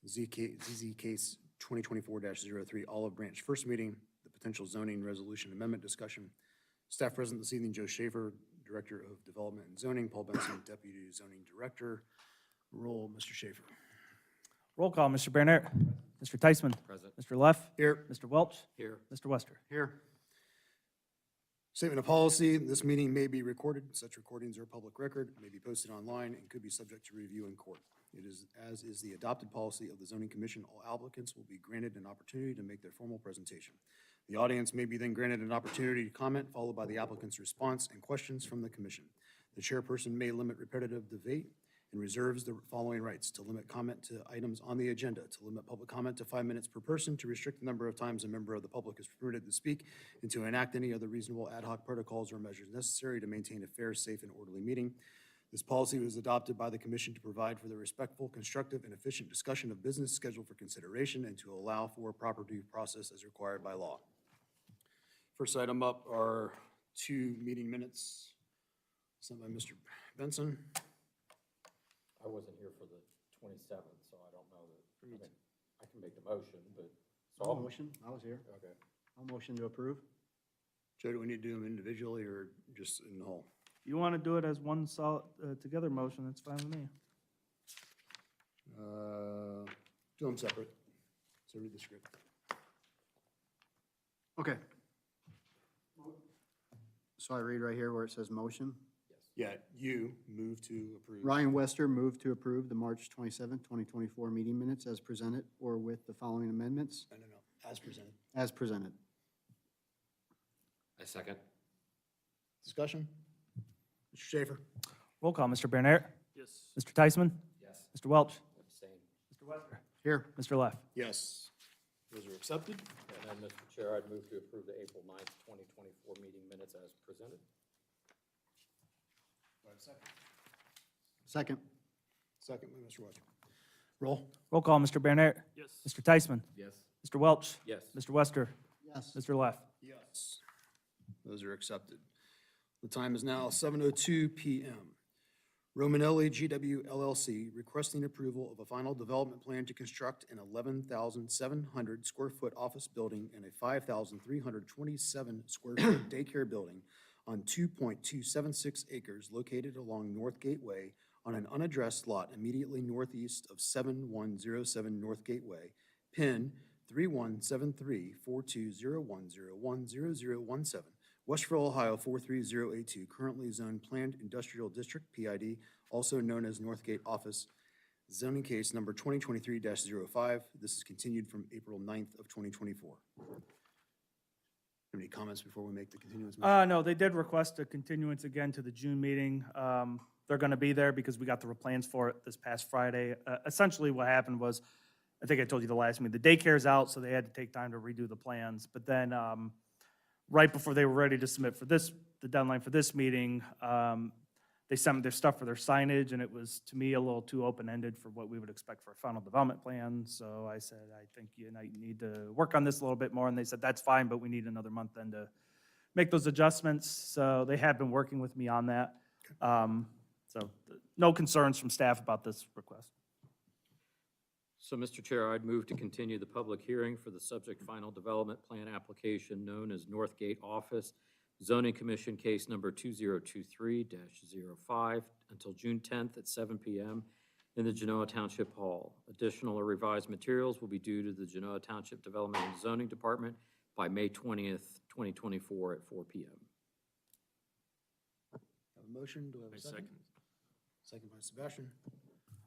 ZZ case 2024-03, Olive Branch, first meeting, the potential zoning resolution amendment discussion. Staff present this evening, Joe Schaefer, Director of Development and Zoning, Paul Benson, Deputy Zoning Director. Roll, Mr. Schaefer. Roll call, Mr. Bernert. Mr. Teichman. Present. Mr. Leff. Here. Mr. Welch. Here. Mr. Wester. Here. Statement of policy, this meeting may be recorded. Such recordings are public record, may be posted online, and could be subject to review in court. It is, as is the adopted policy of the Zoning Commission, all applicants will be granted an opportunity to make their formal presentation. The audience may be then granted an opportunity to comment, followed by the applicant's response and questions from the commission. The chairperson may limit repetitive debate and reserves the following rights: to limit comment to items on the agenda, to limit public comment to 5 minutes per person, to restrict the number of times a member of the public is permitted to speak, and to enact any other reasonable ad hoc protocols or measures necessary to maintain a fair, safe, and orderly meeting. This policy was adopted by the commission to provide for the respectful, constructive, and efficient discussion of business scheduled for consideration and to allow for proper due process as required by law. First item up are 2 meeting minutes sent by Mr. Benson. I wasn't here for the 27th, so I don't know that, I mean, I can make the motion, but. So I'll motion, I was here. Okay. I'll motion to approve. Joe, do we need to do them individually or just in the whole? You want to do it as one solid, together motion, that's fine with me. Do them separate. So read the script. Okay. So I read right here where it says motion. Yeah, you move to approve. Ryan Wester moved to approve the March 27, 2024 meeting minutes as presented or with the following amendments No, as presented. as presented. I second. Discussion? Mr. Schaefer? Roll call, Mr. Bernert. Yes. Mr. Teichman. Yes. Mr. Welch. Abstain. Mr. Wester. Here. Mr. Leff. Yes. Those are accepted. And then, Mr. Chair, I'd move to approve the April 9th, 2024 meeting minutes as presented. Second. Second by Mr. Wester. Roll. Roll call, Mr. Bernert. Yes. Mr. Teichman. Yes. Mr. Welch. Yes. Mr. Wester. Yes. Mr. Leff. Yes. Those are accepted. The time is now 7:02 p.m. Romanelli GW LLC requesting approval of a final development plan to construct an 11,700 square foot office building and a 5,327 square foot daycare building on 2.276 acres located along North Gateway on an unaddressed lot immediately northeast of 7107 North Gateway, PIN 3173-42010100017, Westville, Ohio 43082, currently zoned Planned Industrial District, PID, also known as Northgate Office, zoning case number 2023-05. This is continued from April 9th of 2024. Any comments before we make the continuance motion? No, they did request a continuance again to the June meeting. They're going to be there because we got the plans for it this past Friday. Essentially what happened was, I think I told you the last meeting, the daycare's out, so they had to take time to redo the plans. But then, right before they were ready to submit for this, the deadline for this meeting, they sent me their stuff for their signage, and it was, to me, a little too open-ended for what we would expect for a final development plan. So I said, I think you need to work on this a little bit more, and they said, that's fine, but we need another month then to make those adjustments. So they have been working with me on that. So no concerns from staff about this request. So, Mr. Chair, I'd move to continue the public hearing for the subject final development plan application known as Northgate Office, Zoning Commission case number 2023-05 until June 10th at 7 p.m. in the Genoa Township Hall. Additional or revised materials will be due to the Genoa Township Development and Zoning Department by May 20th, 2024 at 4 p.m. Have a motion? Do I have a second? Second by Sebastian.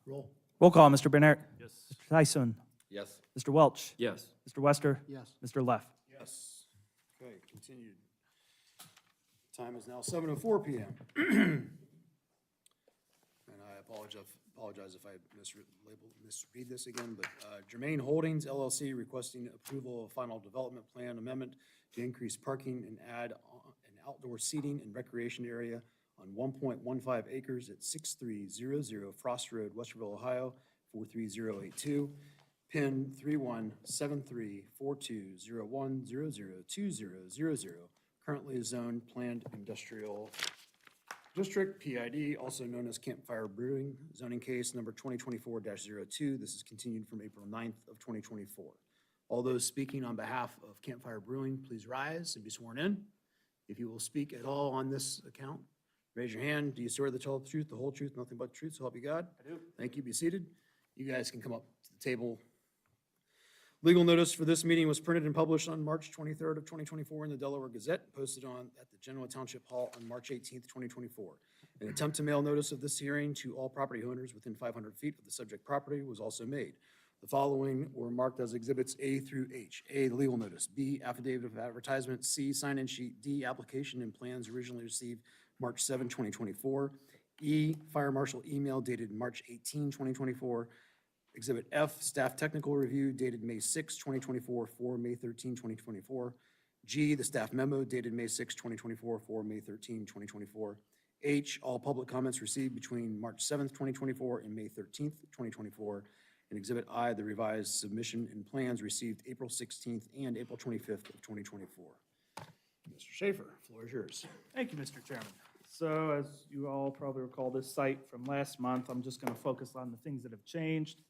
Roll. Roll call, Mr. Bernert. Yes. Mr. Tyson. Yes. Mr. Welch. Yes. Mr. Wester. Yes. Mr. Leff. Yes. Okay, continued. Time is now 7:04 p.m. And I apologize if I misread this again, but Germain Holdings LLC requesting approval of final development plan amendment to increase parking and add an outdoor seating and recreation area on 1.15 acres at 6300 Frost Road, Westerville, Ohio, 43082, PIN 3173-4201002000, currently zoned Planned Industrial District, PID, also known as Campfire Brewing, zoning case number 2024-02. This is continued from April 9th of 2024. All those speaking on behalf of Campfire Brewing, please rise and be sworn in. If you will speak at all on this account, raise your hand. Do you swear to tell the truth, the whole truth, nothing but the truth, so help you God? I do. Thank you. Be seated. You guys can come up to the table. Legal notice for this meeting was printed and published on March 23rd of 2024 in the Delaware Gazette, posted at the Genoa Township Hall on March 18th, 2024. An attempt to mail notice of this hearing to all property owners within 500 feet of the subject property was also made. The following were marked as exhibits A through H. A, the legal notice. B, affidavit of advertisement. C, sign-in sheet. D, application and plans originally received March 7, 2024. E, fire marshal email dated March 18, 2024. Exhibit F, staff technical review dated May 6, 2024 for May 13, 2024. G, the staff memo dated May 6, 2024 for May 13, 2024. H, all public comments received between March 7th, 2024 and May 13th, 2024. And Exhibit I, the revised submission and plans received April 16th and April 25th of 2024. Mr. Schaefer, floor is yours. Thank you, Mr. Chairman. So as you all probably recall this site from last month, I'm just going to focus on the things that have changed.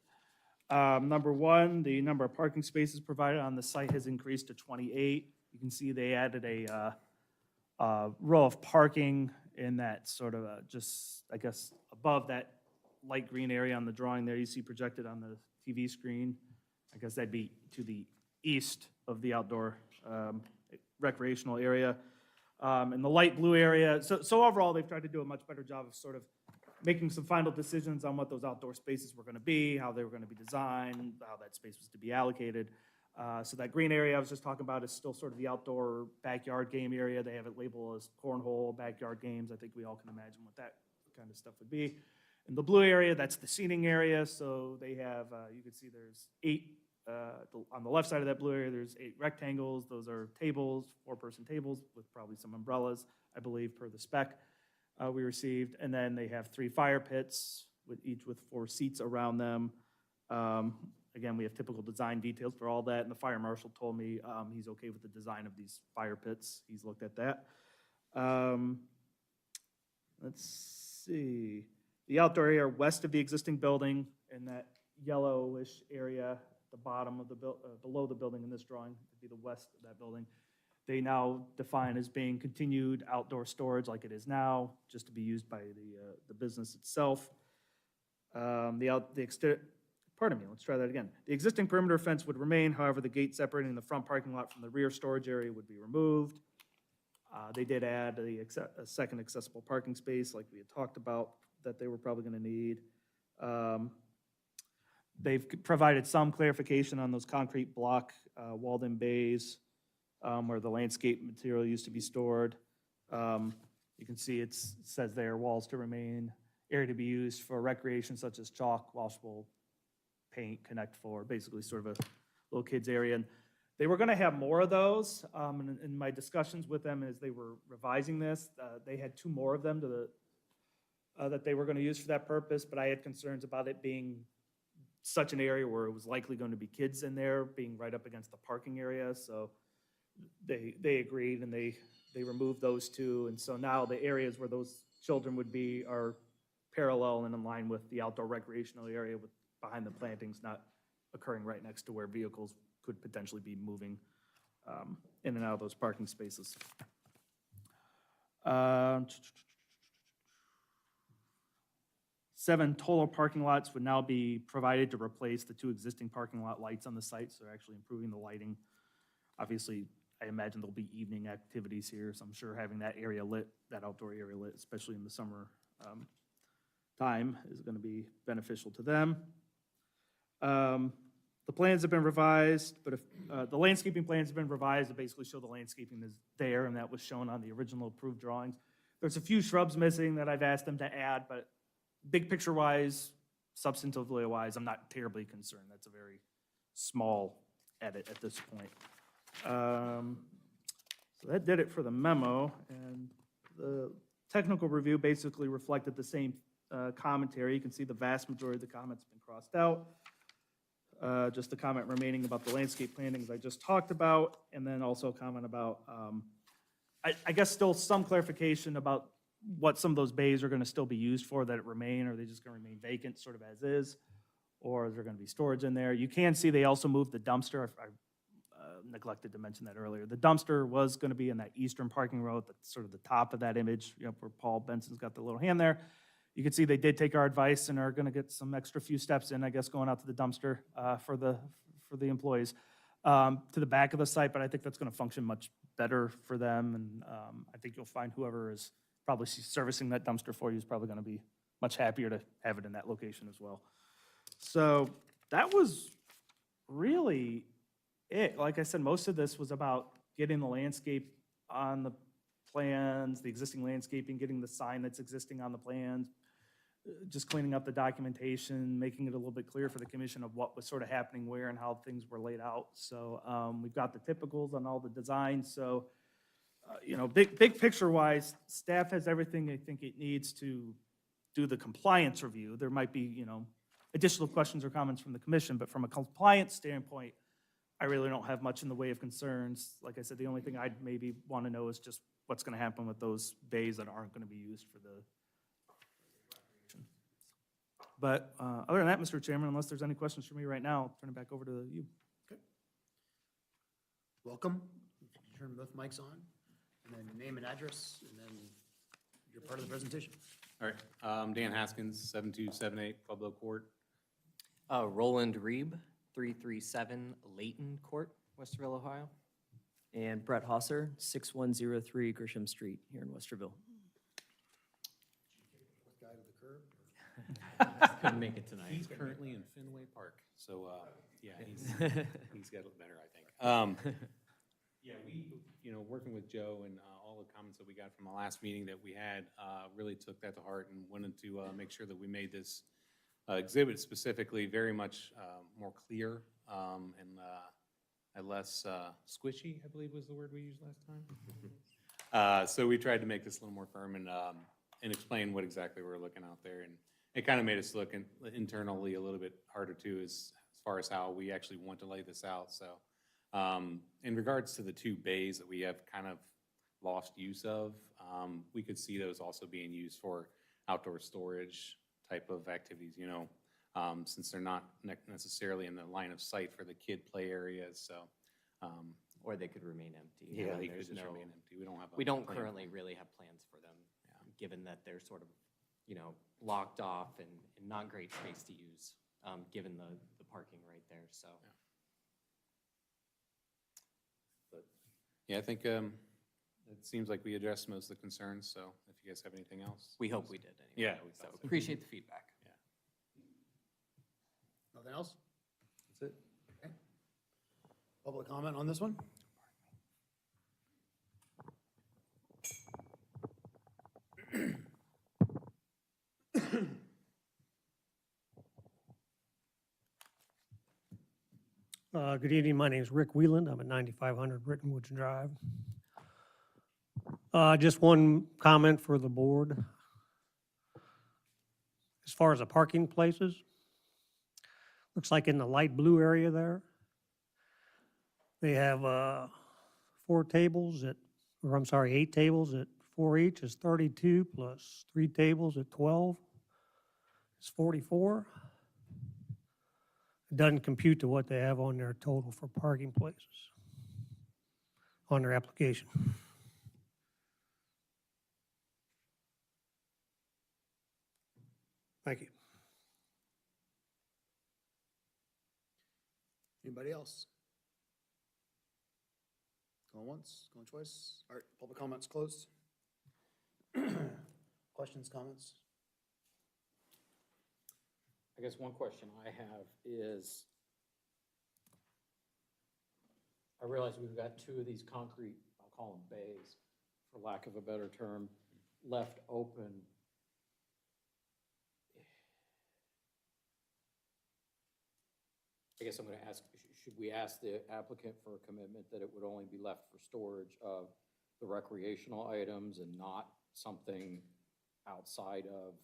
Number one, the number of parking spaces provided on the site has increased to 28. You can see they added a row of parking in that sort of just, I guess, above that light green area on the drawing there you see projected on the TV screen. I guess that'd be to the east of the outdoor recreational area. And the light blue area, so overall, they've tried to do a much better job of sort of making some final decisions on what those outdoor spaces were going to be, how they were going to be designed, how that space was to be allocated. So that green area I was just talking about is still sort of the outdoor backyard game area. They have it labeled as cornhole, backyard games. I think we all can imagine what that kind of stuff would be. In the blue area, that's the seating area. So they have, you can see there's 8, on the left side of that blue area, there's 8 rectangles. Those are tables, 4-person tables with probably some umbrellas, I believe, per the spec we received. And then they have 3 fire pits, each with 4 seats around them. Again, we have typical design details for all that, and the fire marshal told me he's okay with the design of these fire pits. He's looked at that. Let's see. The outdoor area west of the existing building, in that yellowish area at the bottom of the below the building in this drawing, would be the west of that building. They now define as being continued outdoor storage like it is now, just to be used by the business itself. Let's try that again. The existing perimeter fence would remain, however, the gate separating the front parking lot from the rear storage area would be removed. They did add a second accessible parking space like we had talked about that they were probably going to need. They've provided some clarification on those concrete block walled-in bays where the landscape material used to be stored. You can see it says there, walls to remain, area to be used for recreation such as chalk, washable paint, Connect Four, basically sort of a little kids area. And they were going to have more of those. In my discussions with them as they were revising this, they had 2 more of them that they were going to use for that purpose, but I had concerns about it being such an area where it was likely going to be kids in there, being right up against the parking area. So they agreed, and they removed those 2. And so now the areas where those children would be are parallel and in line with the outdoor recreational area with behind the plantings, not occurring right next to where vehicles could potentially be moving in and out of those parking spaces. 7 total parking lots would now be provided to replace the 2 existing parking lot lights on the site, so they're actually improving the lighting. Obviously, I imagine there'll be evening activities here, so I'm sure having that area lit, that outdoor area lit, especially in the summer time, is going to be beneficial to them. The plans have been revised, but if the landscaping plans have been revised to basically show the landscaping is there, and that was shown on the original approved drawings. There's a few shrubs missing that I've asked them to add, but big picture-wise, substantively-wise, I'm not terribly concerned. That's a very small edit at this point. So that did it for the memo, and the technical review basically reflected the same commentary. You can see the vast majority of the comments have been crossed out. Just the comment remaining about the landscape plantings I just talked about, and then also a comment about, I guess still some clarification about what some of those bays are gonna still be used for, that it remain, or are they just gonna remain vacant, sort of as is? Or is there gonna be storage in there? You can see they also moved the dumpster. I neglected to mention that earlier. The dumpster was gonna be in that eastern parking row, at the sort of the top of that image, where Paul Benson's got the little hand there. You can see they did take our advice and are gonna get some extra few steps in, I guess, going out to the dumpster, for the employees, to the back of the site, but I think that's gonna function much better for them, and, I think you'll find whoever is probably servicing that dumpster for you is probably gonna be much happier to have it in that location as well. So that was really it. Like I said, most of this was about getting the landscape on the plans, the existing landscaping, getting the sign that's existing on the plans, just cleaning up the documentation, making it a little bit clear for the commission of what was sort of happening where and how things were laid out. So we've got the typicals on all the designs. So, big picture wise, staff has everything I think it needs to do the compliance review. There might be, additional questions or comments from the commission, but from a compliance standpoint, I really don't have much in the way of concerns. Like I said, the only thing I'd maybe want to know is just what's going to happen with those bays that aren't going to be used for the recreation. But other than that, Mr. Chairman, unless there's any questions for me right now, I'll turn it back over to you. Welcome. Turn both mics on, and then name and address, and then you're part of the presentation. All right, I'm Dan Haskins, 7278 Pueblo Court. Roland Reeb, 337 Layton Court, Westerville, Ohio. And Brett Hosser, 6103 Grisham Street here in Westerville. Guy to the curb. Couldn't make it tonight. He's currently in Fenway Park, so, yeah, he's got it better, I think. Yeah, working with Joe and all the comments that we got from the last meeting that we had, really took that to heart and wanted to make sure that we made this exhibit specifically very much more clear and less squishy, I believe was the word we used last time. So we tried to make this a little more firm and explain what exactly we're looking out there. And it kind of made us look internally a little bit harder too, as far as how we actually want to lay this out. So in regards to the two bays that we have kind of lost use of, we could see those also being used for outdoor storage type of activities, since they're not necessarily in the line of sight for the kid play areas, so. Or they could remain empty. Yeah, they There's could just no- remain empty. We don't have. We don't plan. currently really have plans for them, given that they're sort of, locked off and not great space to use, given the parking right there, so. Yeah, I think it seems like we addressed most of the concerns, so if you guys have anything else. We hope we did anyway. Yeah, we So thought so. appreciate the feedback. Nothing else? That's it? Okay. Public comment on this one? Good evening. My name is Rick Wheeland. I'm at 9500 Britton Woods Drive. Just one comment for the board. As far as the parking places, looks like in the light blue area there, they have 8 tables at 4 each is 32 plus 3 tables at 12 is 44. Doesn't compute to what they have on their total for parking places on their application. Thank you. Anybody else? Going once, going twice? All right, public comments closed. Questions, comments? I guess one question I have is, I realize we've got two of these concrete, I'll call them bays, for lack of a better term, left open. I guess I'm gonna ask, should we ask the applicant for a commitment that it would only be left for storage of the recreational items and not something outside of,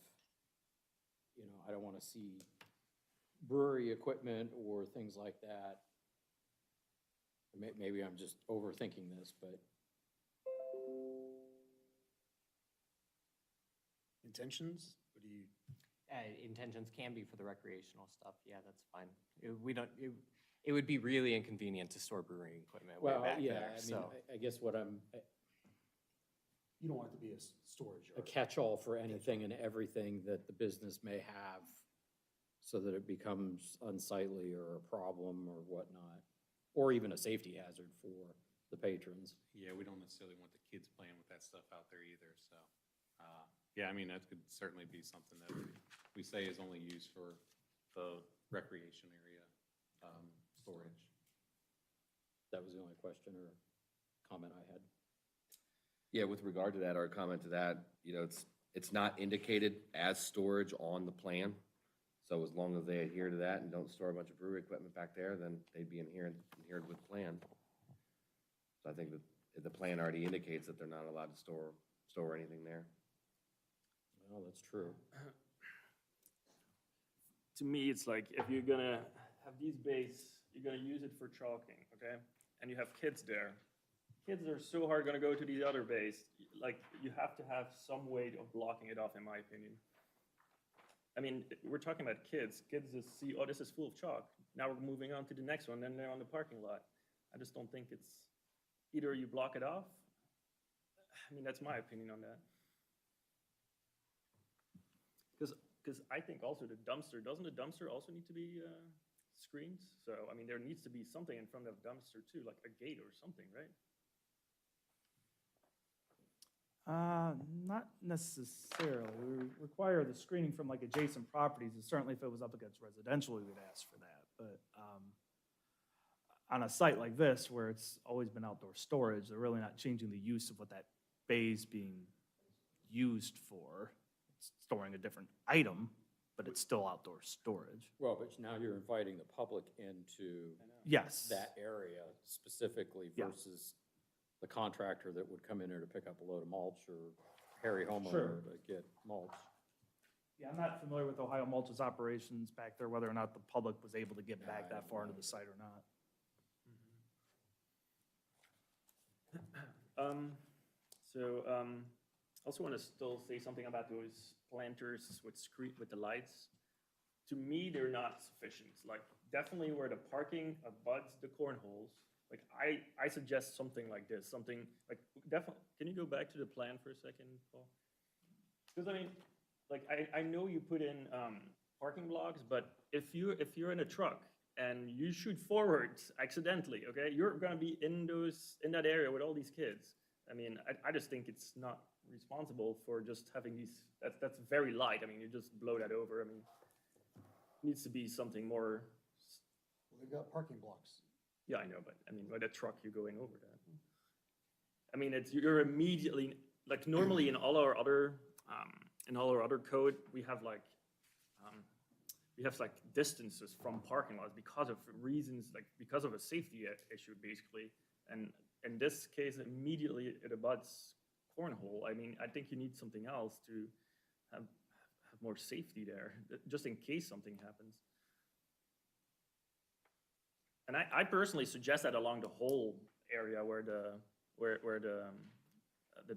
I don't wanna see brewery equipment or things like that. Maybe I'm just overthinking this, but intentions? What do you, Intentions can be for the recreational stuff, yeah, that's fine. We don't, it would be really inconvenient to store brewing equipment way Well, back yeah, there, I mean, so. I guess what I'm, you don't want it to be a storage a yard. catch-all for anything and everything that the business may have so that it becomes unsightly or a problem or whatnot, or even a safety hazard for the patrons. Yeah, we don't necessarily want the kids playing with that stuff out there either, so. Yeah, I mean, that could certainly be something that we say is only used for the recreation area, storage. That was the only question or comment I had. Yeah, with regard to that, or comment to that, it's not indicated as storage on the plan. So as long as they adhere to that and don't store a bunch of brewery equipment back there, then they'd be adhered with the plan. So I think that the plan already indicates that they're not allowed to store anything there. Well, that's true. To me, it's like, if you're gonna have these bays, you're gonna use it for chalking, okay? And you have kids there. Kids are so hard gonna go to these other bays. Like, you have to have some way of blocking it off, in my opinion. I mean, we're talking about kids. Kids just see, oh, this is full of chalk. Now we're moving on to the next one, then they're on the parking lot. I just don't think it's, either you block it off. I mean, that's my opinion on that. Because I think also the dumpster, doesn't the dumpster also need to be screened? So, I mean, there needs to be something in front of the dumpster too, like a gate or something, right? Not necessarily. We require the screening from like adjacent properties, and certainly if it was up against residential, we would ask for that. But on a site like this, where it's always been outdoor storage, they're really not changing the use of what that bay's being used for. It's storing a different item, but it's still outdoor storage. Well, but now you're inviting the public into Yes. that area specifically Yeah. versus the contractor that would come in there to pick up a load of mulch or Harry Sure. homeowner to get mulch. Yeah, I'm not familiar with Ohio Mulch's operations back there, whether or not the public was able to get back that far into the site or not. Also want to still say something about those planters with the lights. To me, they're not sufficient. Like, definitely where the parking abuts the cornholes, like, I suggest something like this, something like, definitely, can you go back to the plan for a second, Paul? Because, I mean, like, I know you put in parking blocks, but if you're in a truck and you shoot forward accidentally, okay, you're gonna be in that area with all these kids. I mean, I just think it's not responsible for just having these, that's very light. I mean, you just blow that over. I mean, it needs to be something more. Well, they've got parking blocks. Yeah, I know, but I mean, with a truck, you're going over that. I mean, you're immediately, like, normally in all our other code, we have like distances from parking lots because of reasons, like because of a safety issue, basically. And in this case, immediately it abuts cornhole. I mean, I think you need something else to have more safety there, just in case something happens. And I personally suggest that along the whole area where the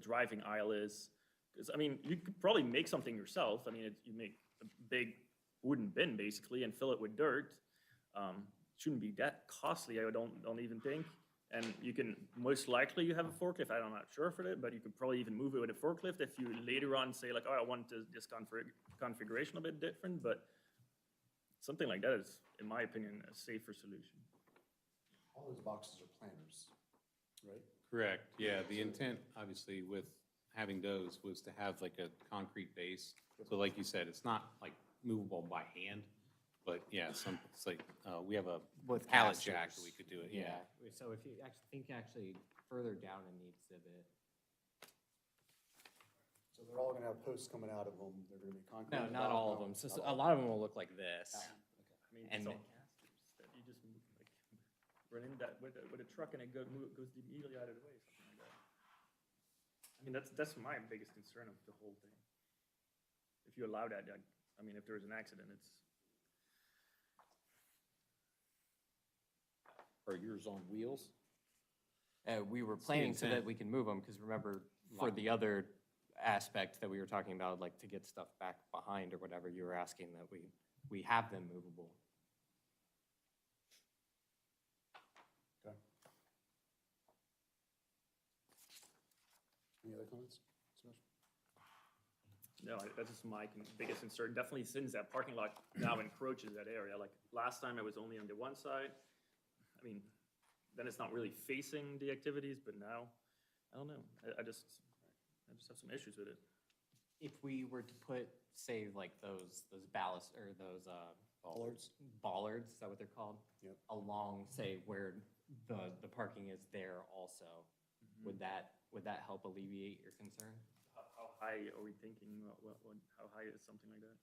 driving aisle is. Because, I mean, you could probably make something yourself. I mean, you make a big wooden bin, basically, and fill it with dirt. Shouldn't be that costly, I don't even think. And you can, most likely you have a forklift. I'm not sure for it, but you could probably even move it with a forklift if you later on say like, oh, I want this configuration a bit different. But something like that is, in my opinion, a safer solution. All those boxes are planters, right? Correct, yeah, the intent, obviously, with having those was to have like a concrete base. So like you said, it's not like movable by hand, but yeah, it's like, we have a With pallet jack casters. that we could do it, yeah. So if you actually further down in the exhibit. So they're all gonna have posts coming out of them. They're gonna be concrete. No, at the not bottom. all of them. So a lot of them will look like this. I mean, And- it's all casters that you just like run into that with a truck and it goes immediately out of the way, something like that. I mean, that's my biggest concern of the whole thing. If you allow that, I mean, if there's an accident, it's. Are yours on wheels? We were planning so that intent. we can move them, because remember, for the other aspect that we were talking about, like to get stuff back behind or whatever, you were asking that we have them movable. Okay. Any other comments? Sebastian? No, that's just my biggest concern. Definitely since that parking lot now encroaches that area. Like last time it was only on the one side. I mean, then it's not really facing the activities, but now, I don't know. I just have some issues with it. If we were to put, say, like those ballast, or those, Bollards? Bollards, is that what they're called? Yep. Along, say, where the parking is there also, would that help alleviate your concern? How high are we thinking? How high is something like that?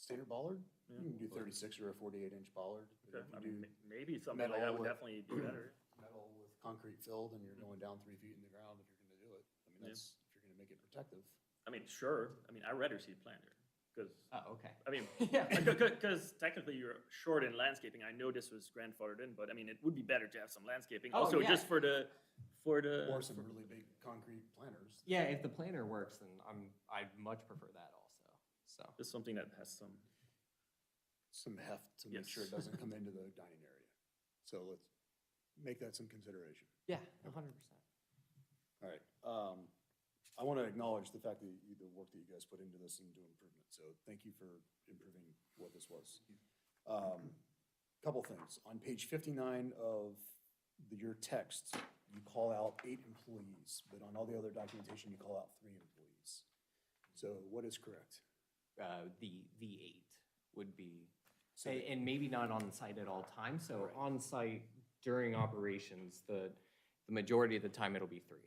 Standard bollard? Yeah. You can do 36 or a 48-inch bollard. But Okay, if I you mean, do maybe something like that metal would with- definitely be better. metal with concrete filled and you're going down 3 feet in the ground, if you're gonna do it, I mean, Yeah. that's, if you're gonna make it protective. I mean, sure. I mean, I'd rather see it planted because, Oh, okay. I mean, Yeah. because technically you're short in landscaping. I know this was grandfathered in, but I mean, it would be better to have some landscaping. Oh, Also, yeah. just for the. Or some really big concrete planters. Yeah, if the planter works, then I'd much prefer that also, so. Just something that has some. Some heft to make sure it Yes. doesn't come into the dining area. So let's make that some consideration. Yeah, 100%. All right, I want to acknowledge the fact that the work that you guys put into this and do improvement, so thank you for improving what this was. Couple things, on page 59 of your text, you call out 8 employees, but on all the other documentation, you call out 3 employees. So what is correct? The 8 would be, So and maybe not on site at all times, so Right. on site during operations, the majority of the time it'll be 3.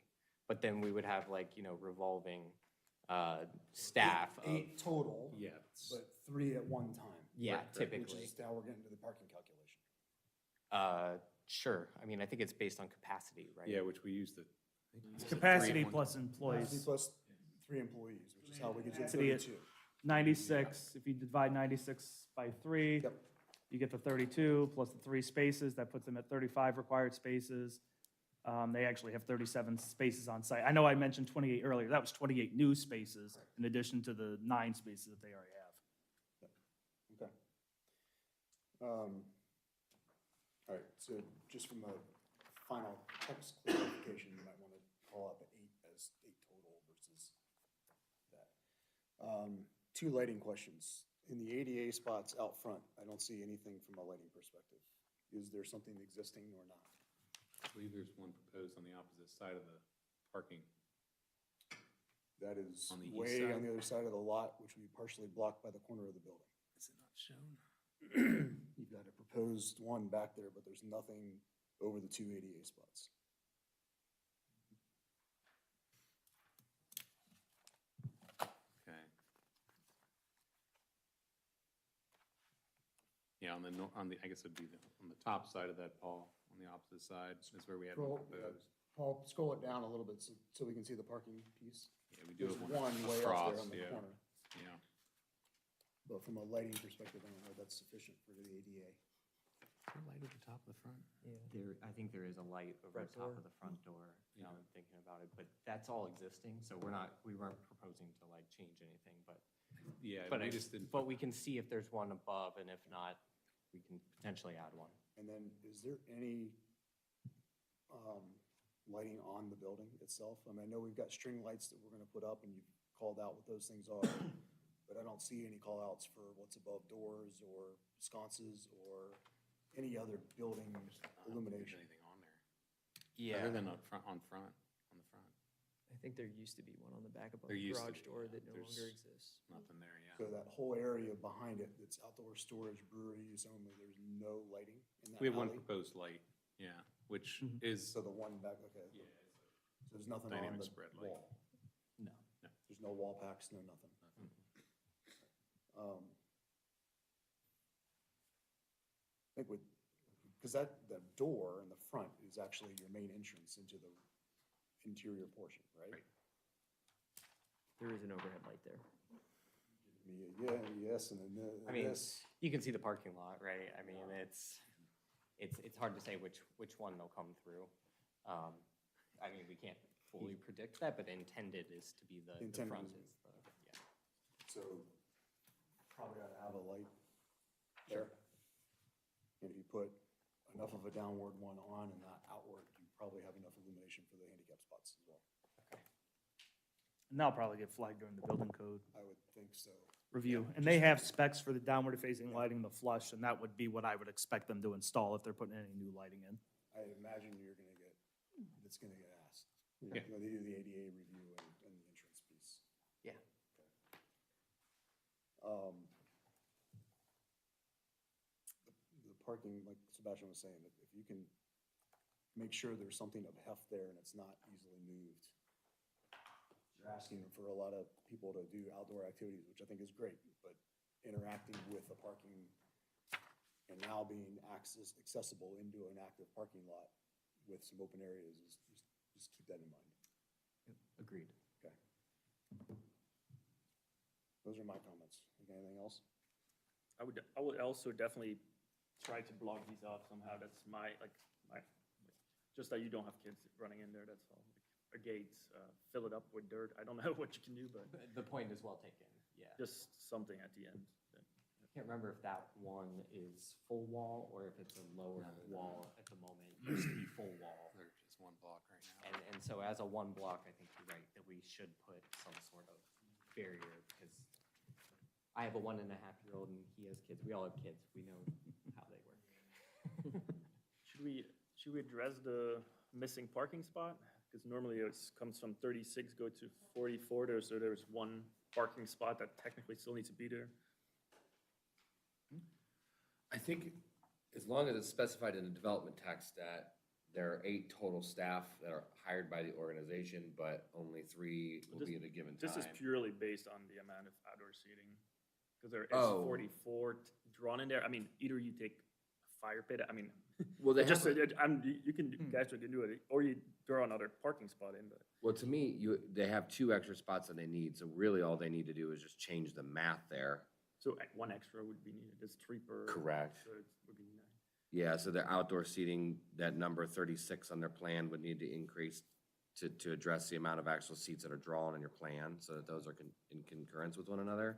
But then we would have like, revolving staff of, 8 total, Yeah. but 3 at one time. yeah, Which typically. is how we're getting to the parking calculation. Sure, I mean, I think it's based on capacity, right? Yeah, which we use the. It's capacity plus employees. Plus 3 employees, which is how we get to Capacity at 32. 96, if you divide 96 by 3, Yep. you get the 32 plus the 3 spaces, that puts them at 35 required spaces. They actually have 37 spaces on site. I know I mentioned 28 earlier, that was 28 new spaces in addition to the 9 spaces that they already have. Okay. All right, so just from a final text clarification, you might want to call out the 8 as 8 total versus that. 2 lighting questions. In the ADA spots out front, I don't see anything from a lighting perspective. Is there something existing or not? I believe there's one proposed on the opposite side of the parking. That is On the east way side? on the other side of the lot, which will be partially blocked by the corner of the building. Is it not shown? You've got a proposed one back there, but there's nothing over the 2 ADA spots. Okay. Yeah, I guess it'd be on the top side of that, Paul, on the opposite side, is where we had one proposed. Paul, scroll it down a little bit so we can see the parking piece. Yeah, we do There's have one way up across, there on the yeah, corner, yeah. but from a lighting perspective, I don't know if that's sufficient for the ADA. Light at the top of the front? I think there is a light over the top of the front door, now I'm thinking about it, but that's all existing, so we weren't proposing to like change anything, but. Yeah, But we just didn't. But we can see if there's one above, and if not, we can potentially add one. And then, is there any lighting on the building itself? I mean, I know we've got string lights that we're gonna put up, and you've called out what those things are, but I don't see any call outs for what's above doors or sconces or any other building I don't think there's illumination. anything on there. Other than up front, on the front. I think there used to be one on the back above There the used to garage be, door yeah. that no There's- longer exists. Nothing there, yeah. So that whole area behind it, that's outdoor storage, brewery use only, there's no lighting in that We have one alley? proposed light, yeah, which Mhm. is, So the one back, okay. yeah, So there's nothing on dynamic the spread light. wall? No. There's no wall packs, no nothing? I think with, because that door in the front is actually your main entrance into the interior portion, right? Right. There is an overhead light there. Yeah, yes, and then I mean, this. you can see the parking lot, right? I mean, it's hard to say which one they'll come through. I mean, we can't fully predict that, but intended is to be the Intended front is- is the, yeah. So probably ought to have a light there. And if you put enough of a downward one on and not outward, you probably have enough illumination for the handicap spots as well. And that'll probably get flagged during the building code I would think so. review. And they have specs for the downward facing lighting, the flush, and that would be what I would expect them to install if they're putting any new lighting in. I imagine you're gonna get, it's gonna get asked. Yeah. You know, they do the ADA review and the entrance piece. Yeah. The parking, like Sebastian was saying, if you can make sure there's something of heft there and it's not easily moved. You're asking for a lot of people to do outdoor activities, which I think is great, but interacting with the parking and now being accessible into an active parking lot with some open areas is, just keep that in mind. Agreed. Okay. Those are my comments. Anything else? I would also definitely try to block these off somehow. That's my, just that you don't have kids running in there, that's all. Like, gates, fill it up with dirt. I don't know what you can do, but The point is well taken, yeah. just something at the end. I can't remember if that one is full wall or if it's a lower wall at the moment. It used to be full wall. They're just one block right now. And so as a one block, I think you're right, that we should put some sort of barrier because I have a 1.5-year-old and he has kids. We all have kids. We know how they work. Should we address the missing parking spot? Because normally it comes from 36, go to 44, so there's one parking spot that technically still needs to be there. I think as long as it's specified in the development tax stat, there are 8 total staff that are hired by the organization, but only 3 will be at a given time. This is purely based on the amount of outdoor seating. Because there is Oh. 44 drawn in there. I mean, either you take a fire pit, I mean, Well, they just, have, you can, guys can do it, or you throw another parking spot in, but. well, to me, they have 2 extra spots that they need, so really all they need to do is just change the math there. So one extra would be needed, it's 3 per. Correct. So it would be 9. Yeah, so their outdoor seating, that number 36 on their plan would need to increase to address the amount of actual seats that are drawn in your plan, so that those are in concurrence with one another.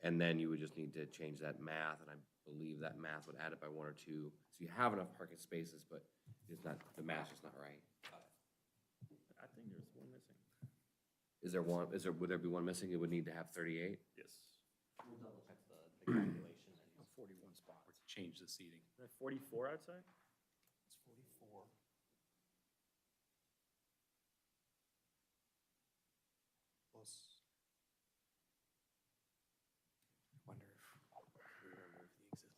And then you would just need to change that math, and I believe that math would add it by 1 or 2. So you have enough parking spaces, but it's not, the math's just not right. I think there's one missing. Would there be one missing? It would need to have 38? Yes. We'll double check the calculation. 41 spots. Or to change the seating. Is that 44 outside? It's 44. Plus. Wonder if we remove the existing.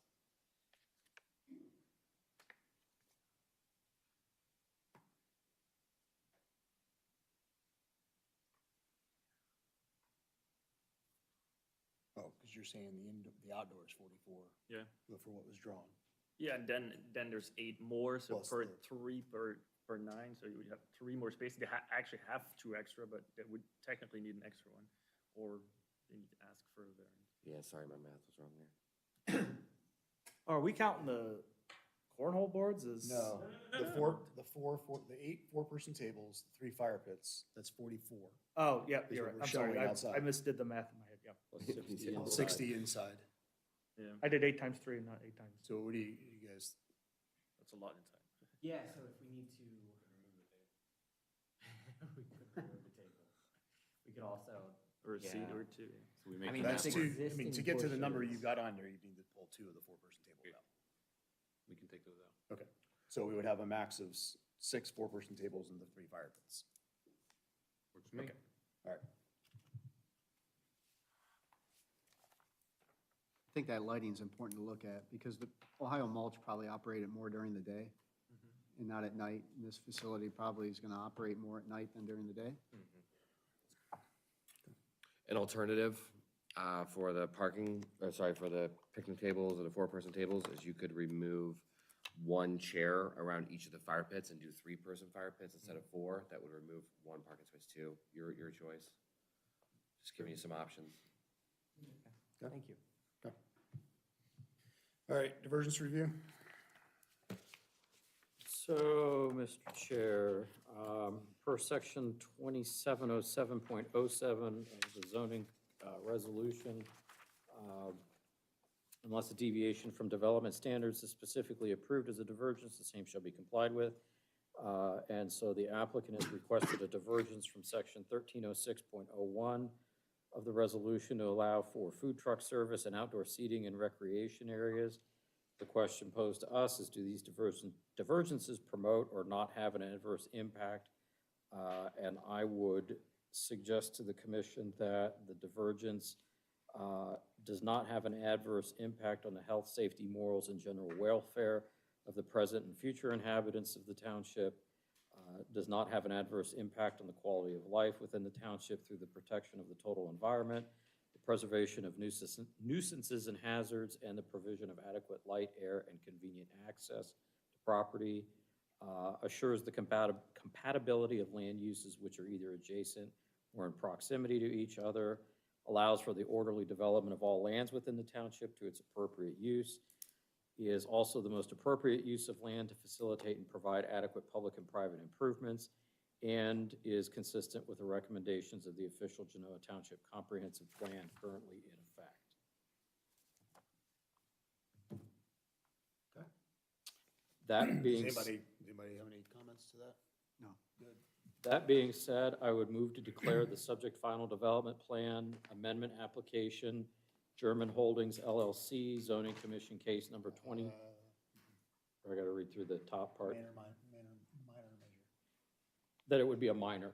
Oh, because you're saying the outdoor is 44 Yeah. for what was drawn. Yeah, and then there's 8 more, so Plus per the- 3 per 9, so you would have 3 more spaces. They actually have 2 extra, but they would technically need an extra one, or they need to ask for a variance. Yeah, sorry, my math was wrong there. Are we counting the cornhole boards as? No, the 8 4-person tables, 3 fire pits, that's 44. Oh, yeah, Is you're what right. we're I'm sorry. showing I outside. misdid the math in my head, yeah. 60 inside. Yeah, I did 8 times 3, not 8 times. So what do you guys, that's a lot inside. Yeah, so if we need to. We could remove the table. We could also. Or a seat Yeah. or 2. So we I make mean, the that's that's math two, work. I mean, to existing get to the number portions. you've got on there, you need to pull 2 of the 4-person tables Yeah. out. We can take those out. Okay, so we would have a max of 6 4-person tables and the 3 fire pits. Works for me. Okay. All right. I think that lighting's important to look at because the Ohio Mulch probably operated more during the day and not at night. And this facility probably is going to operate more at night than during the day. An alternative for the for the picnic tables or the 4-person tables is you could remove 1 chair around each of the fire pits and do 3-person fire pits instead of 4. That would remove 1 parking space too. Your choice. Just giving you some options. Thank you. All right, divergence review. So, Mr. Chair, per section 2707.07 of the zoning resolution, unless a deviation from development standards is specifically approved as a divergence, the same shall be complied with. And so the applicant has requested a divergence from section 1306.01 of the resolution to allow for food truck service and outdoor seating in recreation areas. The question posed to us is, do these divergences promote or not have an adverse impact? And I would suggest to the commission that the divergence does not have an adverse impact on the health, safety, morals, and general welfare of the present and future inhabitants of the township, does not have an adverse impact on the quality of life within the township through the protection of the total environment, the preservation of nuisances and hazards, and the provision of adequate light, air, and convenient access to property, assures the compatibility of land uses which are either adjacent or in proximity to each other, allows for the orderly development of all lands within the township to its appropriate use, is also the most appropriate use of land to facilitate and provide adequate public and private improvements, and is consistent with the recommendations of the official Genoa Township Comprehensive Plan currently in effect. Okay. That being, Does anybody have any comments to that? No. Good. that being said, I would move to declare the subject final development plan amendment application, German Holdings LLC, zoning commission case number 20. I gotta read through the top part. Minor measure. That it would be a minor.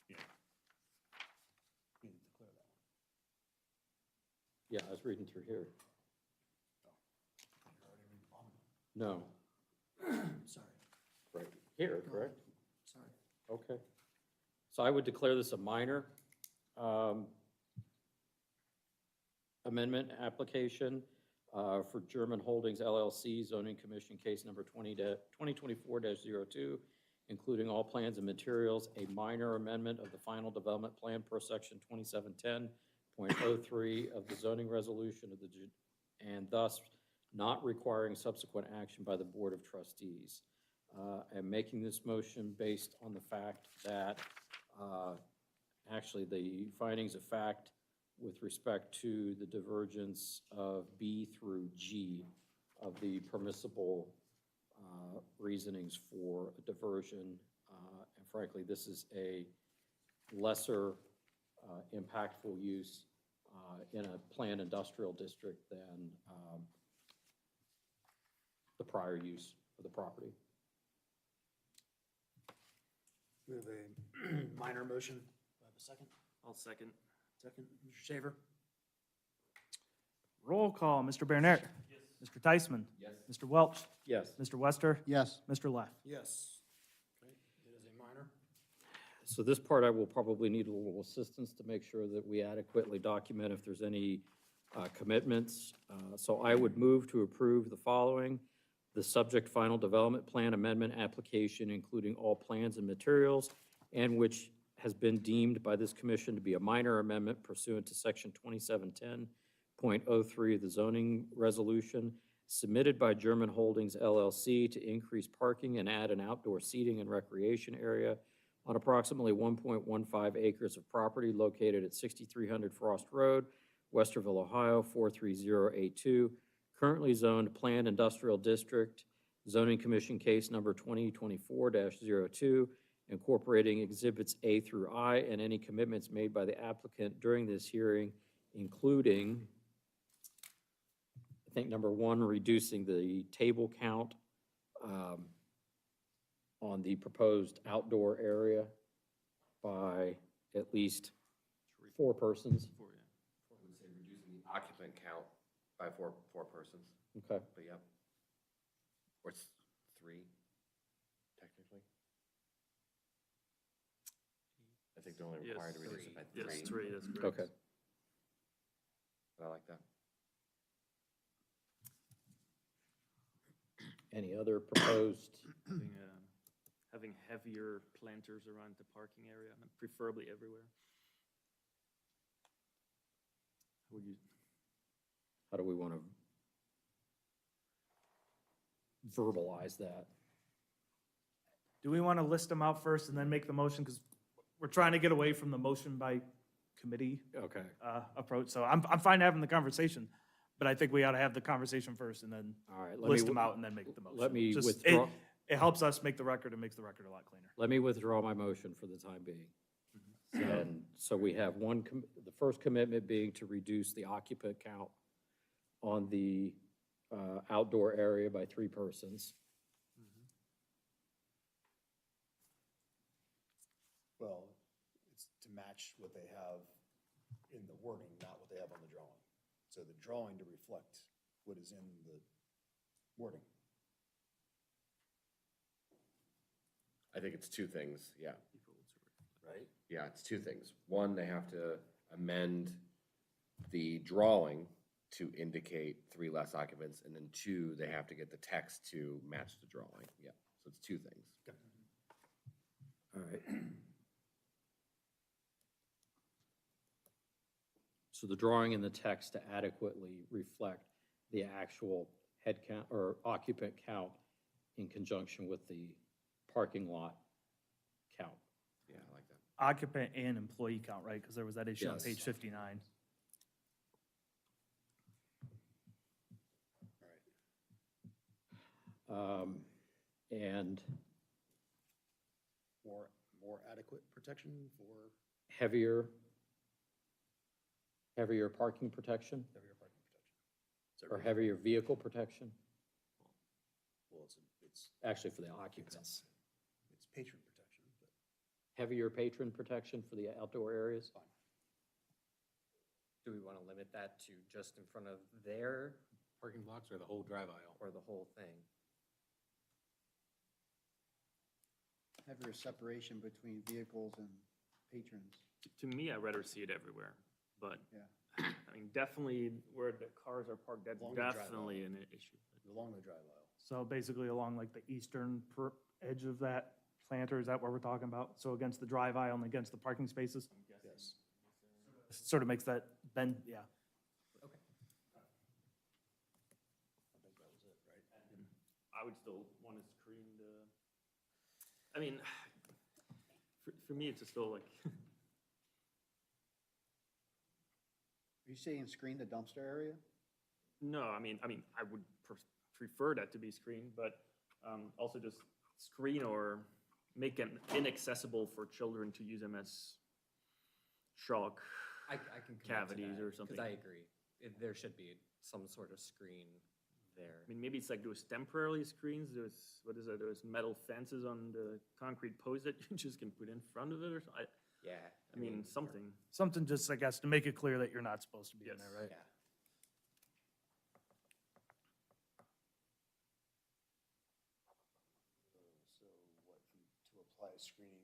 Yeah. You need to declare that one. Yeah, I was reading through here. You're already No, Sorry. right here, correct? Sorry. Okay. So I would declare this a minor amendment application for German Holdings LLC, zoning commission case number 2024-02, including all plans and materials, a minor amendment of the final development plan per section 2710.03 of the zoning resolution of the, and thus not requiring subsequent action by the Board of Trustees. I'm making this motion based on the fact that actually the findings of fact with respect to the divergence of B through G of the permissible reasonings for a diversion. And frankly, this is a lesser impactful use in a planned industrial district than the prior use of the property. We have a minor motion. Do I have a second? I'll second. Second, Mr. Shaver? Roll call, Mr. Bernert. Yes. Mr. Teichman. Yes. Mr. Welch. Yes. Mr. Wester. Yes. Mr. Leff. Yes. Okay, it is a minor. So this part I will probably need a little assistance to make sure that we adequately document if there's any commitments. So I would move to approve the following: the subject final development plan amendment application, including all plans and materials, and which has been deemed by this commission to be a minor amendment pursuant to section 2710.03 of the zoning resolution, submitted by German Holdings LLC to increase parking and add an outdoor seating and recreation area on approximately 1.15 acres of property located at 6300 Frost Road, Westerville, Ohio, 43082, currently zoned planned industrial district, zoning commission case number 2024-02, incorporating exhibits A through I and any commitments made by the applicant during this hearing, including, I think, number one, reducing the table count on the proposed outdoor area by at least 4 persons. I would say reducing the occupant count by four persons, Okay. but yep. Or it's 3, technically. I think they're only Yes, required to reduce it by 3. Yes, 3, that's correct. Okay. But I like that. Any other proposed? Having heavier planters around the parking area, and preferably everywhere. Would you, How do we want to verbalize that. Do we want to list them out first and then make the motion? Because we're trying to get away from the motion by committee Okay. approach. So I'm fine having the conversation, but I think we ought to have the conversation first and then All right. let me list them wi- out and then make the motion. Let me Just- withdraw, It helps us make the record and makes the record a lot cleaner. let me withdraw my motion for the time being. And so we have the first commitment being to reduce the occupant count on the outdoor area by 3 persons. Well, it's to match what they have in the wording, not what they have on the drawing. So the drawing to reflect what is in the wording. I think it's two things, yeah. Right. Yeah, it's two things. One, they have to amend the drawing to indicate 3 less occupants, and then 2, they have to get the text to match the drawing. Yeah, so it's 2 things. All right. So the drawing and the text to adequately reflect the actual head count or occupant count in conjunction with the parking lot count. Yeah, I like that. Occupant and employee count, right? Because there was that issue on Yes. page 59. And More adequate protection for heavier parking protection heavier parking protection. Is that or right? heavier vehicle protection, Well, it's actually for the occupants. patron protection, but Heavier patron protection for the outdoor areas. fine. Do we want to limit that to just in front of there Parking blocks or the whole drive aisle? or the whole thing? Heavier separation between vehicles and patrons. To me, I'd rather see it everywhere, but, Yeah. I mean, definitely where the cars are parked, that's Along the drive definitely aisle. an issue. Along the drive aisle. So basically along like the eastern edge of that planter, is that what we're talking about? So against the drive aisle and against the parking spaces? Yes. Sort of makes that bend, yeah. I think that was it, right? I would still want to screen the, I mean, for me, it's just still like, Are you saying screen the dumpster area? no, I mean, I would prefer that to be screened, but also just screen or make them inaccessible for children to use them as shock. I can commit to Cavities that, or something. Because I agree. There should be some sort of screen there. I mean, maybe it's like those temporary screens, those, what is it, those metal fences on the concrete post that you just can put in front of it or something. Yeah. I mean, something. Something just, I guess, to make it clear that you're not supposed to be in Yes. there, right? Yeah. So what, to apply screening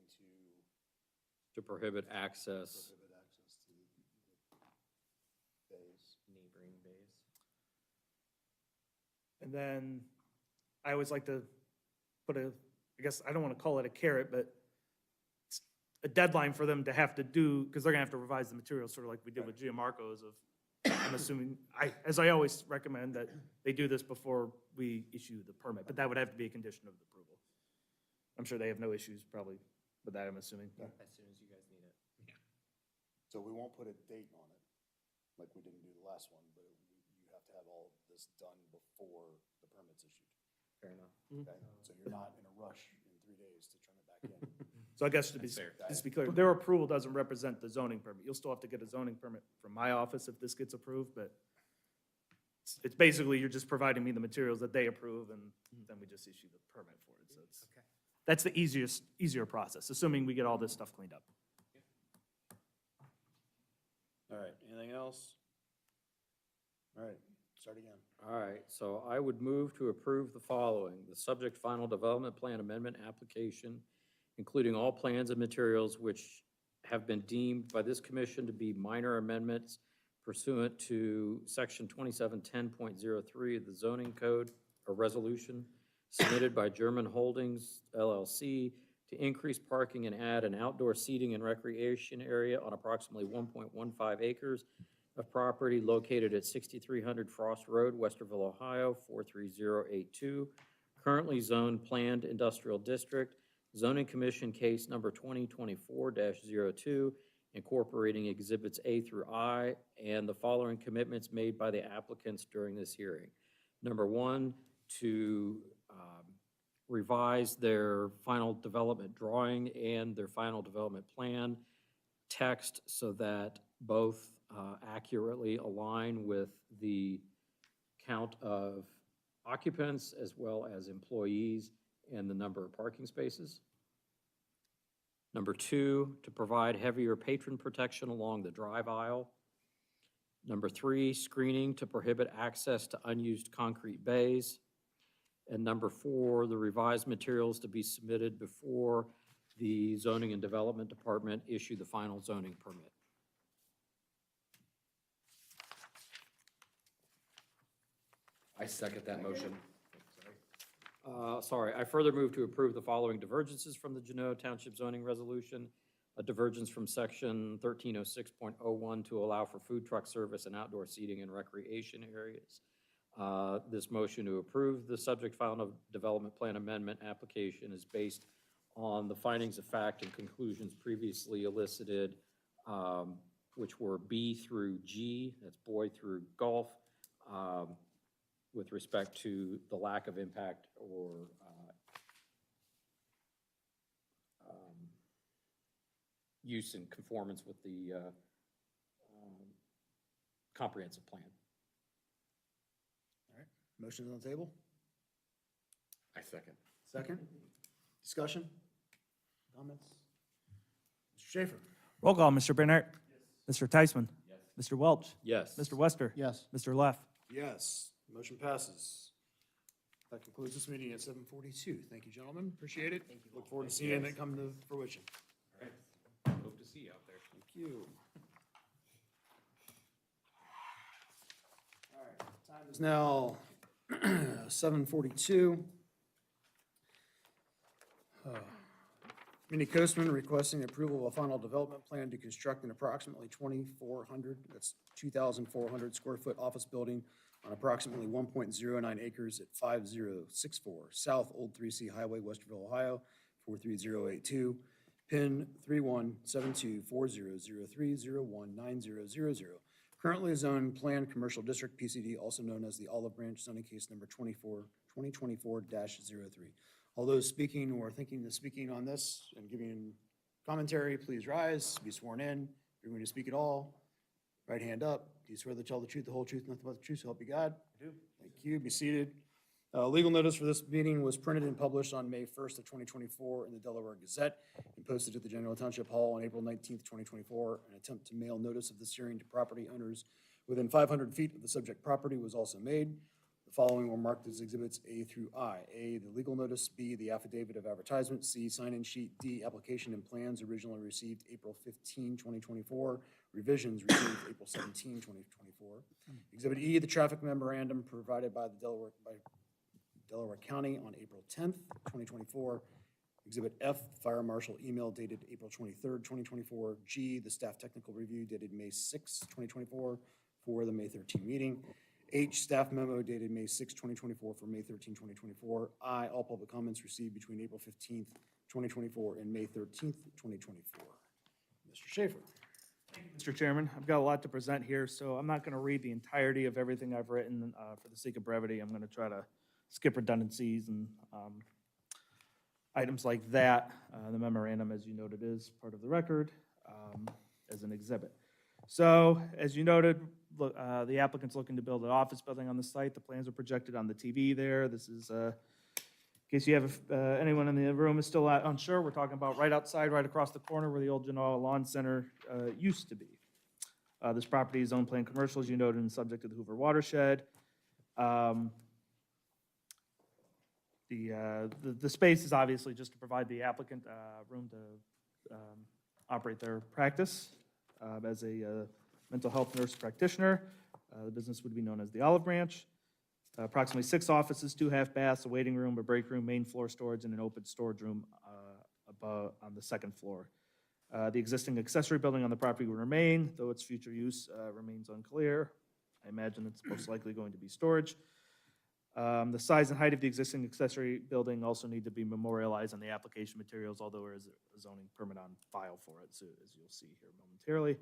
To prohibit access. prohibit access to the bays. Neighboring bays. And then I always like to put I guess, I don't want to call it a carrot, but it's a deadline for them to have to do, because they're gonna have to revise the materials, sort of like we did with Giamarco's of, I'm assuming, as I always recommend, that they do this before we issue the permit, but that would have to be a condition of the approval. I'm sure they have no issues probably with that, I'm assuming. As soon as you guys need it. So we won't put a date on it, like we didn't do the last one, but you have to have all this done before the permit's issued. Fair enough. Okay? So you're not in a rush in 3 days to turn it back in. So I guess to be, That's fair. just to be clear, their approval doesn't represent the zoning permit. You'll still have to get a zoning permit from my office if this gets approved, but it's basically, you're just providing me the materials that they approve, and then we just issue the permit for it, so it's, Okay. that's the easier process, assuming we get all this stuff cleaned up. All right, anything else? All right, start again. All right, so I would move to approve the following: the subject final development plan amendment application, including all plans and materials which have been deemed by this commission to be minor amendments pursuant to section 2710.03 of the zoning code, a resolution submitted by German Holdings LLC to increase parking and add an outdoor seating and recreation area on approximately 1.15 acres of property located at 6300 Frost Road, Westerville, Ohio, 43082, currently zoned planned industrial district, zoning commission case number 2024-02, incorporating exhibits A through I, and the following commitments made by the applicants during this hearing. Number one, to revise their final development drawing and their final development plan text so that both accurately align with the count of occupants as well as employees and the number of parking spaces. Number two, to provide heavier patron protection along the drive aisle. Number three, screening to prohibit access to unused concrete bays. And number four, the revised materials to be submitted before the Zoning and Development Department issue the final zoning permit. I second that motion. Sorry, I further move to approve the following divergences from the Genoa Township zoning resolution. A divergence from section 1306.01 to allow for food truck service and outdoor seating and recreation areas. This motion to approve the subject final development plan amendment application is based on the findings of fact and conclusions previously elicited, which were B through G, that's boy through golf, with respect to the lack of impact or use in conformance with the comprehensive plan. All right, motion is on the table. I second. Second. Discussion? Comments? Mr. Schaefer? Roll call, Mr. Bernhardt. Mr. Teichman. Mr. Welch. Yes. Mr. Wester. Yes. Mr. Leff. Yes, motion passes. That concludes this meeting at 7:42. Thank you, gentlemen. Appreciate it. Thank you. Look forward to seeing it come to fruition. Hope to see you out there. Thank you. All right, time is now 7:42. Minnie Coastman requesting approval of a final development plan to construct an approximately 2,400, that's 2,400 square foot office building on approximately 1.09 acres at 5064 South Old 3C Highway, Westerville, Ohio, 43082, PIN 31724003019000. Currently zoned planned commercial district, PCD, also known as the Olive Branch, zoning case number 2024-03. All those speaking or thinking of speaking on this and giving commentary, please rise, be sworn in. If you're going to speak at all, right hand up. Do you swear to tell the truth, the whole truth, nothing but the truth, so help you God? I do. Thank you. Be seated. Legal notice for this meeting was printed and published on May 1st of 2024 in the Delaware Gazette and posted at the Genoa Township Hall on April 19th, 2024. An attempt to mail notice of this hearing to property owners within 500 feet of the subject property was also made. The following were marked as exhibits A through I. A, the legal notice. B, the affidavit of advertisement. C, sign-in sheet. D, application and plans originally received April 15, 2024. Revisions received April 17, 2024. Exhibit E, the traffic memorandum provided by Delaware County on April 10th, 2024. Exhibit F, fire marshal email dated April 23rd, 2024. G, the staff technical review dated May 6, 2024 for the May 13 meeting. H, staff memo dated May 6, 2024 for May 13, 2024. I, all public comments received between April 15th, 2024 and May 13th, 2024. Mr. Schaefer. Mr. Chairman, I've got a lot to present here, so I'm not going to read the entirety of everything I've written for the sake of brevity. I'm going to try to skip redundancies and items like that. The memorandum, as you noted, is part of the record as an exhibit. So, as you noted, look, the applicant's looking to build an office building on the site. The plans are projected on the TV there. This is, in case you have, anyone in the room is still unsure, we're talking about right outside, right across the corner where the old Genoa Lawn Center used to be. This property is owned planned commercial, as you noted, and subject to the Hoover watershed. The space is obviously just to provide the applicant room to operate their practice as a mental health nurse practitioner. The business would be known as the Olive Branch. Approximately 6 offices, 2 half baths, a waiting room, a break room, main floor storage, and an open storage room above on the 2nd floor. The existing accessory building on the property will remain, though its future use remains unclear. I imagine it's most likely going to be storage. The size and height of the existing accessory building also need to be memorialized on the application materials, although there is a zoning permit on file for it, so as you'll see here momentarily.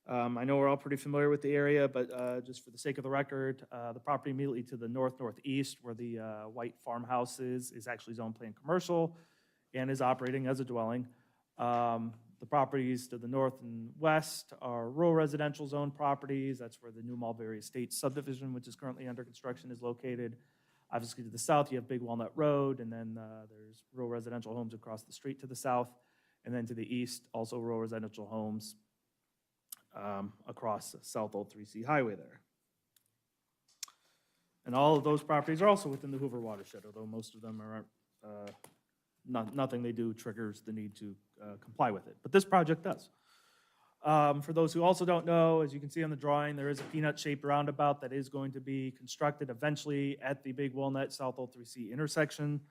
I know we're all pretty familiar with the area, but just for the sake of the record, the property immediately to the north-northeast where the white farmhouse is actually zone plan commercial and is operating as a dwelling. The properties to the north and west are rural residential zone properties. That's where the New Mulberry Estates subdivision, which is currently under construction, is located. Obviously, to the south, you have Big Walnut Road, and then there's rural residential homes across the street to the south. And then to the east, also rural residential homes across South Old 3C Highway there. And all of those properties are also within the Hoover watershed, although most of them aren't, nothing they do triggers the need to comply with it. But this project does. For those who also don't know, as you can see on the drawing, there is a peanut-shaped roundabout that is going to be constructed eventually at the Big Walnut South Old 3C intersection.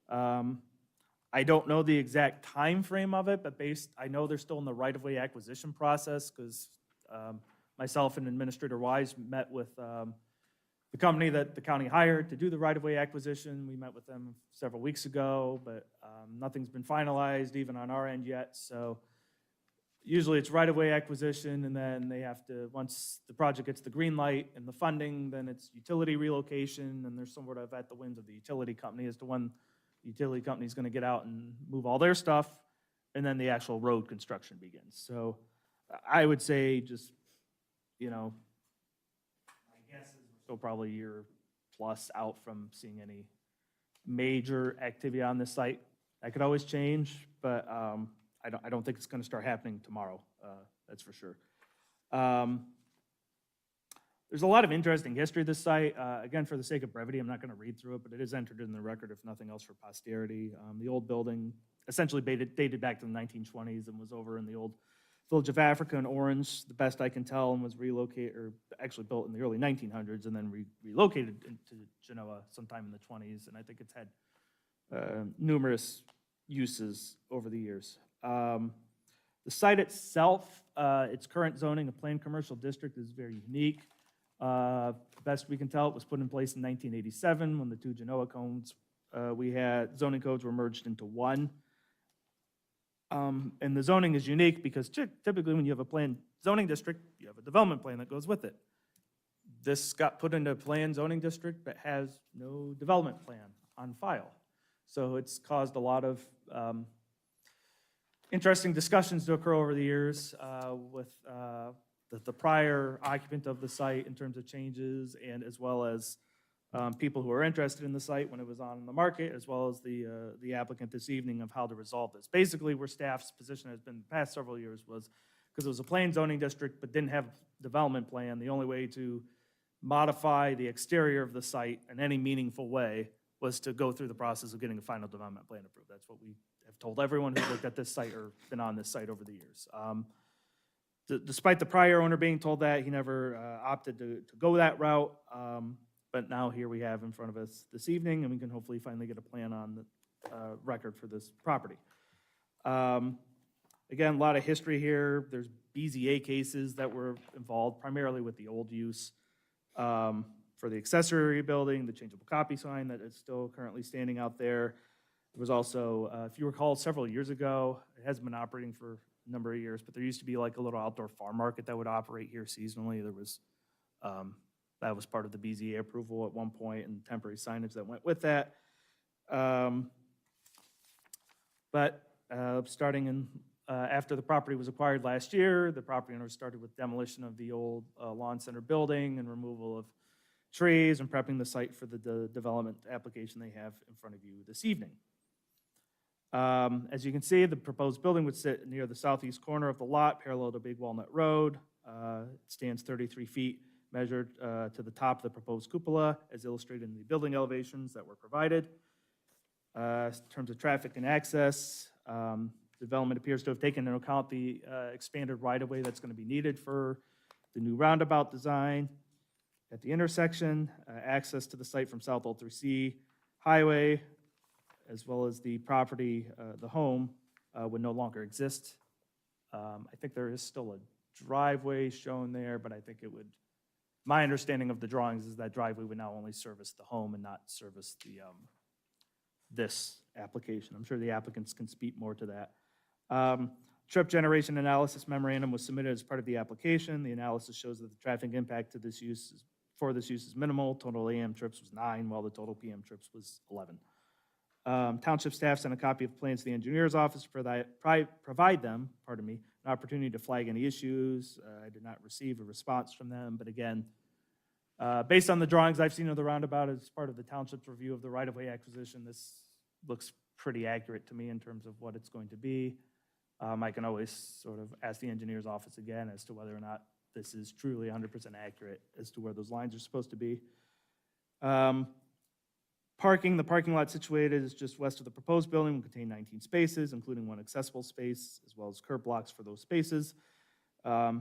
I don't know the exact time frame of it, but I know they're still in the right-of-way acquisition process because myself and Administrator Wise met with the company that the county hired to do the right-of-way acquisition. We met with them several weeks ago, but nothing's been finalized even on our end yet. So usually it's right-of-way acquisition, and then they have to, once the project gets the green light and the funding, then it's utility relocation, and there's somewhat of at the whims of the utility company as to when the utility company is going to get out and move all their stuff, and then the actual road construction begins. So I would say just, you know, my guess is we're still probably a year plus out from seeing any major activity on this site. That could always change, but I don't think it's going to start happening tomorrow, that's for sure. There's a lot of interesting history of this site. Again, for the sake of brevity, I'm not going to read through it, but it is entered in the record, if nothing else, for posterity. The old building essentially dated back to the 1920s and was over in the old Village of Africa in Orange, the best I can tell, and was relocated, or actually built in the early 1900s and then relocated into Genoa sometime in the 20s, and I think it's had numerous uses over the years. The site itself, its current zoning, a planned commercial district, is very unique. Best we can tell, it was put in place in 1987 when the two Genoa codes zoning codes were merged into one. And the zoning is unique because typically when you have a planned zoning district, you have a development plan that goes with it. This got put into a planned zoning district but has no development plan on file. So it's caused a lot of interesting discussions to occur over the years with the prior occupant of the site in terms of changes, and as well as people who are interested in the site when it was on the market, as well as the applicant this evening of how to resolve this. Basically, where staff's position has been the past several years was because it was a plain zoning district but didn't have a development plan, the only way to modify the exterior of the site in any meaningful way was to go through the process of getting a final development plan approved. That's what we have told everyone who's looked at this site or been on this site over the years. Despite the prior owner being told that, he never opted to go that route. But now here we have in front of us this evening, and we can hopefully finally get a plan on the record for this property. Again, a lot of history here. There's BZA cases that were involved primarily with the old use for the accessory building, the changeable copy sign that is still currently standing out there. There was also, if you recall, several years ago, it hasn't been operating for a number of years, but there used to be like a little outdoor farm market that would operate here seasonally. There was, that was part of the BZA approval at one point, and temporary signage that went with that. But starting in, after the property was acquired last year, the property owner started with demolition of the old lawn center building and removal of trees and prepping the site for the development application they have in front of you this evening. As you can see, the proposed building would sit near the southeast corner of the lot, parallel to Big Walnut Road. It stands 33 feet measured to the top of the proposed cupola, as illustrated in the building elevations that were provided. In terms of traffic and access, development appears to have taken into account the expanded right-of-way that's going to be needed for the new roundabout design. At the intersection, access to the site from South Old 3C Highway, as well as the property, the home, would no longer exist. I think there is still a driveway shown there, but I think it would my understanding of the drawings is that driveway would now only service the home and not service the, this application. I'm sure the applicants can speak more to that. Trip generation analysis memorandum was submitted as part of the application. The analysis shows that the traffic impact to this use for this use is minimal. Total AM trips was 9, while the total PM trips was 11. Township staff sent a copy of plans to the engineer's office to provide them, an opportunity to flag any issues. I did not receive a response from them, but again, based on the drawings I've seen of the roundabout as part of the township's review of the right-of-way acquisition, this looks pretty accurate to me in terms of what it's going to be. I can always sort of ask the engineer's office again as to whether or not this is truly 100% accurate as to where those lines are supposed to be. Parking, the parking lot situated is just west of the proposed building will contain 19 spaces, including 1 accessible space, as well as curb blocks for those spaces. A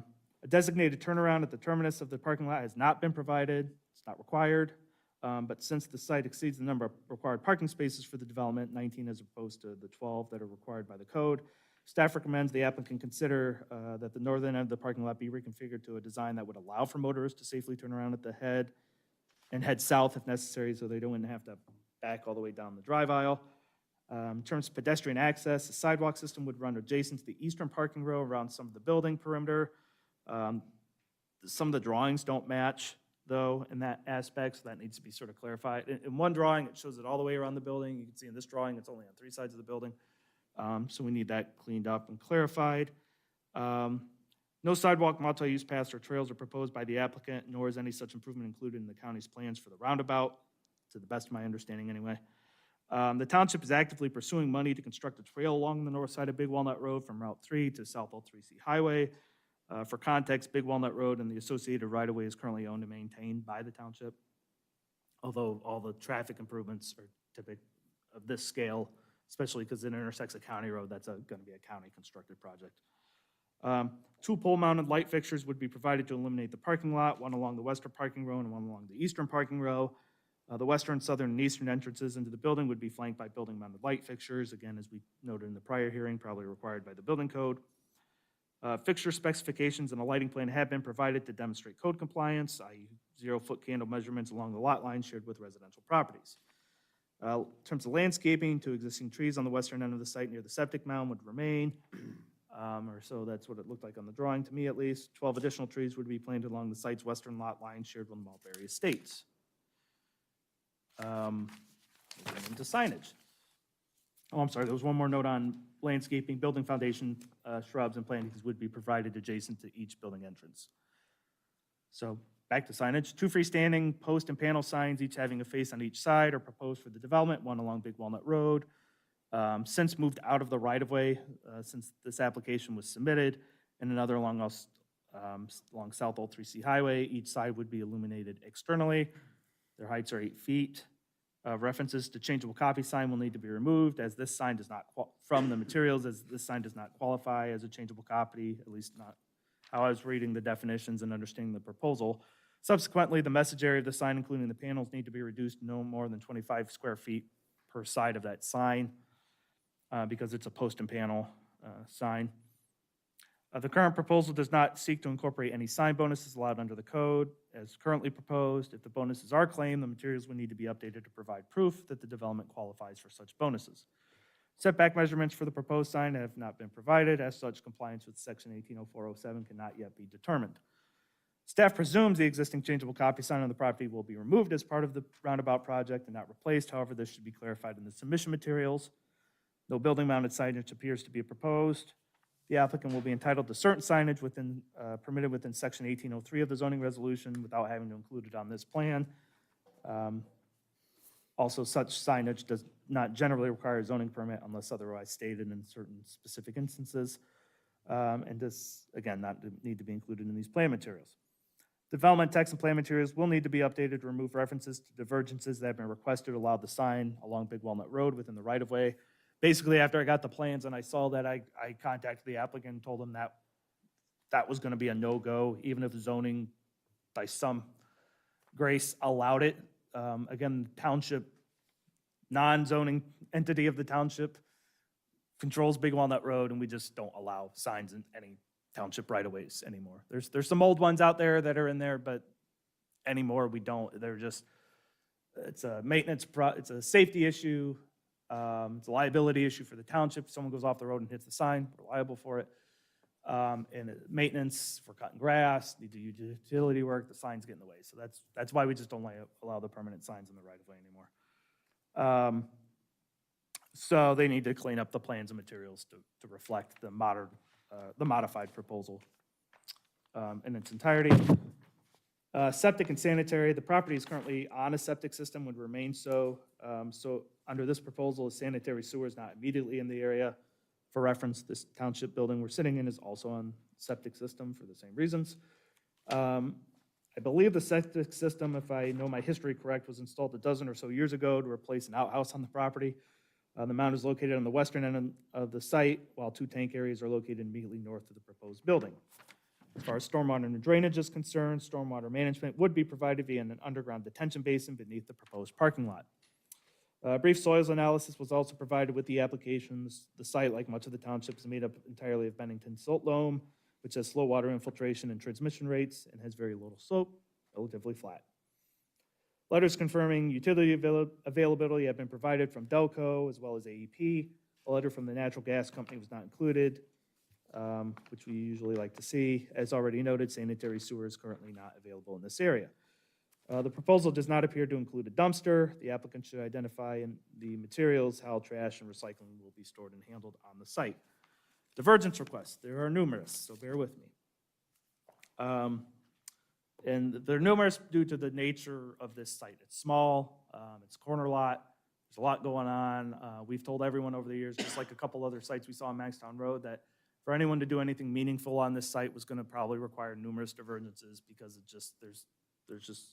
designated turnaround at the terminus of the parking lot has not been provided. It's not required. But since the site exceeds the number of required parking spaces for the development, 19 as opposed to the 12 that are required by the code, staff recommends the applicant consider that the northern end of the parking lot be reconfigured to a design that would allow for motorists to safely turn around at the head and head south if necessary, so they don't have to back all the way down the drive aisle. In terms of pedestrian access, the sidewalk system would run adjacent to the eastern parking row around some of the building perimeter. Some of the drawings don't match, though, in that aspect, so that needs to be sort of clarified. In one drawing, it shows it all the way around the building. You can see in this drawing, it's only on 3 sides of the building. So we need that cleaned up and clarified. No sidewalk, multi-use paths, or trails are proposed by the applicant, nor is any such improvement included in the county's plans for the roundabout, to the best of my understanding anyway. The township is actively pursuing money to construct a trail along the north side of Big Walnut Road from Route 3 to South Old 3C Highway. For context, Big Walnut Road and the associated right-of-way is currently owned and maintained by the township, although all the traffic improvements are typical of this scale, especially because it intersects a county road. That's going to be a county-constructed project. 2 pole-mounted light fixtures would be provided to illuminate the parking lot, 1 along the western parking row and 1 along the eastern parking row. The western, southern, and eastern entrances into the building would be flanked by building-mounted light fixtures, again, as we noted in the prior hearing, probably required by the building code. Fixture specifications and a lighting plan have been provided to demonstrate code compliance, i.e. 0-foot candle measurements along the lot line shared with residential properties. In terms of landscaping, 2 existing trees on the western end of the site near the septic mound would remain, or so that's what it looked like on the drawing to me at least. 12 additional trees would be planted along the site's western lot line shared with Mulberry Estates. Moving into signage. Oh, I'm sorry, there was one more note on landscaping. Building foundation, shrubs, and plantings would be provided adjacent to each building entrance. So back to signage. 2 freestanding post and panel signs, each having a face on each side, are proposed for the development, 1 along Big Walnut Road. Since moved out of the right-of-way since this application was submitted, and another along South Old 3C Highway. Each side would be illuminated externally. Their heights are 8 feet. References to changeable copy sign will need to be removed, as this sign does not, from the materials, as this sign does not qualify as a changeable copy, at least not how I was reading the definitions and understanding the proposal. Subsequently, the message area of the sign, including the panels, need to be reduced no more than 25 square feet per side of that sign, because it's a post and panel sign. The current proposal does not seek to incorporate any sign bonuses allowed under the code as currently proposed. If the bonuses are claimed, the materials would need to be updated to provide proof that the development qualifies for such bonuses. Setback measurements for the proposed sign have not been provided. As such, compliance with section 180407 cannot yet be determined. Staff presumes the existing changeable copy sign on the property will be removed as part of the roundabout project and not replaced. However, this should be clarified in the submission materials. No building-mounted signage appears to be proposed. The applicant will be entitled to certain signage permitted within section 1803 of the zoning resolution without having to include it on this plan. Also, such signage does not generally require a zoning permit unless otherwise stated in certain specific instances. And this, again, not need to be included in these plan materials. Development text and plan materials will need to be updated to remove references to divergences that have been requested to allow the sign along Big Walnut Road within the right-of-way. Basically, after I got the plans and I saw that, I contacted the applicant and told him that that was going to be a no-go, even if zoning, by some grace, allowed it. Again, township, non-zoning entity of the township controls Big Walnut Road, and we just don't allow signs in any township right-of-ways anymore. There's some old ones out there that are in there, but anymore, we don't. They're just, it's a it's a safety issue. It's a liability issue for the township. If someone goes off the road and hits the sign, we're liable for it. Maintenance for cutting grass, need to do utility work, the signs get in the way. So that's why we just don't allow the permanent signs in the right of way anymore. So they need to clean up the plans and materials to reflect the modified proposal in its entirety. Septic and sanitary, the property is currently on a septic system, would remain so. So under this proposal, a sanitary sewer is not immediately in the area. For reference, this township building we're sitting in is also on septic system for the same reasons. I believe the septic system, if I know my history correct, was installed a dozen or so years ago to replace an outhouse on the property. The mound is located on the western end of the site, while 2 tank areas are located immediately north of the proposed building. As far as stormwater and drainage is concerned, stormwater management would be provided via an underground detention basin beneath the proposed parking lot. Brief soils analysis was also provided with the applications. The site, like much of the township, is made up entirely of Bennington silt loam, which has slow water infiltration and transmission rates and has very little slope, relatively flat. Letters confirming utility availability have been provided from Delco as well as AEP. A letter from the natural gas company was not included, which we usually like to see. As already noted, sanitary sewer is currently not available in this area. The proposal does not appear to include a dumpster. The applicant should identify in the materials how trash and recycling will be stored and handled on the site. Divergence requests, there are numerous, so bear with me. And they're numerous due to the nature of this site. It's small, it's a corner lot, there's a lot going on. We've told everyone over the years, just like a couple other sites we saw on Maxtown Road, that for anyone to do anything meaningful on this site was gonna probably require numerous divergences because it just, there's just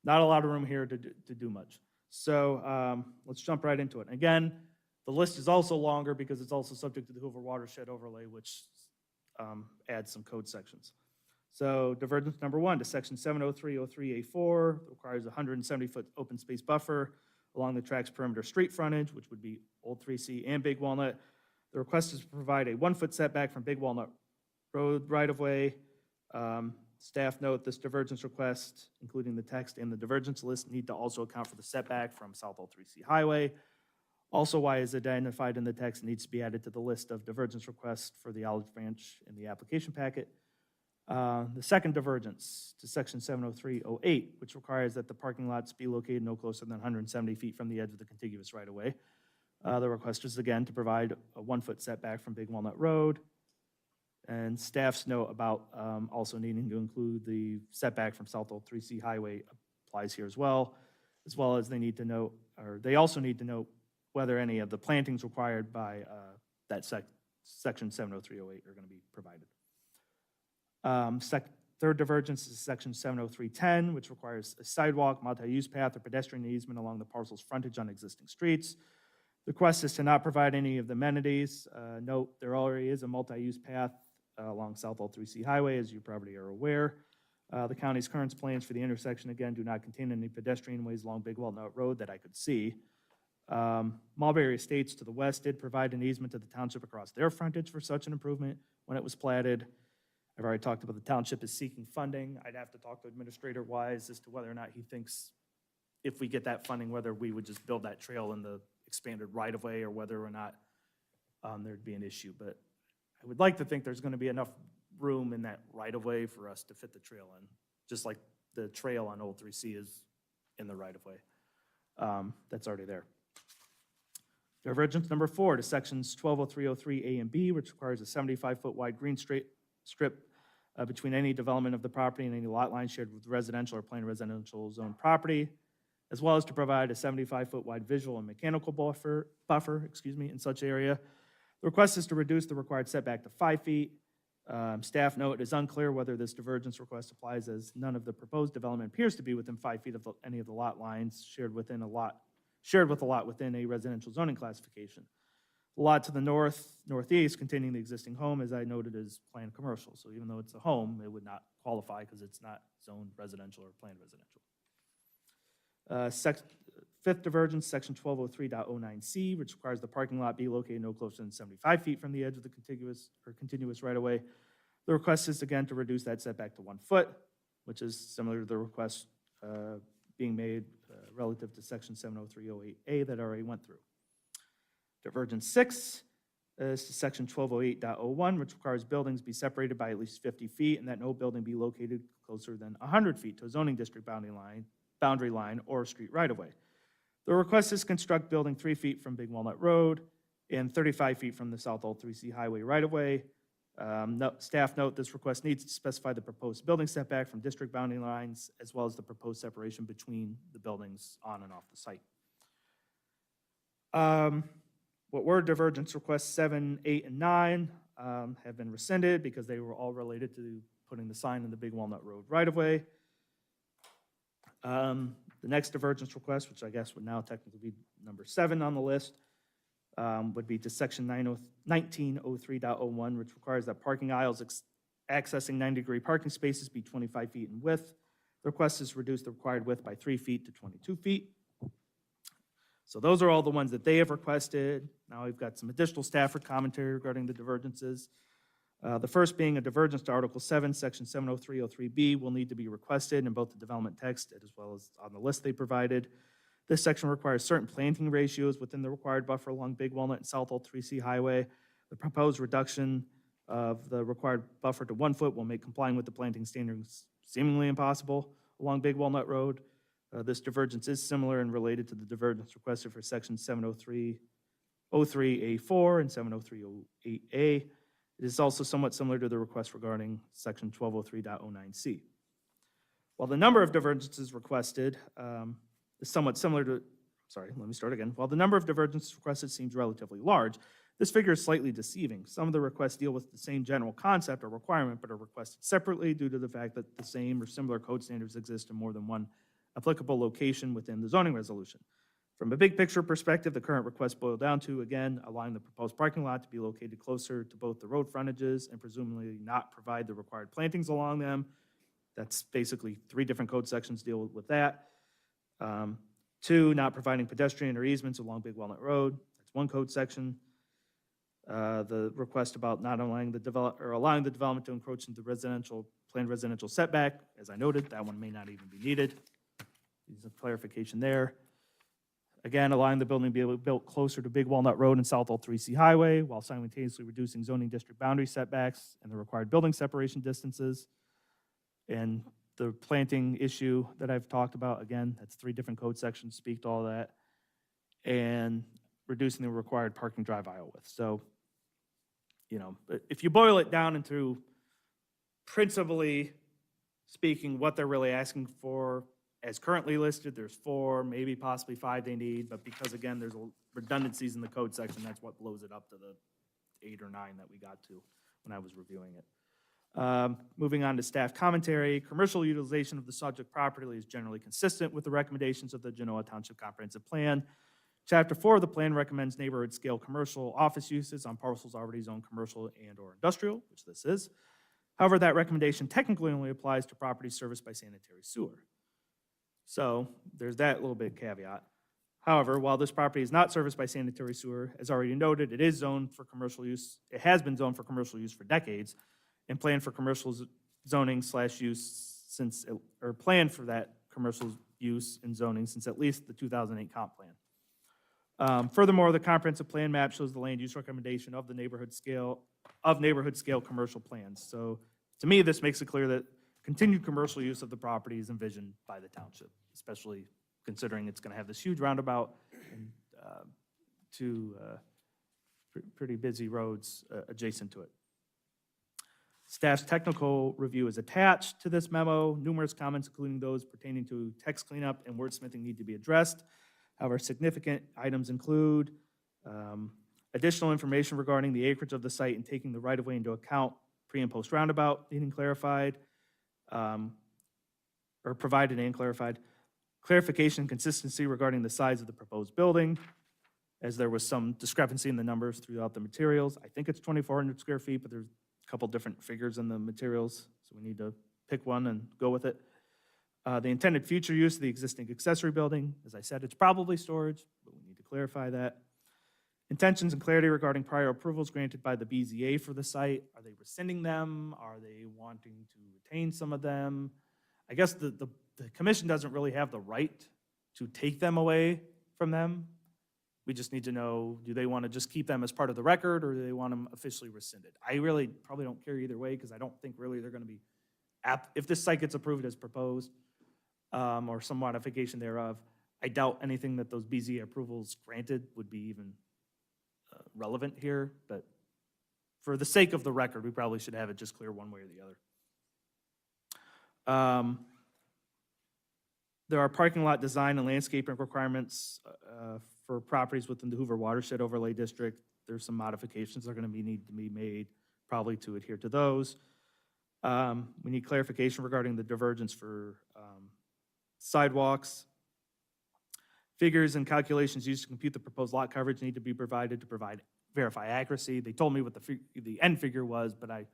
not a lot of room here to do much. So let's jump right into it. Again, the list is also longer because it's also subject to the Hoover Watershed Overlay, which adds some code sections. So divergence number 1 to section 70303A4 requires a 170-foot open space buffer along the track's perimeter street frontage, which would be Old 3C and Big Walnut. The request is to provide a 1-foot setback from Big Walnut Road right-of-way. Staff note this divergence request, including the text and the divergence list, need to also account for the setback from South Old 3C Highway. Also, why is identified in the text needs to be added to the list of divergence requests for the olive branch in the application packet. The second divergence to section 70308, which requires that the parking lots be located no closer than 170 feet from the edge of the contiguous right-of-way. The request is again to provide a 1-foot setback from Big Walnut Road. And staff's note about also needing to include the setback from South Old 3C Highway applies here as well as they need to note, or they also need to note whether any of the plantings required by that section 70308 are going to be provided. Third divergence is section 70310, which requires a sidewalk, multi-use path, or pedestrian easement along the parcel's frontage on existing streets. The request is to not provide any of the amenities. Note, there already is a multi-use path along South Old 3C Highway, as you probably are aware. The county's current plans for the intersection, again, do not contain any pedestrian ways along Big Walnut Road that I could see. Mulberry Estates to the west did provide an easement to the township across their frontage for such an improvement when it was platted. I've already talked about the township is seeking funding. I'd have to talk to Administrator Wise as to whether or not he thinks if we get that funding, whether we would just build that trail in the expanded right-of-way or whether or not there'd be an issue. But I would like to think there's going to be enough room in that right-of-way for us to fit the trail in, just like the trail on Old 3C is in the right-of-way. That's already there. Divergence number 4 to sections 120303A and B, which requires a 75-foot wide green strip between any development of the property and any lot line shared with residential or planned residential zone property, as well as to provide a 75-foot wide visual and mechanical buffer in such area. The request is to reduce the required setback to 5 feet. Staff note it is unclear whether this divergence request applies, as none of the proposed development appears to be within 5 feet of any of the lot lines shared with a lot within a residential zoning classification. The lot to the northeast containing the existing home, as I noted, is planned commercial. So even though it's a home, it would not qualify because it's not zoned residential or planned residential. Fifth divergence, section 1203.09C, which requires the parking lot be located no closer than 75 feet from the edge of the continuous right-of-way. The request is again to reduce that setback to 1 foot. which is similar to the request being made relative to section 70308A that I already went through. Divergence 6 is to section 1208.01, which requires buildings be separated by at least 50 feet and that no building be located closer than 100 feet to a zoning district boundary line or street right-of-way. The request is construct building 3 feet from Big Walnut Road and 35 feet from the South Old 3C Highway right-of-way. Staff note, this request needs to specify the proposed building setback from district boundary lines, as well as the proposed separation between the buildings on and off the site. What were divergence requests 7, 8, and 9 have been rescinded because they were all related to putting the sign in the Big Walnut Road right-of-way. The next divergence request, which I guess would now technically be number 7 on the list, would be to section 1903.01, which requires that parking aisles accessing 90-degree parking spaces be 25 feet in width. The request is to reduce the required width by 3 feet to 22 feet. So those are all the ones that they have requested. Now we've got some additional staff commentary regarding the divergences. The first being a divergence to Article 7, Section 70303B will need to be requested in both the development text as well as on the list they provided. This section requires certain planting ratios within the required buffer along Big Walnut and South Old 3C Highway. The proposed reduction of the required buffer to 1 foot will make complying with the planting standards seemingly impossible along Big Walnut Road. This divergence is similar and related to the divergence requested for Section 70303A4 and 70308A. It is also somewhat similar to the request regarding Section 1203.09C. While the number of divergences requested is somewhat similar to, While the number of divergences requested seems relatively large, this figure is slightly deceiving. Some of the requests deal with the same general concept or requirement, but are requested separately due to the fact that the same or similar code standards exist in more than one applicable location within the zoning resolution. From a big picture perspective, the current request boiled down to, again, allowing the proposed parking lot to be located closer to both the road frontages and presumably not provide the required plantings along them. That's basically 3 different code sections deal with that. 2, not providing pedestrian or easements along Big Walnut Road. That's 1 code section. The request about not allowing the development to encroach into planned residential setback. As I noted, that one may not even be needed. There's a clarification there. Again, allowing the building to be built closer to Big Walnut Road and South Old 3C Highway while simultaneously reducing zoning district boundary setbacks and the required building separation distances. And the planting issue that I've talked about, again, that's 3 different code sections speak to all that. And reducing the required parking drive aisle width. So, if you boil it down into principally speaking what they're really asking for, as currently listed, there's 4, maybe possibly 5 they need, but because, again, there's redundancies in the code section, that's what blows it up to the 8 or 9 that we got to when I was reviewing it. Moving on to staff commentary, commercial utilization of the subject property is generally consistent with the recommendations of the Genoa Township Comprehensive Plan. Chapter 4 of the plan recommends neighborhood-scale commercial office uses on parcels already zoned commercial and/or industrial, which this is. However, that recommendation technically only applies to properties serviced by sanitary sewer. So there's that little bit caveat. However, while this property is not serviced by sanitary sewer, as already noted, it is zoned for commercial use. It has been zoned for commercial use for decades and planned for commercial zoning / use planned for that commercial use and zoning since at least the 2008 comp plan. Furthermore, the comprehensive plan map shows the land use recommendation of the neighborhood scale commercial plans. So to me, this makes it clear that continued commercial use of the property is envisioned by the township, especially considering it's going to have this huge roundabout and 2 pretty busy roads adjacent to it. Staff's technical review is attached to this memo. Numerous comments, including those pertaining to text cleanup and wordsmithing, need to be addressed. However, significant items include additional information regarding the acreage of the site and taking the right-of-way into account, pre- and post-roundabout needing clarified, or provided and clarified. Clarification and consistency regarding the size of the proposed building, as there was some discrepancy in the numbers throughout the materials. I think it's 2,400 square feet, but there's a couple different figures in the materials, so we need to pick one and go with it. The intended future use of the existing accessory building. As I said, it's probably storage, but we need to clarify that. Intentions and clarity regarding prior approvals granted by the BZA for the site. Are they rescinding them? Are they wanting to retain some of them? I guess the commission doesn't really have the right to take them away from them. We just need to know, do they want to just keep them as part of the record, or do they want them officially rescinded? I really probably don't care either way, because I don't think really they're going to be, if this site gets approved as proposed, or some modification thereof, I doubt anything that those BZA approvals granted would be even relevant here, but for the sake of the record, we probably should have it just clear one way or the other. There are parking lot design and landscaping requirements for properties within the Hoover Watershed Overlay District. There's some modifications that are going to need to be made, probably to adhere to those. We need clarification regarding the divergence for sidewalks. Figures and calculations used to compute the proposed lot coverage need to be provided to verify accuracy. They told me what the end figure was, but I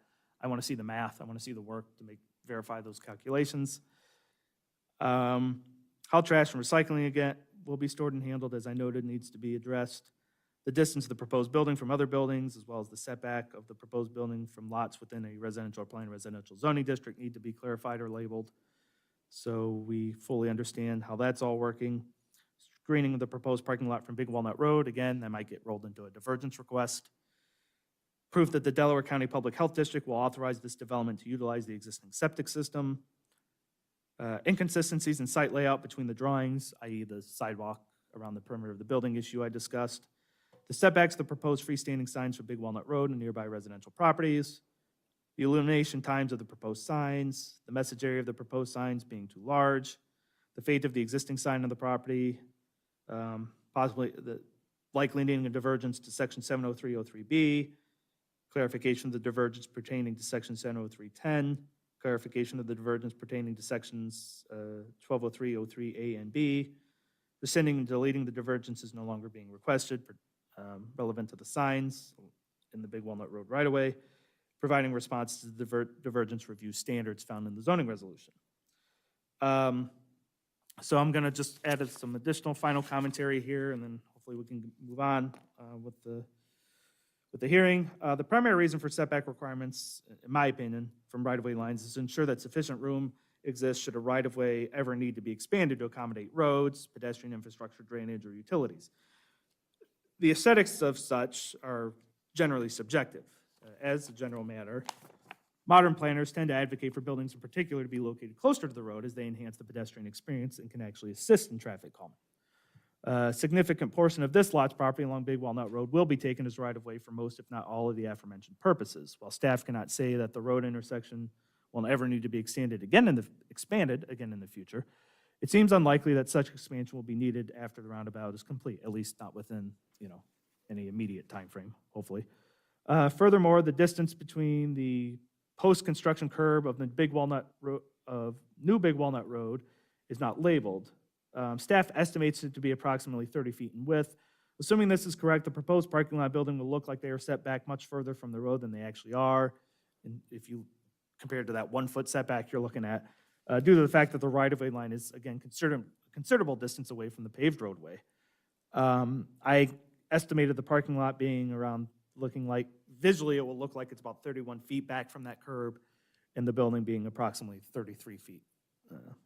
want to see the math. I want to see the work to verify those calculations. How trash and recycling again will be stored and handled, as I noted, needs to be addressed. The distance of the proposed building from other buildings, as well as the setback of the proposed building from lots within a residential or planned residential zoning district, need to be clarified or labeled, so we fully understand how that's all working. Screening of the proposed parking lot from Big Walnut Road, again, that might get rolled into a divergence request. Proof that the Delaware County Public Health District will authorize this development to utilize the existing septic system. Inconsistencies in site layout between the drawings, i.e. the sidewalk around the perimeter of the building issue I discussed. The setbacks of the proposed freestanding signs for Big Walnut Road and nearby residential properties. The illumination times of the proposed signs. The message area of the proposed signs being too large. The fate of the existing sign on the property. Possibly the likely needing a divergence to section 70303B. Clarification of the divergence pertaining to section 70310. Clarification of the divergence pertaining to sections 120303A and B. Rescinding and deleting the divergence is no longer being requested, relevant to the signs in the Big Walnut Road right-of-way. Providing response to the divergence review standards found in the zoning resolution. So I'm going to just add some additional final commentary here, and then hopefully we can move on with the hearing. The primary reason for setback requirements, in my opinion, from right-of-way lines is to ensure that sufficient room exists should a right-of-way ever need to be expanded to accommodate roads, pedestrian infrastructure, drainage, or utilities. The aesthetics of such are generally subjective. As a general matter, modern planners tend to advocate for buildings in particular to be located closer to the road as they enhance the pedestrian experience and can actually assist in traffic calming. A significant portion of this lot's property along Big Walnut Road will be taken as right-of-way for most, if not all, of the aforementioned purposes. While staff cannot say that the road intersection will ever need to be expanded again in the future, it seems unlikely that such expansion will be needed after the roundabout is complete, at least not within, any immediate time frame, hopefully. Furthermore, the distance between the post-construction curb of the New Big Walnut Road is not labeled. Staff estimates it to be approximately 30 feet in width. Assuming this is correct, the proposed parking lot building will look like they are set back much further from the road than they actually are. And if you compare it to that 1 foot setback you're looking at, due to the fact that the right-of-way line is, again, considerable distance away from the paved roadway. I estimated the parking lot being around, looking like, visually it will look like it's about 31 feet back from that curb, and the building being approximately 33 feet,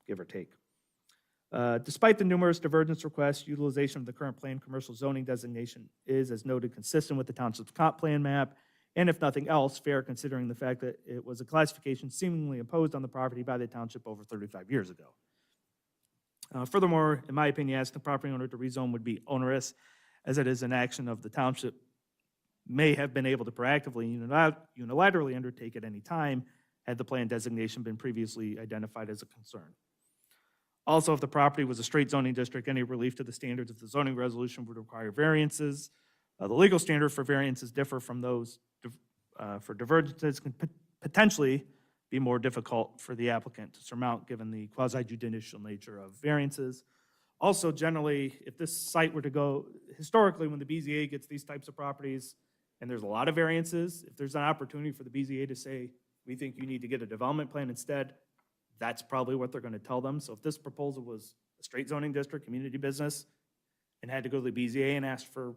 give or take. Despite the numerous divergence requests, utilization of the current planned commercial zoning designation is, as noted, consistent with the township's comp plan map, and if nothing else, fair considering the fact that it was a classification seemingly imposed on the property by the township over 35 years ago. Furthermore, in my opinion, asking the property owner to rezone would be onerous, as it is an action of the township may have been able to proactively unilaterally undertake at any time had the plan designation been previously identified as a concern. Also, if the property was a straight zoning district, any relief to the standards of the zoning resolution would require variances. The legal standard for variances differ from those for divergences, can potentially be more difficult for the applicant to surmount given the quasi-judicial nature of variances. Also, generally, if this site were to go, historically, when the BZA gets these types of properties, and there's a lot of variances, if there's an opportunity for the BZA to say, we think you need to get a development plan instead, that's probably what they're going to tell them. So if this proposal was a straight zoning district, community business, and had to go to the BZA and ask for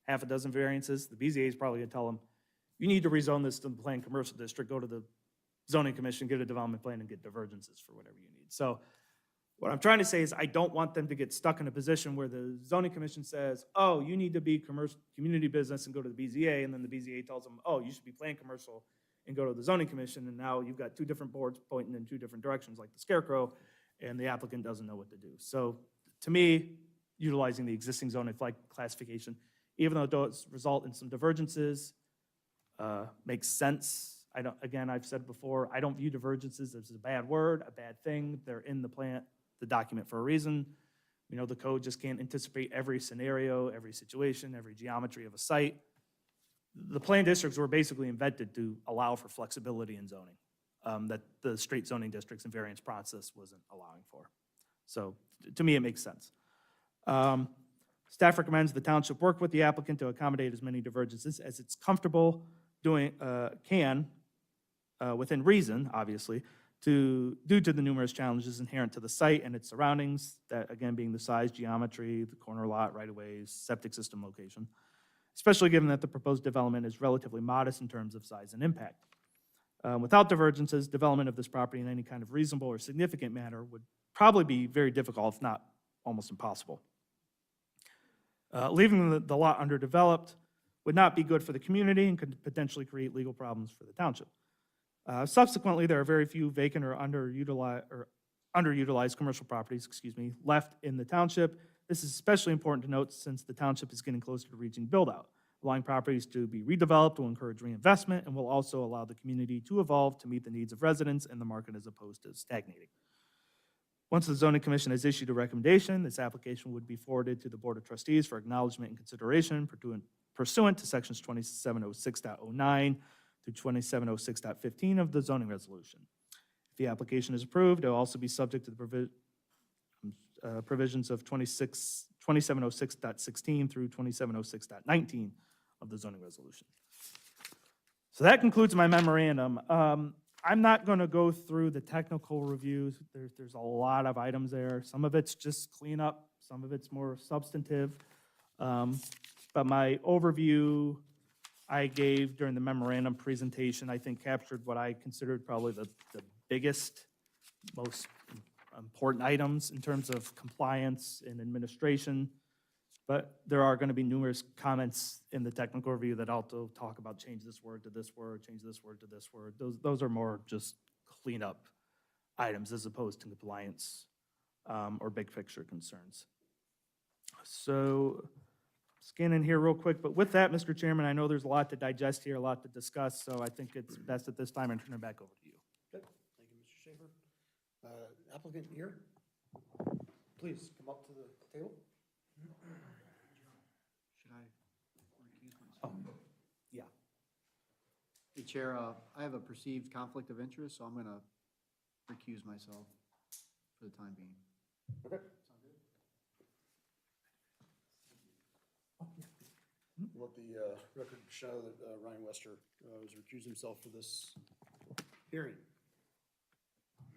half a dozen variances, the BZA is probably going to tell them, you need to rezone this to the planned commercial district, go to the zoning commission, get a development plan, and get divergences for whatever you need. So what I'm trying to say is I don't want them to get stuck in a position where the zoning commission says, oh, you need to be commercial, community business and go to the BZA, and then the BZA tells them, oh, you should be planned commercial and go to the zoning commission, and now you've got two different boards pointing in two different directions like the scarecrow, and the applicant doesn't know what to do. So to me, utilizing the existing zoning flag classification, even though it does result in some divergences, makes sense. Again, I've said before, I don't view divergences as a bad word, a bad thing. They're in the document for a reason. We know the code just can't anticipate every scenario, every situation, every geometry of a site. The plan districts were basically invented to allow for flexibility in zoning, that the straight zoning districts and variance process wasn't allowing for. So to me, it makes sense. Staff recommends the township work with the applicant to accommodate as many divergences as it's comfortable doing, within reason, obviously, due to the numerous challenges inherent to the site and its surroundings, that again being the size, geometry, the corner lot, right-of-ways, septic system location, especially given that the proposed development is relatively modest in terms of size and impact. Without divergences, development of this property in any kind of reasonable or significant manner would probably be very difficult, if not almost impossible. Leaving the lot underdeveloped would not be good for the community and could potentially create legal problems for the township. Subsequently, there are very few vacant or underutilized commercial properties, left in the township. This is especially important to note since the township is getting closer to reaching build-out. Allowing properties to be redeveloped will encourage reinvestment and will also allow the community to evolve to meet the needs of residents and the market as opposed to stagnating. Once the zoning commission has issued a recommendation, this application would be forwarded to the Board of Trustees for acknowledgement and consideration pursuant to sections 2706.09 through 2706.15 of the zoning resolution. If the application is approved, it will also be subject to the provisions of 2706.16 through 2706.19 of the zoning resolution. So that concludes my memorandum. I'm not going to go through the technical reviews. There's a lot of items there. Some of it's just cleanup, some of it's more substantive. But my overview I gave during the memorandum presentation, I think captured what I considered probably the biggest, most important items in terms of compliance and administration. But there are going to be numerous comments in the technical review that also talk about change this word to this word, change this word to this word. Those are more just cleanup items as opposed to compliance or big picture concerns. So scan in here real quick, but with that, Mr. Chairman, I know there's a lot to digest here, a lot to discuss, so I think it's best at this time I turn it back over to you. Good, thank you, Mr. Schaefer. Applicant here, please come up to the table. Should I recuse myself? Yeah. Hey, Chair, I have a perceived conflict of interest, so I'm going to recuse myself for the time being. Okay. Let the record show that Ryan Wester has recused himself for this hearing.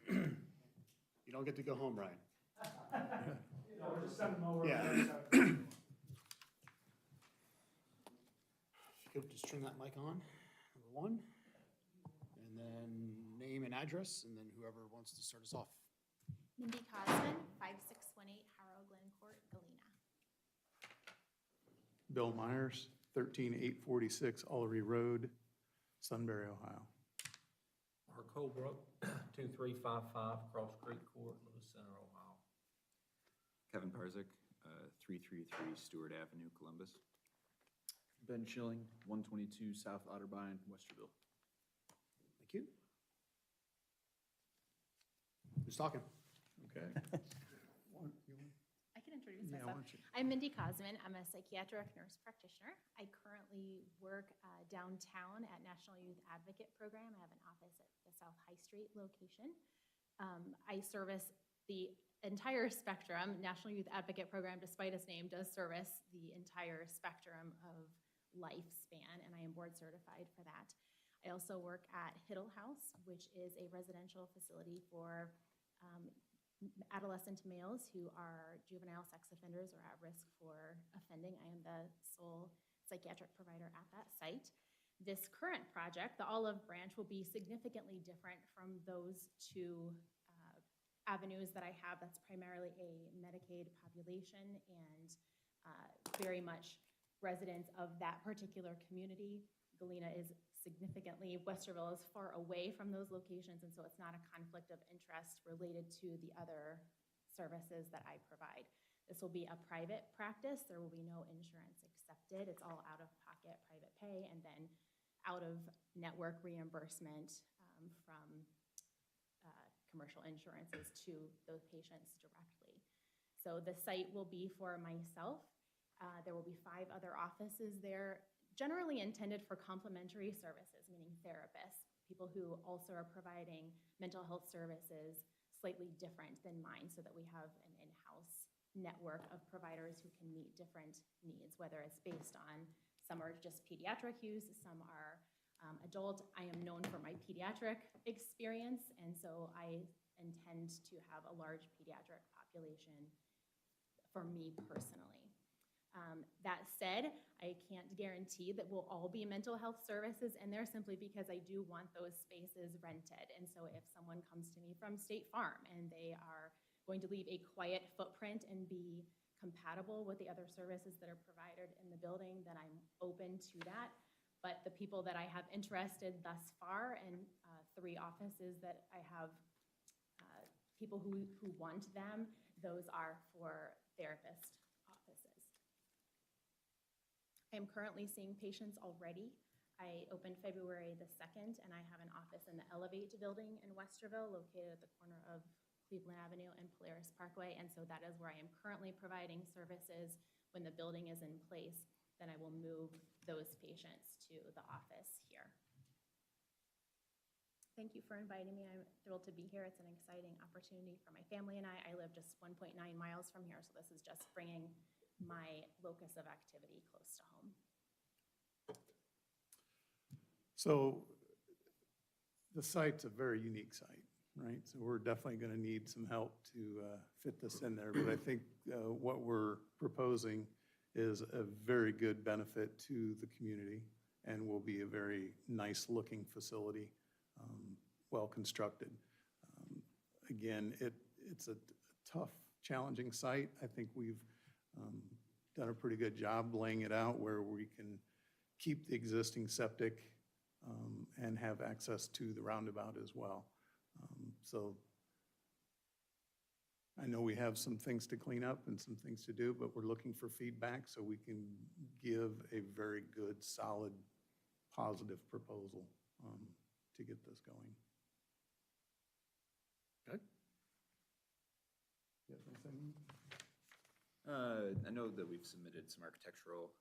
You don't get to go home, Ryan. Yeah. If you could just turn that mic on, number one, and then name and address, and then whoever wants to start us off. Mindy Cosman, 5618 Harrow Glen Court, Galena. Bill Myers, 13846 Ullery Road, Sunbury, Ohio. Mark Holbrook, 2355 Cross Creek Court, Lewis Center, Ohio. Kevin Parzik, 333 Stewart Avenue, Columbus. Ben Schilling, 122 South Otterbein, Westerville. Thank you. Who's talking? Okay. I can introduce Yeah, myself. why don't you? I'm Mindy Cosman. I'm a psychiatric nurse practitioner. I currently work downtown at National Youth Advocate Program. I have an office at the South High Street location. I service the entire spectrum. National Youth Advocate Program, despite its name, does service the entire spectrum of lifespan, and I am board certified for that. I also work at Hiddle House, which is a residential facility for adolescent males who are juvenile sex offenders or at risk for offending. I am the sole psychiatric provider at that site. This current project, the Olive Branch, will be significantly different from those two avenues that I have. That's primarily a Medicaid population and very much residents of that particular community. Galena is significantly, Westerville is far away from those locations, and so it's not a conflict of interest related to the other services that I provide. This will be a private practice. There will be no insurance accepted. It's all out-of-pocket private pay and then out-of-network reimbursement from commercial insurances to those patients directly. So the site will be for myself. There will be 5 other offices there, generally intended for complementary services, meaning therapists, people who also are providing mental health services slightly different than mine, so that we have an in-house network of providers who can meet different needs, whether it's based on, some are just pediatric use, some are adult. I am known for my pediatric experience, and so I intend to have a large pediatric population for me personally. That said, I can't guarantee that we'll all be mental health services in there, simply because I do want those spaces rented. And so if someone comes to me from State Farm and they are going to leave a quiet footprint and be compatible with the other services that are provided in the building, then I'm open to that. But the people that I have interested thus far, and 3 offices that I have people who want them, those are for therapist offices. I am currently seeing patients already. I opened February the 2nd, and I have an office in the Elevate building in Westerville, located at the corner of Cleveland Avenue and Polaris Parkway, and so that is where I am currently providing services. When the building is in place, then I will move those patients to the office here. Thank you for inviting me. I'm thrilled to be here. It's an exciting opportunity for my family and I. I live just 1.9 miles from here, so this is just bringing my locus of activity close to home. So the site's a very unique site, right? So we're definitely going to need some help to fit this in there. But I think what we're proposing is a very good benefit to the community and will be a very nice-looking facility, well-constructed. Again, it's a tough, challenging site. I think we've done a pretty good job laying it out where we can keep the existing septic and have access to the roundabout as well. So I know we have some things to clean up and some things to do, but we're looking for feedback so we can give a very good, solid, positive proposal to get this going. Okay. You have anything? I know that we've submitted some architectural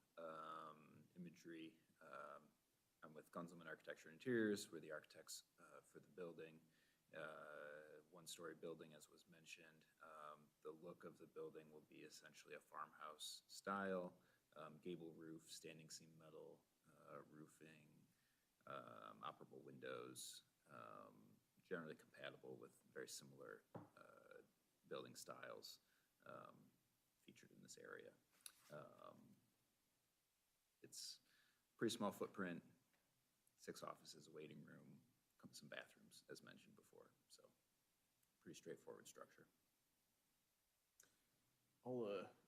imagery. I'm with Gunzelman Architecture Interiors. We're the architects for the building. One-story building, as was mentioned. The look of the building will be essentially a farmhouse style, gable roof, standing seam metal roofing, operable windows, generally compatible with very similar building styles featured in this area. It's pretty small footprint, 6 offices, a waiting room, some bathrooms, as mentioned before. So pretty straightforward structure.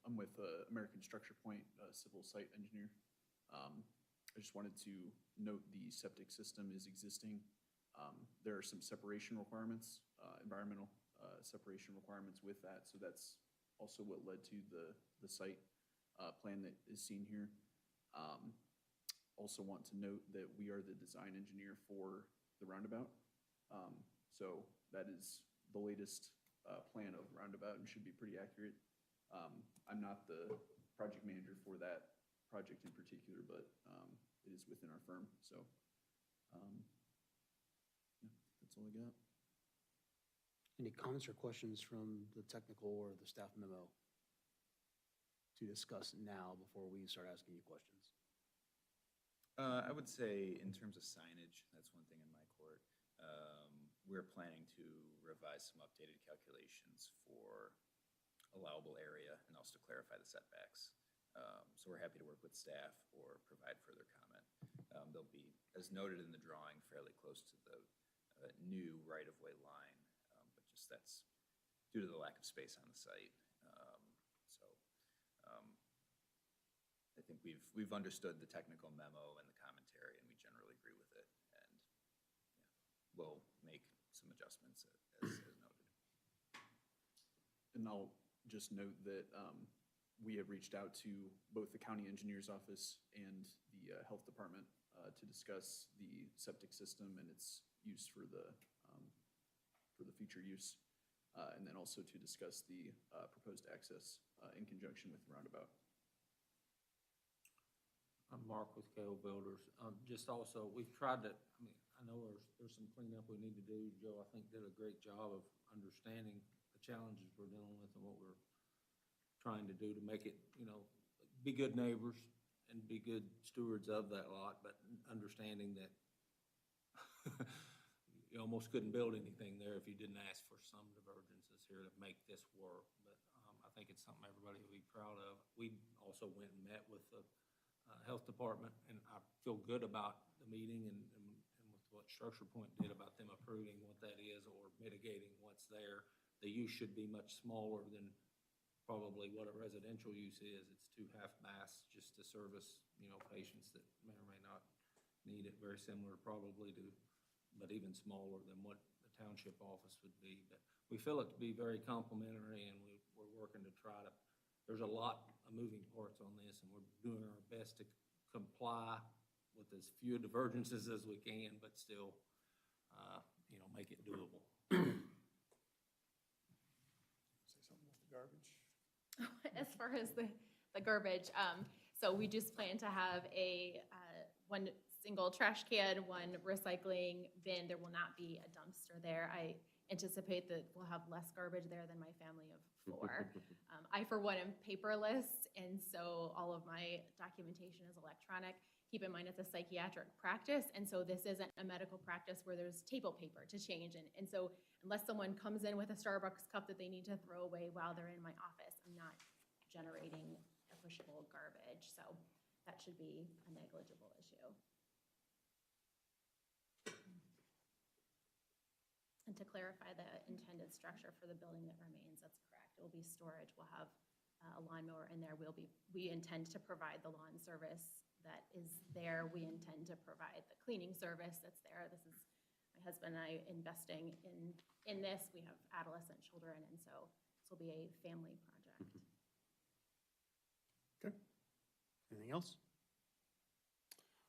I'm with American Structure Point, civil site engineer. I just wanted to note the septic system is existing. There are some separation requirements, environmental separation requirements with that. So that's also what led to the site plan that is seen here. Also want to note that we are the design engineer for the roundabout. So that is the latest plan of roundabout and should be pretty accurate. I'm not the project manager for that project in particular, but it is within our firm. So yeah, that's all I got. Any comments or questions from the technical or the staff memo to discuss now before we start asking you questions? I would say in terms of signage, that's one thing in my court. We're planning to revise some updated calculations for allowable area and also to clarify the setbacks. So we're happy to work with staff or provide further comment. They'll be, as noted in the drawing, fairly close to the new right-of-way line, but just that's due to the lack of space on the site. I think we've understood the technical memo and the commentary, and we generally agree with it, and we'll make some adjustments as noted. And I'll just note that we have reached out to both the county engineer's office and the health department to discuss the septic system and its use for the future use, and then also to discuss the proposed access in conjunction with the roundabout. I'm Mark with KO Builders. Just also, we've tried to, I mean, I know there's some cleanup we need to do. Joe, I think, did a great job of understanding the challenges we're dealing with and what we're trying to do to make it, be good neighbors and be good stewards of that lot, but understanding that you almost couldn't build anything there if you didn't ask for some divergences here to make this work. But I think it's something everybody will be proud of. We also went and met with the health department, and I feel good about the meeting and with what Structure Point did about them approving what that is or mitigating what's there. The use should be much smaller than probably what a residential use is. It's 2 half baths just to service, patients that may or may not need it. Very similar probably to, but even smaller than what the township office would be. But we feel it to be very complementary, and we're working to try to, there's a lot of moving parts on this, and we're doing our best to comply with as few divergences as we can, but still, make it doable. Say something about the garbage? As far as the garbage, so we just plan to have one single trash can, one recycling bin. There will not be a dumpster there. I anticipate that we'll have less garbage there than my family of 4. I, for one, am paperless, and so all of my documentation is electronic. Keep in mind, it's a psychiatric practice, and so this isn't a medical practice where there's table paper to change. And so unless someone comes in with a Starbucks cup that they need to throw away while they're in my office, I'm not generating appreciable garbage. So that should be a negligible issue. And to clarify the intended structure for the building that remains, that's correct. It will be storage. We'll have a lawnmower in there. We intend to provide the lawn service that is there. We intend to provide the cleaning service that's there. This is my husband and I investing in this. We have adolescent children, and so this will be a family project. Okay. Anything else?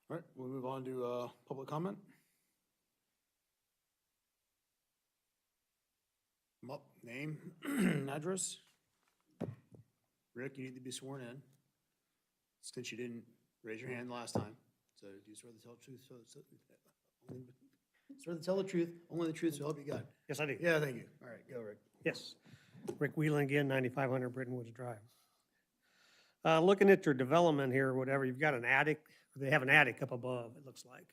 All right, we'll move on to public comment. Name, address. Rick, you need to be sworn in, since you didn't raise your hand last time. So do you swear to tell the truth? Swear to tell the truth, only the truth, so help you God. Yes, I do. Yeah, thank you. All right, go, Rick. Yes. Rick Wheelan again, 9500 Britton Woods Drive. Looking at your development here or whatever, you've got an attic. They have an attic up above, it looks like.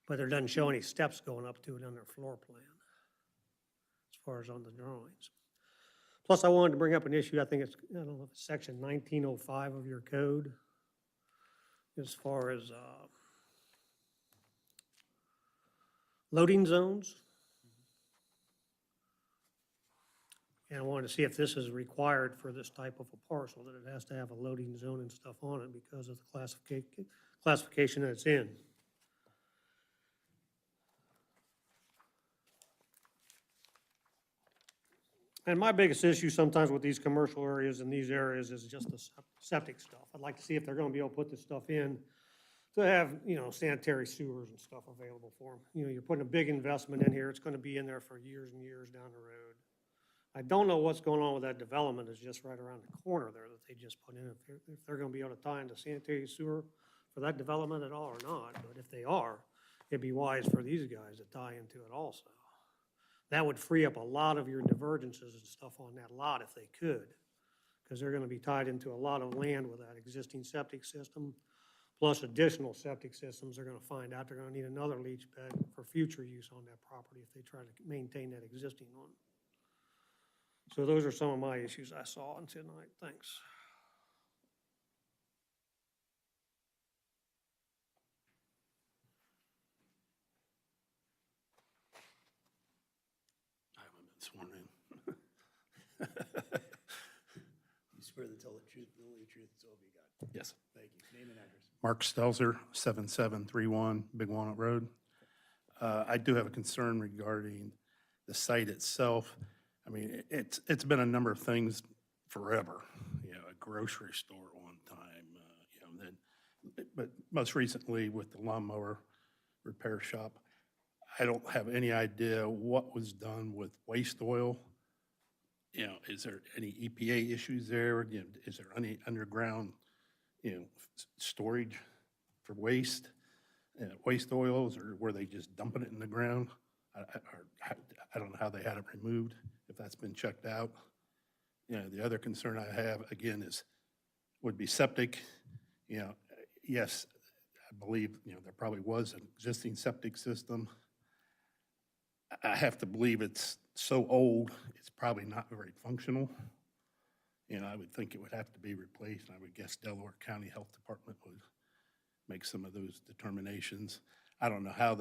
But there doesn't show any steps going up to it on their floor plan, as far as on the drawings. Plus, I wanted to bring up an issue, I think it's, I don't know if it's section 1905 of your code, as far as loading zones. And I wanted to see if this is required for this type of a parcel, that it has to have a loading zone and stuff on it because of the classification that it's in. And my biggest issue sometimes with these commercial areas and these areas is just the septic stuff. I'd like to see if they're gonna be able to put this stuff in to have, sanitary sewers and stuff available for them. You're putting a big investment in here. It's gonna be in there for years and years down the road. I don't know what's going on with that development. It's just right around the corner there that they just put in. If they're gonna be able to tie into sanitary sewer for that development at all or not. But if they are, it'd be wise for these guys to tie into it also. That would free up a lot of your divergences and stuff on that lot if they could, because they're gonna be tied into a lot of land with that existing septic system, plus additional septic systems. They're gonna find out they're gonna need another leach bed for future use on that property if they try to maintain that existing one. So those are some of my issues I saw on tonight. Thanks. You swear to tell the truth, the only truth, so help you God. Yes. Thank you. Name and address. Mark Stelzer, 7731 Big Walnut Road. I do have a concern regarding the site itself. I mean, it's been a number of things forever, a grocery store at one time, then, but most recently with the lawnmower repair shop. I don't have any idea what was done with waste oil. Is there any EPA issues there? Is there any underground, storage for waste oils, or were they just dumping it in the ground? I don't know how they had it removed, if that's been checked out. The other concern I have, again, would be septic. Yes, I believe, there probably was an existing septic system. I have to believe it's so old, it's probably not very functional. I would think it would have to be replaced, and I would guess Delaware County Health Department would make some of those determinations. I don't know how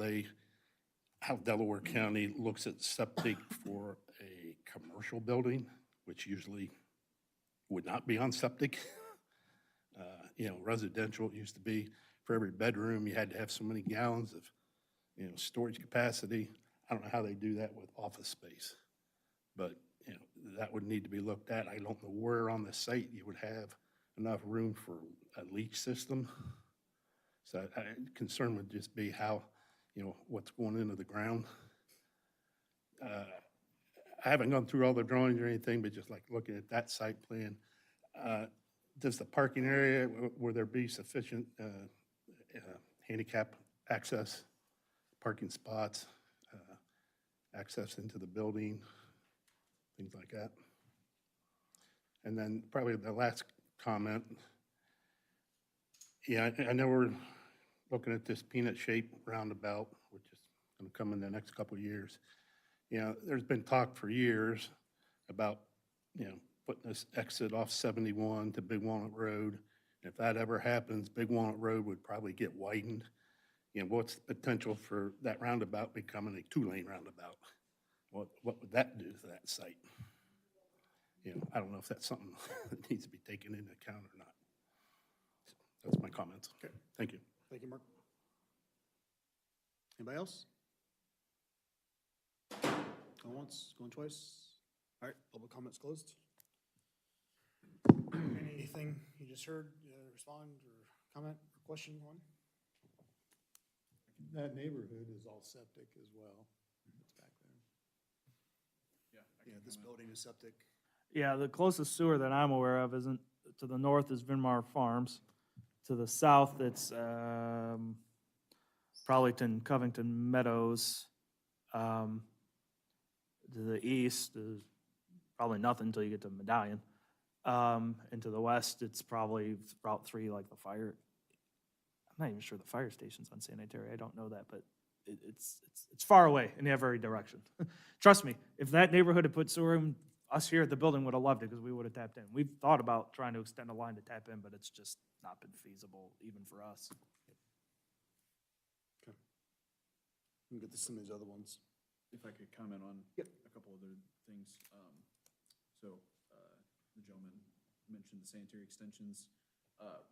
Delaware County looks at septic for a commercial building, which usually would not be on septic. Residential, it used to be for every bedroom, you had to have so many gallons of, storage capacity. I don't know how they do that with office space, but, that would need to be looked at. I don't know where on the site you would have enough room for a leach system. So concern would just be how, what's going into the ground. I haven't gone through all the drawings or anything, but just like looking at that site plan, does the parking area, will there be sufficient handicap access, parking spots, access into the building, things like that? And then probably the last comment, I know we're looking at this peanut-shaped roundabout, which is going to come in the next couple of years. There's been talk for years about, putting this exit off 71 to Big Walnut Road. If that ever happens, Big Walnut Road would probably get widened. What's the potential for that roundabout becoming a two-lane roundabout? What would that do to that site? I don't know if that's something that needs to be taken into account or not. That's my comments. Okay. Thank you. Thank you, Mark. Anybody else? Going once, going twice? All right, public comments closed. Anything you just heard, respond or comment or question on? That neighborhood is all septic as well. It's back there. Yeah, this building is septic. Yeah, the closest sewer that I'm aware of isn't, to the north is Vinmar Farms. To the south, it's Probablyton, Covington Meadows. To the east is probably nothing until you get to Medallion. And to the west, it's probably Route 3, like the fire. I'm not even sure the fire station's on sanitary. I don't know that, but it's far away in every direction. Trust me, if that neighborhood had put sewer in, us here at the building would have loved it because we would have tapped in. We've thought about trying to extend a line to tap in, but it's just not been feasible even for us. Okay. We'll get to some of these other ones. If I could comment on Yep. a couple other things. The gentleman mentioned the sanitary extensions.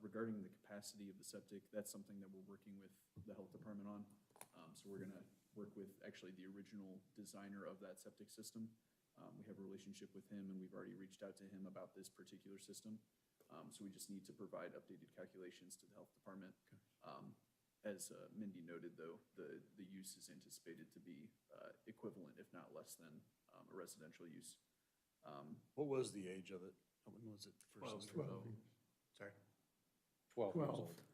Regarding the capacity of the septic, that's something that we're working with the health department on. So we're gonna work with actually the original designer of that septic system. We have a relationship with him, and we've already reached out to him about this particular system. So we just need to provide updated calculations to the health department. As Mindy noted, though, the use is anticipated to be equivalent, if not less than, a residential use. What was the age of it? When was it first? 12. Sorry. 12 years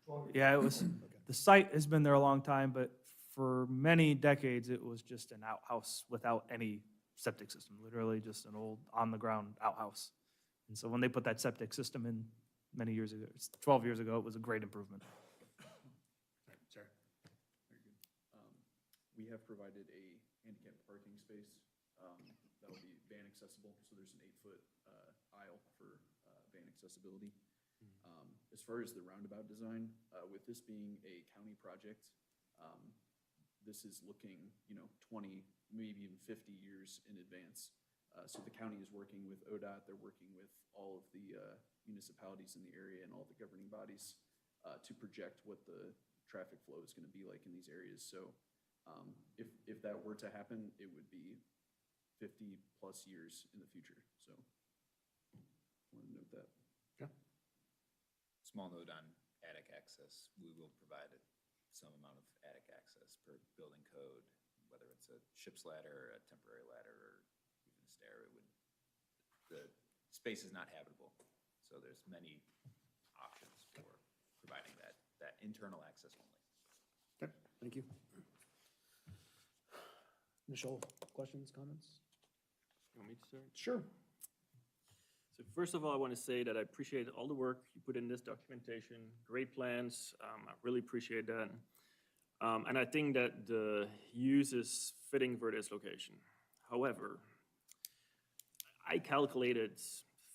old. Yeah, it was, the site has been there a long time, but for many decades, it was just an outhouse without any septic system, literally just an old on-the-ground outhouse. And so when they put that septic system in many years ago, 12 years ago, it was a great improvement. Sorry. Very good. We have provided a handicap parking space that'll be van accessible, so there's an 8-foot aisle for van accessibility. As far as the roundabout design, with this being a county project, this is looking, 20, maybe even 50 years in advance. So the county is working with ODOT, they're working with all of the municipalities in the area and all the governing bodies to project what the traffic flow is gonna be like in these areas. So if that were to happen, it would be 50-plus years in the future, so I want to note that. Small note on attic access. We will provide some amount of attic access per building code, whether it's a ship's ladder, a temporary ladder, or even a stair. The space is not habitable, so there's many options for providing that internal access only. Okay, thank you. Michelle, questions, comments? You want me to start? Sure. So first of all, I want to say that I appreciate all the work you put in this documentation, great plans. I really appreciate that. And I think that the use is fitting for this location. However, I calculated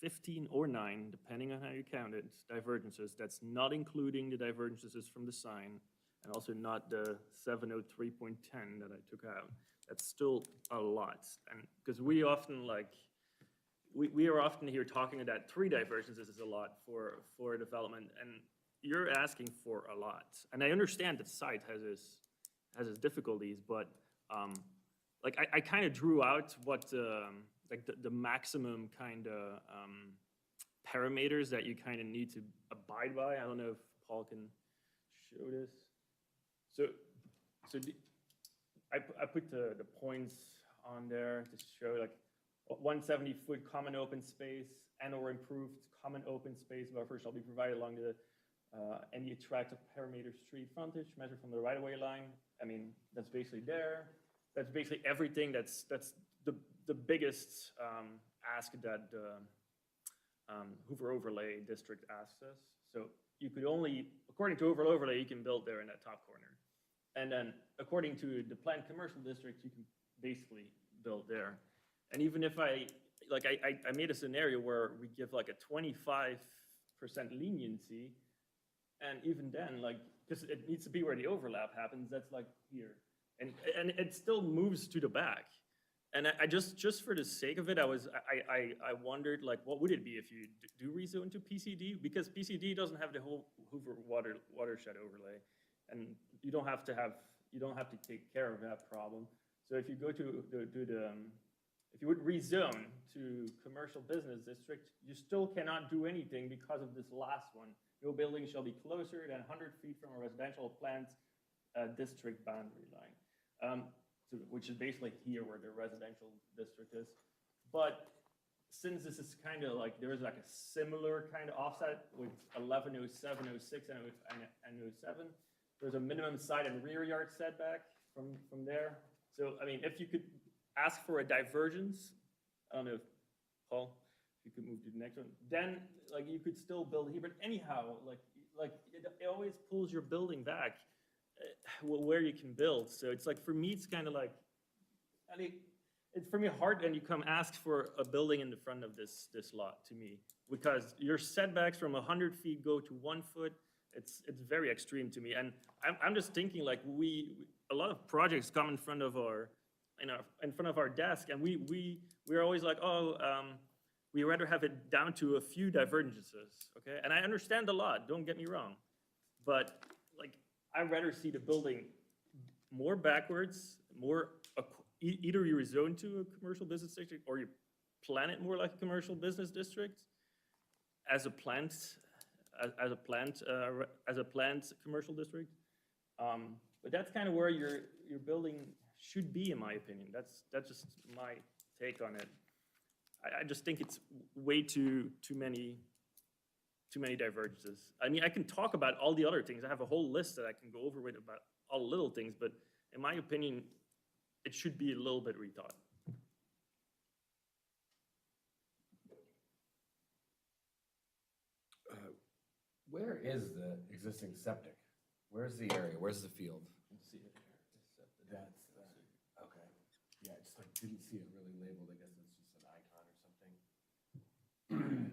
15 or 9, depending on how you count it, divergences. That's not including the divergences from the sign, and also not the 703.10 that I took out. That's still a lot. And because we often we are often here talking that 3 divergences is a lot for development, and you're asking for a lot. And I understand that the site has its difficulties, but I kind of drew out what the maximum kind of parameters that you kind of need to abide by. I don't know if Paul can show this. I put the points on there to show 170-foot common open space and/or improved common open space buffer shall be provided along any attractive parameter street frontage measured from the right-of-way line. I mean, that's basically there. That's basically everything. That's the biggest ask that Hoover Overlay District asks us. So you could only, according to Hoover Overlay, you can build there in that top corner. And then according to the planned commercial district, you can basically build there. And even if I made a scenario where we give a 25% leniency, and even then, because it needs to be where the overlap happens, that's here. And it still moves to the back. And I just for the sake of it, I wondered, what would it be if you do rezone to PCD? Because PCD doesn't have the whole Hoover watershed overlay. And you don't have to take care of that problem. So if you go to if you would rezone to commercial business district, you still cannot do anything because of this last one. No building shall be closer than 100 feet from a residential plant district boundary line, which is basically here where the residential district is. But since this is kind of there is a similar kind of offset with 1107, 06, and 07, there's a minimum side and rear yard setback from there. So, I mean, if you could ask for a divergence, I don't know if, Paul, if you could move to the next one, then, you could still build here, but anyhow, it always pulls your building back where you can build. So it's for me, it's kind of I mean, it's for me hard when you come ask for a building in the front of this lot to me, because your setbacks from 100 feet go to 1 foot. It's very extreme to me. And I'm just thinking a lot of projects come in front of our desk, and we're always we rather have it down to a few divergences, okay? And I understand a lot, don't get me wrong, but I'd rather see the building more backwards, either you rezone to a commercial business district or you plan it more like a commercial business district as a planned commercial district. But that's kind of where your building should be, in my opinion. That's just my take on it. I just think it's way too many divergences. I mean, I can talk about all the other things. I have a whole list that I can go over with about all the little things, but in my opinion, it should be a little bit rethought. Where is the existing septic? Where's the area? Where's the field? Let's see it here. That's, okay. Yeah, I just didn't see it really labeled. I guess it's just an icon or something. Okay.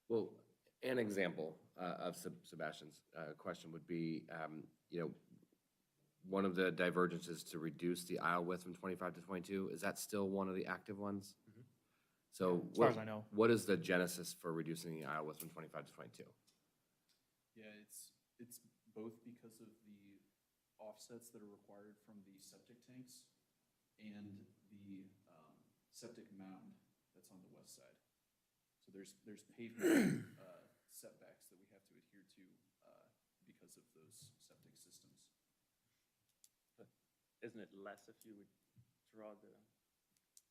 Well, An example of Sebastian's question would be, you know, one of the divergences to reduce the aisle width from 25 to 22, is that still one of the active ones? So As far as I know. what is the genesis for reducing the aisle width from 25 to 22? Yeah, it's both because of the offsets that are required from the septic tanks and the septic mound that's on the west side. So there's pavement setbacks that we have to adhere to because of those septic systems. Isn't it less if you would draw the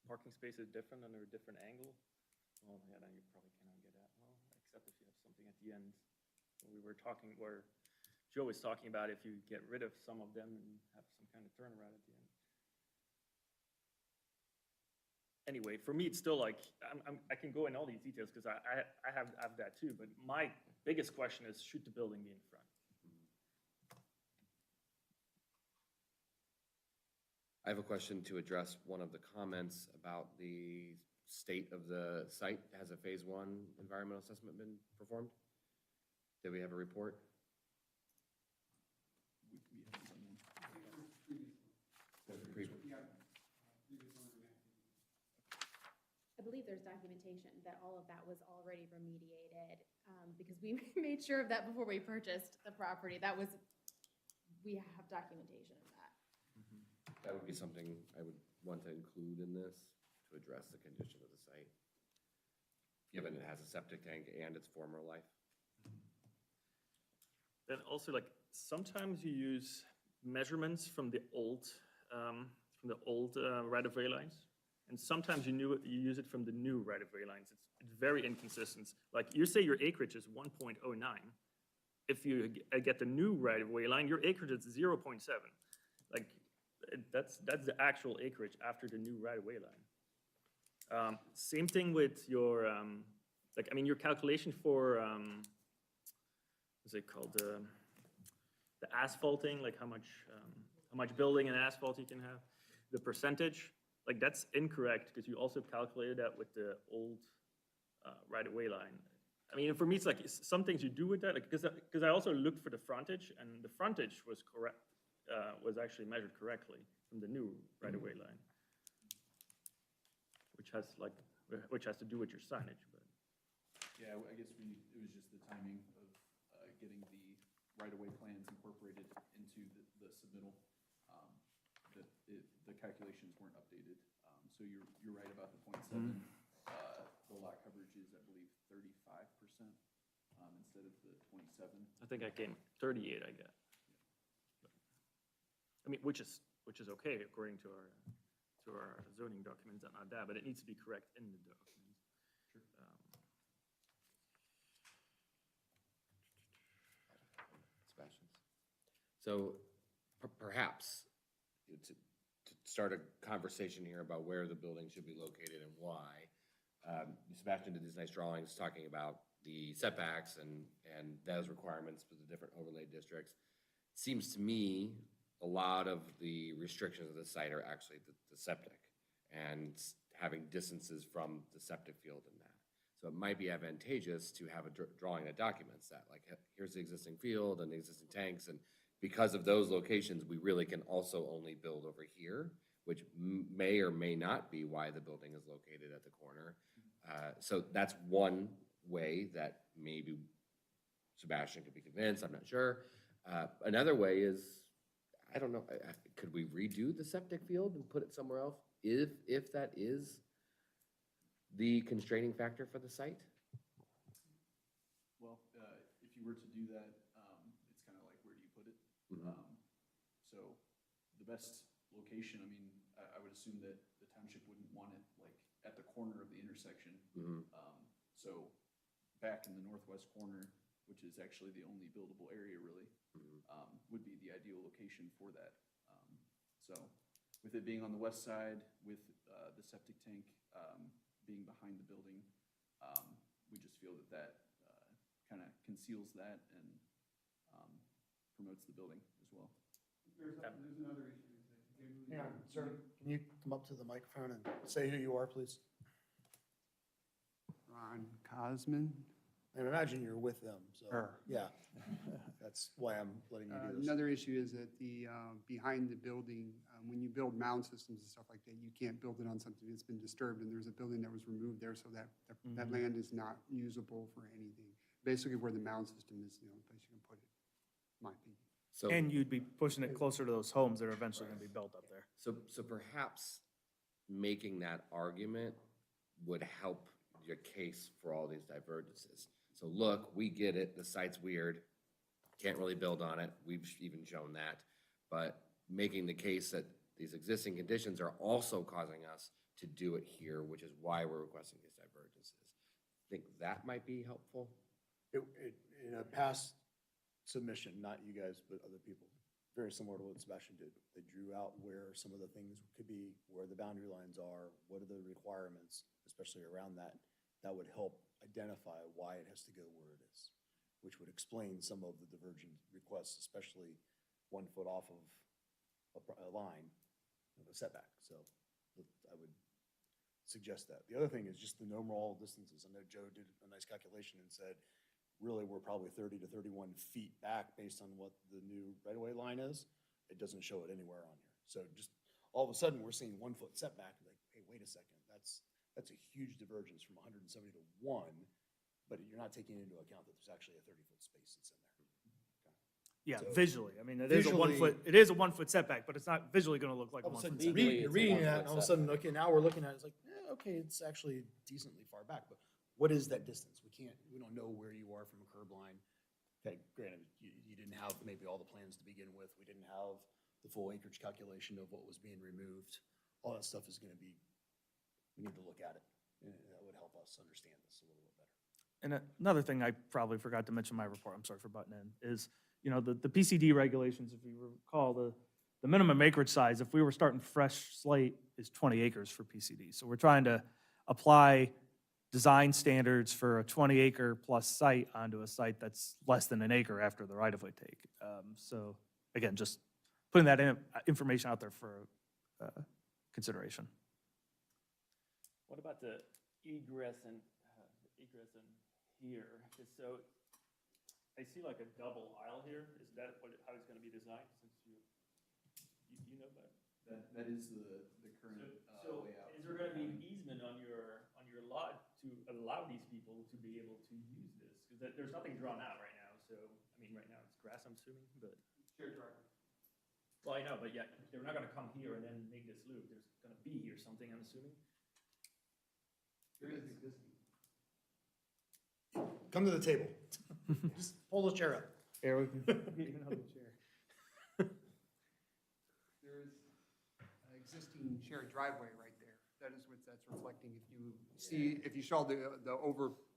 parking spaces different under a different angle? Well, yeah, then you probably cannot get that. Well, except if you have something at the end. We were talking, where Joe was talking about if you get rid of some of them and have some kind of turnaround at the end. Anyway, for me, it's still like, I can go in all these details because I have that too, but my biggest question is, should the building be in front? I have a question to address one of the comments about the state of the site. Has a phase 1 environmental assessment been performed? Did we have a report? We haven't done one. I believe there's documentation that all of that was already remediated, because we made sure of that before we purchased the property. We have documentation of that. That would be something I would want to include in this to address the condition of the site, given it has a septic tank and its former life. Then also, like, sometimes you use measurements from the old right-of-way lines, and sometimes you use it from the new right-of-way lines. It's very inconsistent. Like, you say your acreage is 1.09. If you get the new right-of-way line, your acreage is 0.7. Like, that's the actual acreage after the new right-of-way line. Same thing with your, your calculation for, what's it called, the asphalting, like how much building and asphalt you can have, the percentage, like that's incorrect because you also calculated that with the old right-of-way line. I mean, for me, it's like some things you do with that, like, because I also looked for the frontage, and the frontage was correct, was actually measured correctly from the new right-of-way line, which has to do with your signage, but. Yeah, I guess it was just the timing of getting the right-of-way plans incorporated into the submittal, the calculations weren't updated. So you're right about the 0.7. The lot coverage is, I believe, 35% instead of the 27. I think I came 38, I get. I mean, which is okay according to our zoning documents and not that, but it needs to be correct in the documents. Sure. Sebastian's. So perhaps to start a conversation here about where the building should be located and why, Sebastian did these nice drawings talking about the setbacks and those requirements for the different overlay districts. Seems to me a lot of the restrictions of the site are actually the septic and having distances from the septic field in that. So it might be advantageous to have a drawing that documents that, like, here's the existing field and the existing tanks, and because of those locations, we really can also only build over here, which may or may not be why the building is located at the corner. So that's one way that maybe Sebastian could be convinced, I'm not sure. Another way is, I don't know, could we redo the septic field and put it somewhere else if that is the constraining factor for the site? Well, if you were to do that, it's kind of like, where do you put it? So the best location, I mean, I would assume that the township wouldn't want it like at the corner of the intersection. So back in the northwest corner, which is actually the only buildable area really, would be the ideal location for that. So with it being on the west side, with the septic tank being behind the building, we just feel that kind of conceals that and promotes the building as well. There's another issue. Hang on, sir, can you come up to the microphone and say who you are, please? Ron Cosman. I imagine you're with them, so, Sure. yeah. That's why I'm letting you do this. Another issue is that behind the building, when you build mound systems and stuff like that, you can't build it on something that's been disturbed, and there's a building that was removed there, so that land is not usable for anything. Basically, where the mound system is the only place you can put it, in my opinion. So, And you'd be pushing it closer to those homes that are eventually gonna be built up there. so perhaps making that argument would help your case for all these divergences. So look, we get it, the site's weird, can't really build on it, we've even shown that. But making the case that these existing conditions are also causing us to do it here, which is why we're requesting these divergences. Think that might be helpful? In a past submission, not you guys, but other people, very similar to what Sebastian did. They drew out where some of the things could be, where the boundary lines are, what are the requirements, especially around that. That would help identify why it has to go where it is, which would explain some of the divergent requests, especially 1 foot off of a line of a setback. So I would suggest that. The other thing is just the normal distances. I know Joe did a nice calculation and said, really, we're probably 30 to 31 feet back based on what the new right-of-way line is. It doesn't show it anywhere on here. So just all of a sudden, we're seeing 1 foot setback, like, hey, wait a second, that's a huge divergence from 170 to 1, but you're not taking into account that there's actually a 30-foot space that's in there. Yeah, So, visually, I mean, it is a 1 visually- foot, it is a 1 foot setback, but it's not visually gonna look like a All of 1 a foot sudden, setback. you're reading that, and all of a sudden, okay, now we're looking at it, it's like, okay, it's actually decently far back, but what is that distance? We don't know where you are from a curb line. Okay, granted, you didn't have maybe all the plans to begin with, we didn't have the full acreage calculation of what was being removed. All that stuff is gonna be, we need to look at it, and that would help us understand this a little bit better. And another thing I probably forgot to mention in my report, I'm sorry for butting in, is, you know, the PCD regulations, if you recall, the minimum acreage size, if we were starting fresh slate, is 20 acres for PCD. So we're trying to apply design standards for a 20-acre plus site onto a site that's less than an acre after the right-of-way take. So again, just putting that information out there for consideration. What about the egress and here? 'Cause so I see like a double aisle here. Is that how it's gonna be designed, since you know about it? That is the current So layout. is there gonna be an easement on your lot to allow these people to be able to use this? Because there's nothing drawn out right now, so, I mean, right now it's grass, I'm assuming, but. Shared driveway. Well, I know, but yeah, they're not gonna come here and then make this loop. There's gonna be here something, I'm assuming. There is existing. Come to the table. Just pull the chair up. Here, we can get another chair. There is an existing shared driveway right there. That is what that's reflecting. If you saw the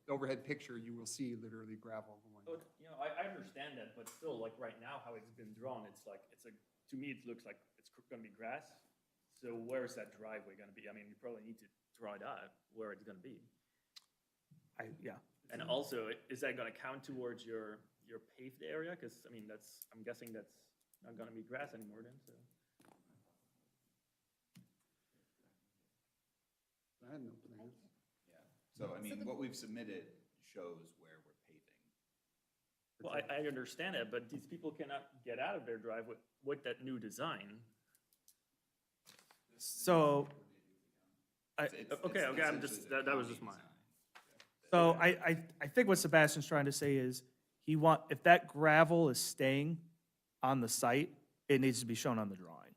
overhead picture, you will see literally gravel going. So, you know, I understand that, but still, like, right now, how it's been drawn, it's like, to me, it looks like it's gonna be grass. So where is that driveway gonna be? I mean, you probably need to draw it out where it's gonna be. Yeah. And also, is that gonna count towards your paved area? Because, I mean, I'm guessing that's not gonna be grass anymore then, so. I had no plans. Yeah, so I mean, what we've submitted shows where we're paving. Well, I understand that, but these people cannot get out of their driveway with that new design. So, Okay, I'm just, that was just mine. so I think what Sebastian's trying to say is, if that gravel is staying on the site, it needs to be shown on the drawing.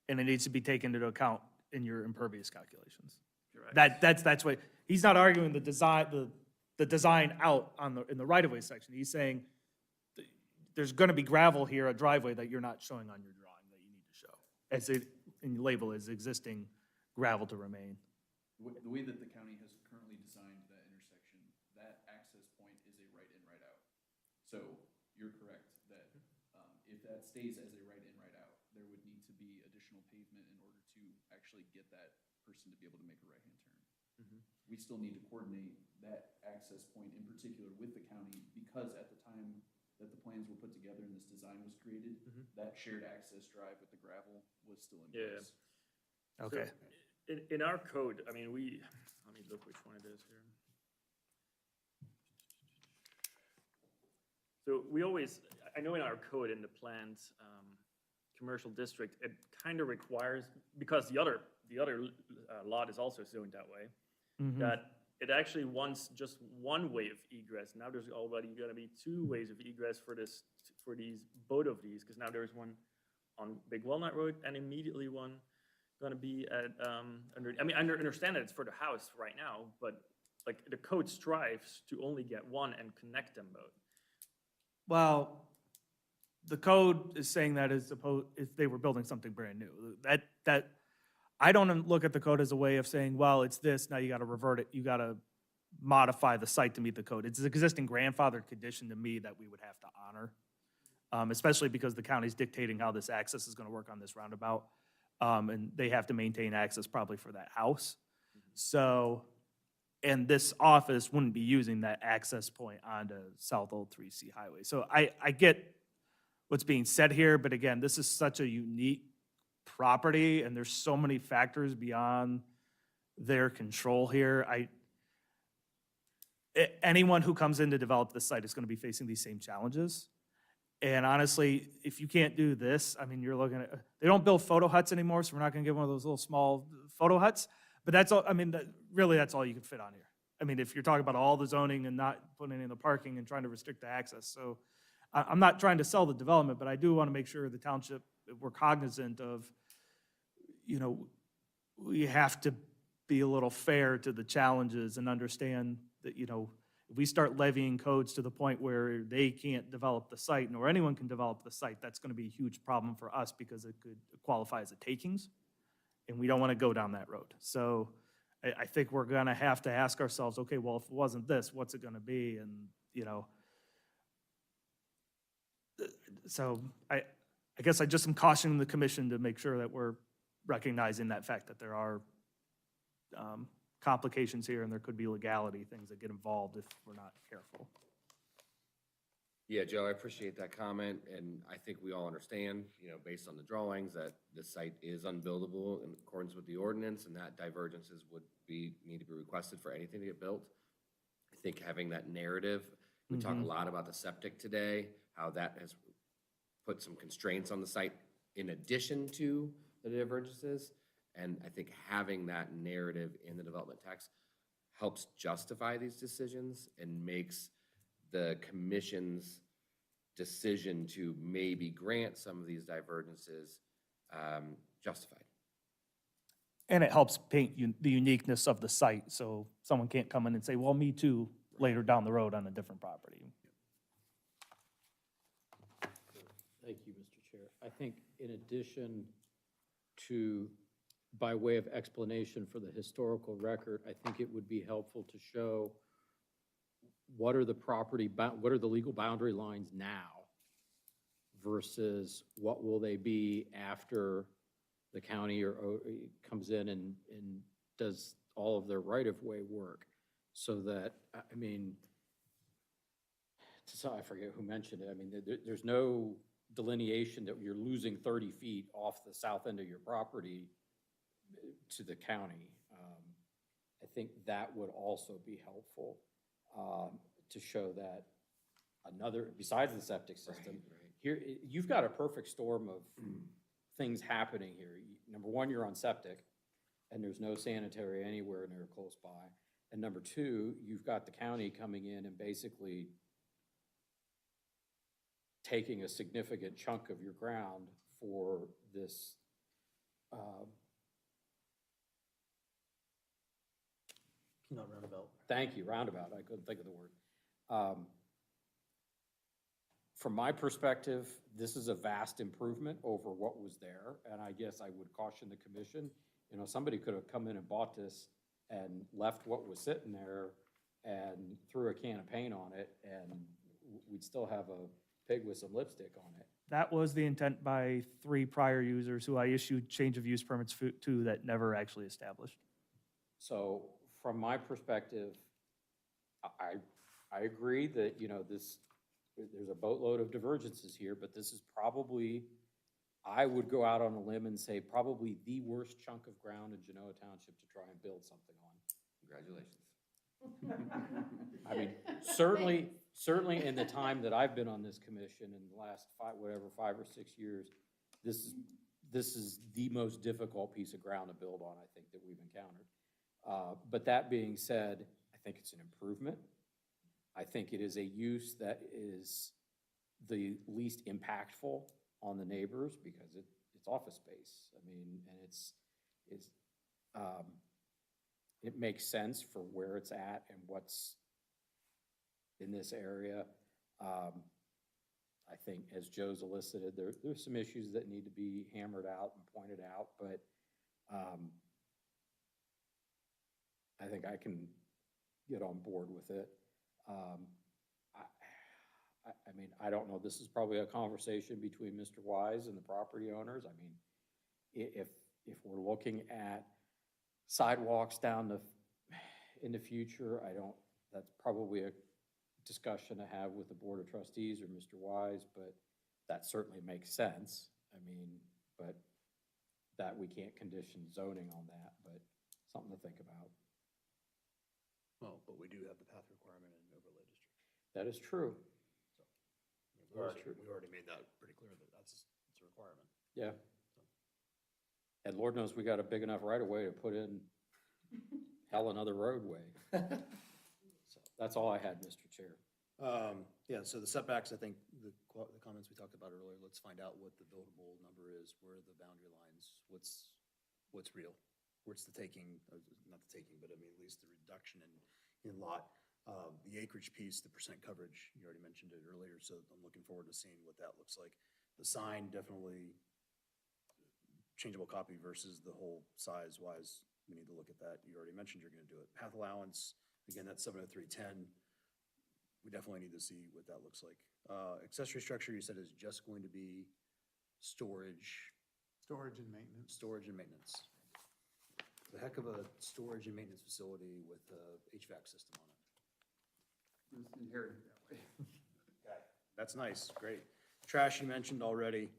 And it needs to be taken into account in your impervious calculations. Correct. That's what, he's not arguing the design out in the right-of-way section. He's saying there's gonna be gravel here, a driveway that you're not showing on your drawing that you need to show. And you label as existing gravel to remain. The way that the county has currently designed that intersection, that access point is a right in, right out. So you're correct that if that stays as a right in, right out, there would need to be additional pavement in order to actually get that person to be able to make a right-hand turn. We still need to coordinate that access point in particular with the county, because at the time that the plans were put together and this design was created, that shared access drive with the gravel was still in Yeah. place. Okay. In our code, I mean, let me look which one it is here. So we always, I know in our code, in the planned commercial district, it kind of requires, because the other lot is also zoned that way, that it actually wants just one way of egress. Now there's already gonna be two ways of egress for this, both of these, because now there's one on Big Walnut Road and immediately one gonna be at, I mean, I understand that it's for the house right now, but like the code strives to only get one and connect them both. Well, the code is saying that as opposed, if they were building something brand new. That, I don't look at the code as a way of saying, well, it's this, now you gotta revert it, you gotta modify the site to meet the code. It's an existing grandfathered condition to me that we would have to honor, especially because the county's dictating how this access is gonna work on this roundabout. And they have to maintain access probably for that house. So, and this office wouldn't be using that access point onto South Old 3C Highway. So I get what's being said here, but again, this is such a unique property and there's so many factors beyond their control here. Anyone who comes in to develop this site is gonna be facing these same challenges. And honestly, if you can't do this, I mean, you're looking at, they don't build photo huts anymore, so we're not gonna get one of those little small photo huts. But that's all, I mean, really, that's all you can fit on here. I mean, if you're talking about all the zoning and not putting in the parking and trying to restrict the access. So I'm not trying to sell the development, but I do want to make sure the township, we're cognizant of, you know, we have to be a little fair to the challenges and understand that, you know, if we start levying codes to the point where they can't develop the site, nor anyone can develop the site, that's going to be a huge problem for us because it could qualify as a takings. And we don't want to go down that road. So I think we're going to have to ask ourselves, okay, well, if it wasn't this, what's it going to be? And, you know, so I guess I just am cautioning the commission to make sure that we're recognizing that fact that there are complications here and there could be legality, things that get involved if we're not careful. Yeah, Joe, I appreciate that comment, and I think we all understand, you know, based on the drawings, that the site is unbuildable in accordance with the ordinance, and that divergences would need to be requested for anything to get built. I think having that narrative, we talk a lot about the septic today, how that has put some constraints on the site in addition to the divergences, and I think having that narrative in the development text helps justify these decisions and makes the commission's decision to maybe grant some of these divergences justified. And it helps paint the uniqueness of the site, so someone can't come in and say, well, me too, later down the road on a different property. Thank you, Mr. Chair. I think in addition to, by way of explanation for the historical record, I think it would be helpful to show what are the legal boundary lines now versus what will they be after the county or comes in and does all of their right-of-way work, so that, I mean, I forget who mentioned it, I mean, there's no delineation that you're losing 30 feet off the south end of your property to the county. I think that would also be helpful to show that besides the septic system, here, you've got a perfect storm of things happening here. Number one, you're on septic, and there's no sanitary anywhere near close by. And number two, you've got the county coming in and basically taking a significant chunk of your ground for this Not roundabout. Thank you, roundabout. I couldn't think of the word. From my perspective, this is a vast improvement over what was there, and I guess I would caution the commission. You know, somebody could have come in and bought this and left what was sitting there and threw a can of paint on it, and we'd still have a pig with some lipstick on it. That was the intent by 3 prior users who I issued change of use permits to that never actually established. So from my perspective, I agree that, you know, there's a boatload of divergences here, but this is probably, I would go out on a limb and say, probably the worst chunk of ground in Genoa Township to try and build something on. Congratulations. I mean, certainly in the time that I've been on this commission in the last 5 or 6 years, this is the most difficult piece of ground to build on, I think, that we've encountered. But that being said, I think it's an improvement. I think it is a use that is the least impactful on the neighbors because it's office space. I mean, and it makes sense for where it's at and what's in this area. I think, as Joe's elicited, there's some issues that need to be hammered out and pointed out, but I think I can get on board with it. I mean, I don't know, this is probably a conversation between Mr. Wise and the property owners. I mean, if we're looking at sidewalks in the future, that's probably a discussion to have with the Board of Trustees or Mr. Wise, but that certainly makes sense. I mean, but that we can't condition zoning on that, but something to think about. Well, but we do have the path requirement in overlay district. That is true. We already made that pretty clear that it's a requirement. Yeah. And Lord knows we got a big enough right of way to put in hell another roadway. So that's all I had, Mr. Chair. Yeah, so the setbacks, I think the comments we talked about earlier, let's find out what the buildable number is, where are the boundary lines, what's real, where's the taking, not the taking, but I mean, at least the reduction in lot. The acreage piece, the percent coverage, you already mentioned it earlier, so I'm looking forward to seeing what that looks like. The sign, definitely changeable copy versus the whole size-wise, we need to look at that. You already mentioned you're gonna do it. Path allowance, again, that's 70310. We definitely need to see what that looks like. Accessory structure, you said is just going to be storage. Storage and maintenance. Storage and maintenance. The heck of a storage and maintenance facility with a HVAC system on it. It was inherited that way. That's nice, great. Trash you mentioned already.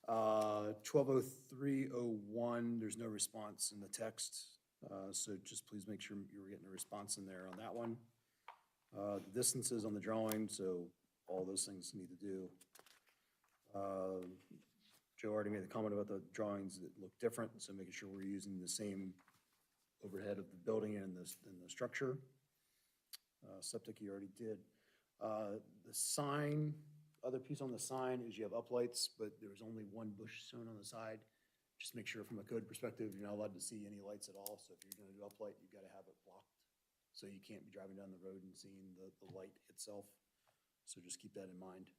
120301, there's no response in the text. So just please make sure you're getting a response in there on that one. The distances on the drawing, so all those things need to do. Joe already made the comment about the drawings that look different, so making sure we're using the same overhead of the building and the structure. Septic you already did. The sign, other piece on the sign is you have uplights, but there's only one bush shown on the side. Just make sure from a code perspective, you're not allowed to see any lights at all. So if you're gonna do uplight, you've gotta have it blocked. So you can't be driving down the road and seeing the light itself. So just keep that in mind.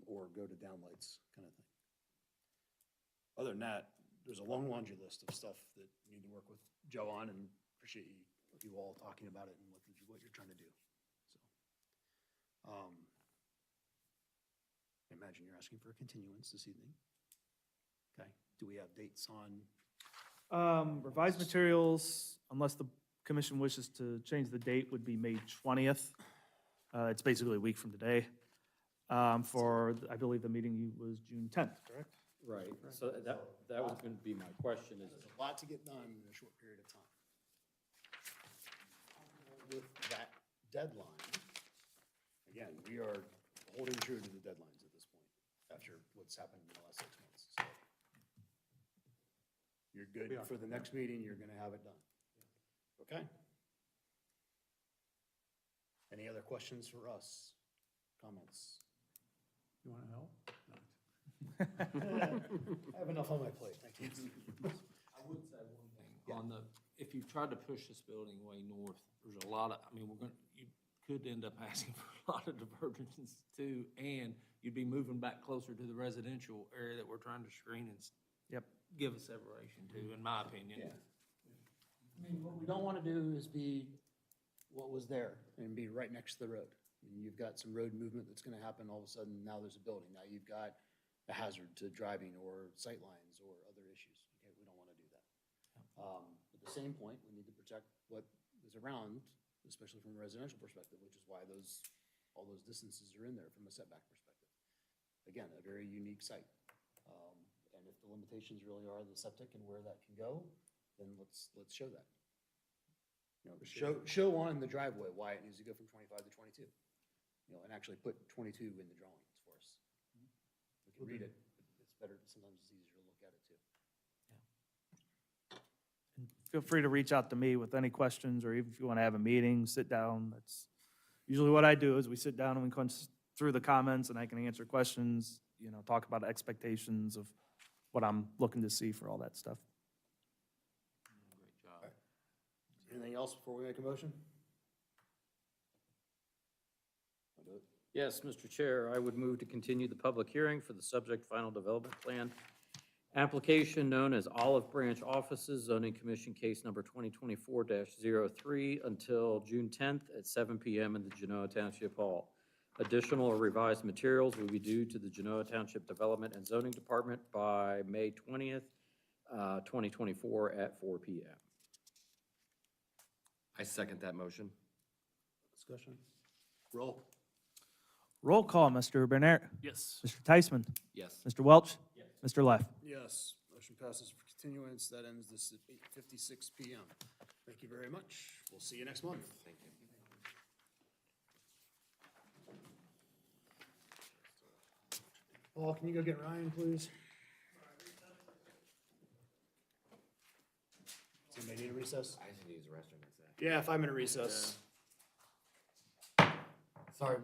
Or go to downlights kind of thing. Other than that, there's a long laundry list of stuff that you need to work with Joe on, and appreciate you all talking about it and what you're trying to do. So, I imagine you're asking for a continuance this evening. Okay, do we have dates on? Revised materials, unless the commission wishes to change the date, would be May 20th. It's basically a week from today. I believe the meeting was June 10th, correct? Right, so that was gonna be my question is, There's a lot to get done in a short period of time. With that deadline, again, we are holding true to the deadlines at this point, after what's happened in the last 6 months. So you're good for the next meeting, you're gonna have it done. Okay? Any other questions for us? Comments? You want to help? I have enough on my plate, thank you. I would say one thing, if you tried to push this building way north, there's a lot of, I mean, you could end up asking for a lot of divergences too, and you'd be moving back closer to the residential area that we're trying to screen and give a separation to, in my opinion. Yeah. I mean, what we don't want to do is be what was there and be right next to the road. And you've got some road movement that's going to happen, all of a sudden, now there's a building. Now you've got a hazard to driving or sight lines or other issues. Okay, we don't want to do that. At the same point, we need to protect what is around, especially from a residential perspective, which is why all those distances are in there from a setback perspective. Again, a very unique site. And if the limitations really are the septic and where that can go, then let's show that. You know, show on the driveway why it needs to go from 25 to 22. and actually put 22 in the drawings for us. We can read it, but it's better, sometimes it's easier to look at it too. And feel free to reach out to me with any questions, or even if you want to have a meeting, sit down. That's usually what I do, is we sit down and we go through the comments, and I can answer questions, talk about expectations of what I'm looking to see for all that stuff. Great job. Anything else before we make a motion? I'll do it. Yes, Mr. Chair, I would move to continue the public hearing for the subject final development plan application known as Olive Branch Offices, Zoning Commission Case Number 2024-03 until June 10th at 7 PM in the Genoa Township Hall. Additional or revised materials will be due to the Genoa Township Development and Zoning Department by May 20th, 2024 at 4 PM. I second that motion. Discussion? Roll. Roll call, Mr. Bernert. Yes. Mr. Teichman. Yes. Mr. Welch. Mr. Leff. Yes, motion passes for continuance. That ends this at 8:56 PM. Thank you very much. We'll see you next month. Thank you. Paul, can you go get Ryan, please? Somebody need a recess? I just need to use the restroom, that's it. Yeah, 5-minute recess. Sorry.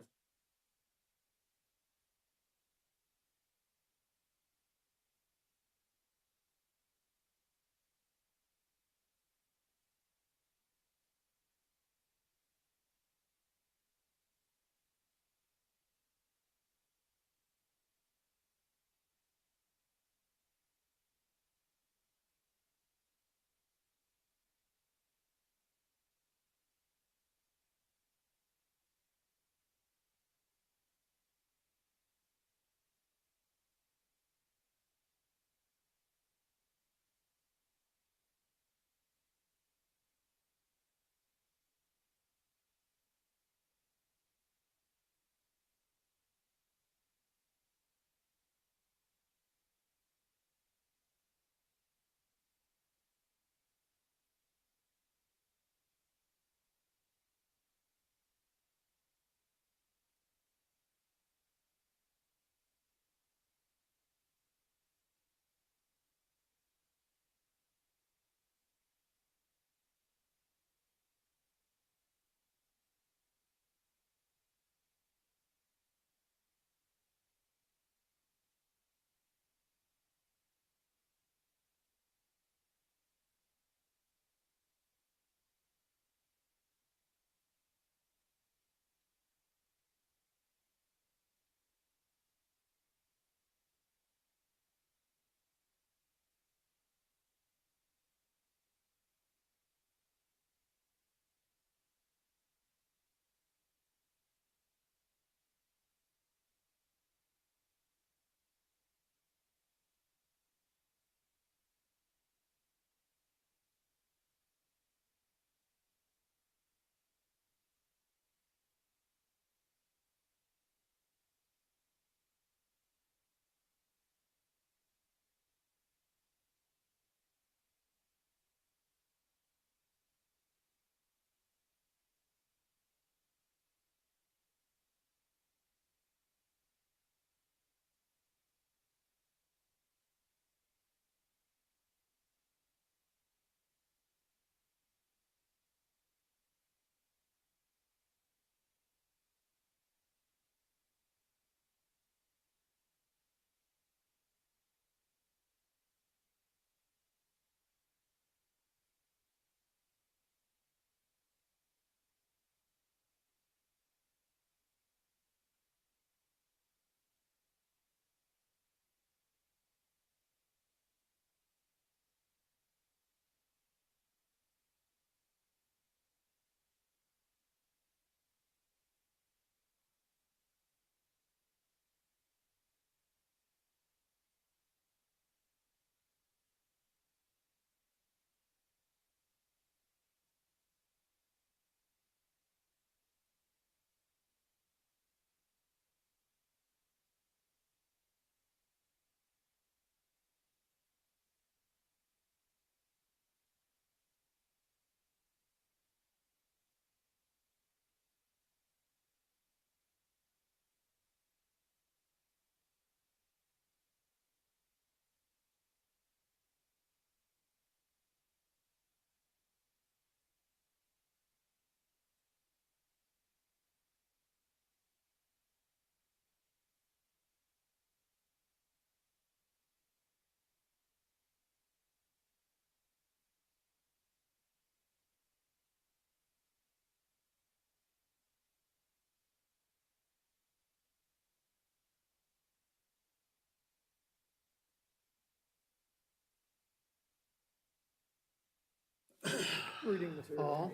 reading material. Paul?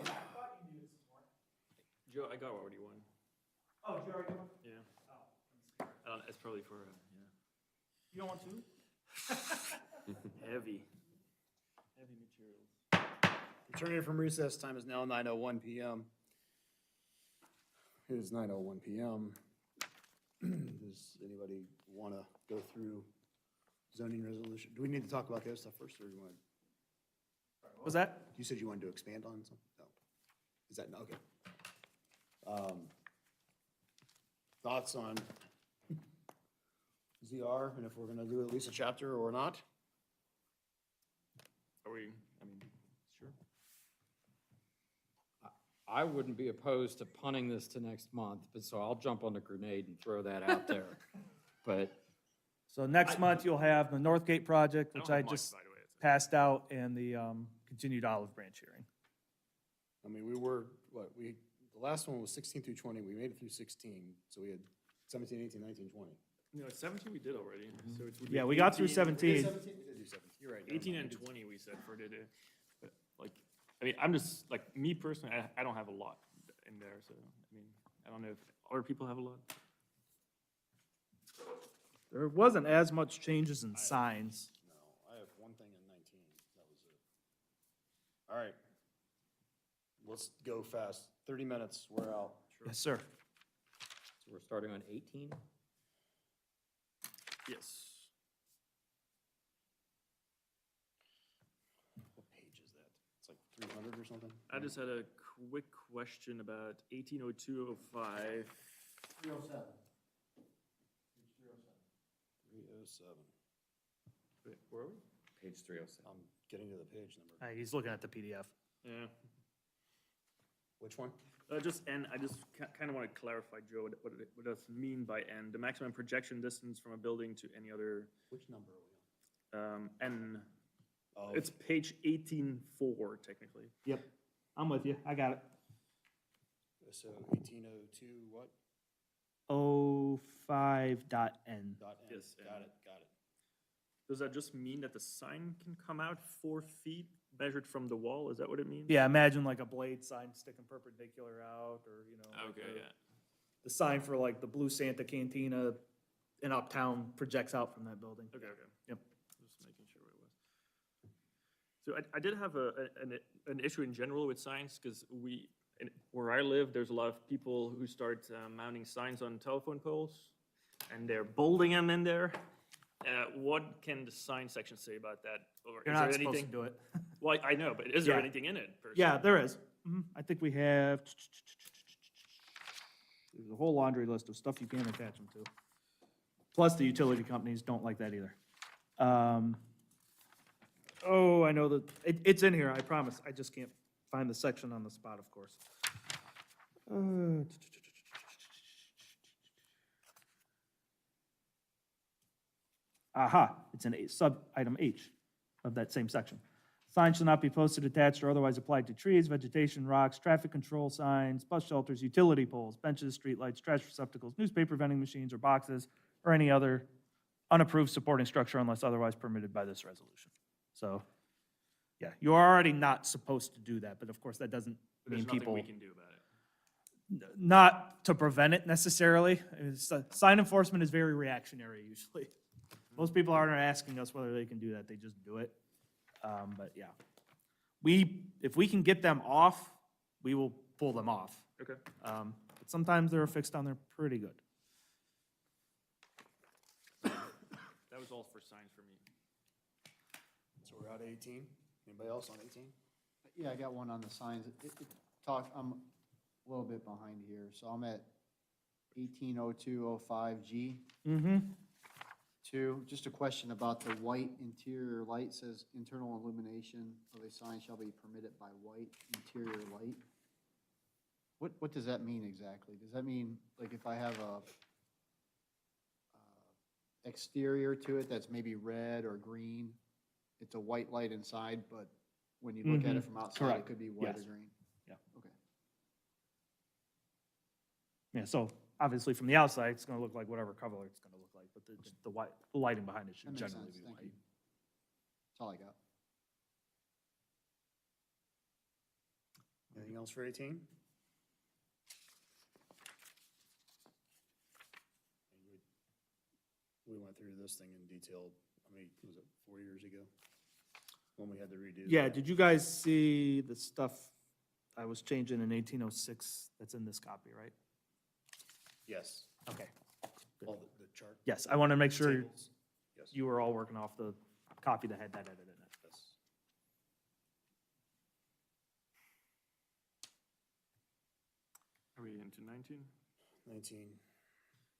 Joe, I got already one. Oh, did you already do one? Yeah. It's probably for, yeah. You don't want to? Heavy materials. Returning from recess, time is now 9:01 PM. It is 9:01 PM. Does anybody want to go through zoning resolution? Do we need to talk about the other stuff first, or do you want? Was that? You said you wanted to expand on something? No. Is that, okay. Thoughts on ZR, and if we're gonna do at least a chapter or not? Are we, I mean, sure. I wouldn't be opposed to punting this to next month, but so I'll jump on the grenade and throw that out there. But So next month, you'll have the Northgate project, I don't which I have much, just by the way. It's- passed out, and the continued Olive Branch hearing. I mean, we were, the last one was 16 through 20, we made it through 16, so we had 17, 18, 19, 20. No, 17 we did already, so it would be Yeah, we got through 18 17. 17, we did do 17, you're right. never 18 mind. and 20 we said for the, but like, I mean, I'm just, like, me personally, I don't have a lot in there, so, I mean, I don't know if other people have a lot. There wasn't as much changes in signs. No, I have one thing in 19, that was it. All right. Let's go fast, 30 minutes, we're out. Yes, sir. so we're starting on 18? Yes. What page is that? It's like 300 or something? I just had a quick question about 180205. 307. 307. Wait, where are we? Page 307. I'm getting to the page number. He's looking at the PDF. Yeah. Which one? And I just kind of want to clarify, Joe, what does it mean by N? The maximum projection distance from a building to any other, Which number are we on? N, Oh, it's page 18.4 technically. Yep, I'm with you. I got it. so 1802 what? 05.n. Dot N. Yes, Got it, got it. Does that just mean that the sign can come out 4 feet measured from the wall? Is that what it means? Yeah, imagine like a blade sign sticking perpendicular out, or, you know. like Okay, the- yeah. The sign for like the Blue Santa Cantina in Uptown projects out from that building. Okay. Yep. Just making sure it was. So I did have an issue in general with signs, because where I live, there's a lot of people who start mounting signs on telephone poles, and they're bolting them in there. What can the sign section say about that? Or You're is there not supposed to anything? do it. Well, I know, but is there Yeah. anything in it? per se? Yeah, there is. I think we have, there's a whole laundry list of stuff you can attach them to. Plus, the utility companies don't like that either. Oh, I know that, it's in here, I promise. I just can't find the section on the spot, of course. Aha, it's in sub-item H of that same section. Signs shall not be posted, attached, or otherwise applied to trees, vegetation, rocks, traffic control signs, bus shelters, utility poles, benches, streetlights, trash receptacles, newspaper vending machines or boxes, or any other unapproved supporting structure unless otherwise permitted by this resolution. So, yeah, you're already not supposed to do that, but of course, that doesn't But mean there's nothing people, we can do about it. not to prevent it necessarily. Sign enforcement is very reactionary usually. Most people aren't asking us whether they can do that, they just do it. But yeah, if we can get them off, we will pull them off. Okay. But sometimes they're affixed on there pretty good. That was all for signs for me. So we're out of 18. Anybody else on 18? Yeah, I got one on the signs. I'm a little bit behind here, so I'm at 180205G. Mm-hmm. Two, just a question about the white interior light, says internal illumination of a sign shall be permitted by white interior light. What does that mean exactly? Does that mean, like, if I have a exterior to it that's maybe red or green, it's a white light inside, but when you look at it from outside, Correct. it could be white or Yes. green? Yeah. Okay. Yeah, so obviously from the outside, it's gonna look like whatever color it's gonna look like, but the lighting behind it That should makes generally sense. be Thank white. you. That's all I got. Anything else for 18? We went through this thing in detail, I mean, was it 4 years ago? When we had to redo. Yeah, did you guys see the stuff I was changing in 1806 that's in this copy, right? Yes, Okay. all the chart. Yes, I want to make sure Tables. Yes. you were all working off the copy that had that edit in it. Yes. Are we into 19? 19.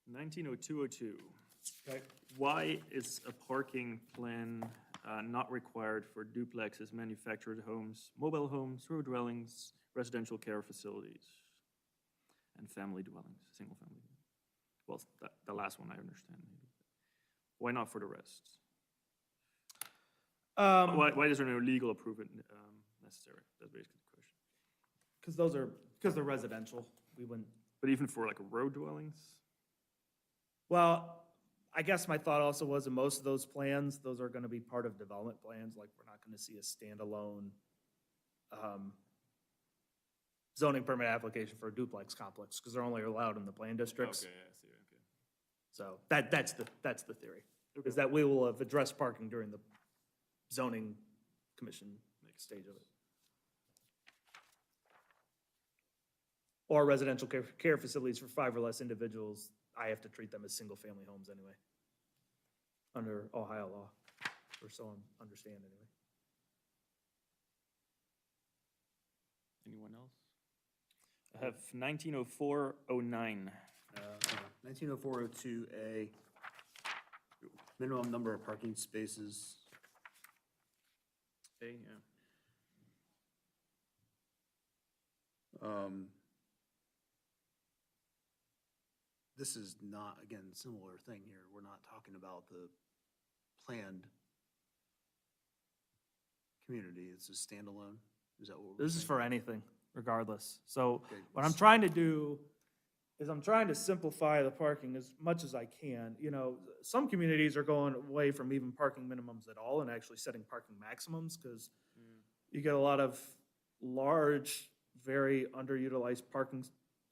190202. Okay. Why is a parking plan not required for duplexes, manufactured homes, mobile homes, row dwellings, residential care facilities, and family dwellings, single family? Well, the last one I understand maybe. Why not for the rest? Why is there no legal approval necessary? That's basically the question. Because they're residential, we wouldn't. But even for like row dwellings? Well, I guess my thought also was in most of those plans, those are gonna be part of development plans, like we're not gonna see a standalone zoning permit application for a duplex complex, because they're only allowed in the plan districts. Okay, I see, okay. So that's the theory, is that we will have addressed parking during the zoning commission stage of it. Or residential care facilities for 5 or less individuals, I have to treat them as single-family homes anyway, under Ohio law, or so I understand anyway. Anyone else? I have 190409. 1904-02A, minimum number of parking spaces. A, yeah. This is not, again, similar thing here. We're not talking about the planned community. It's a standalone. Is that what we're This is saying? for anything, regardless. So Okay, what I'm let's- trying to do is I'm trying to simplify the parking as much as I can. You know, some communities are going away from even parking minimums at all and actually setting parking maximums, because you get a lot of large, very underutilized parking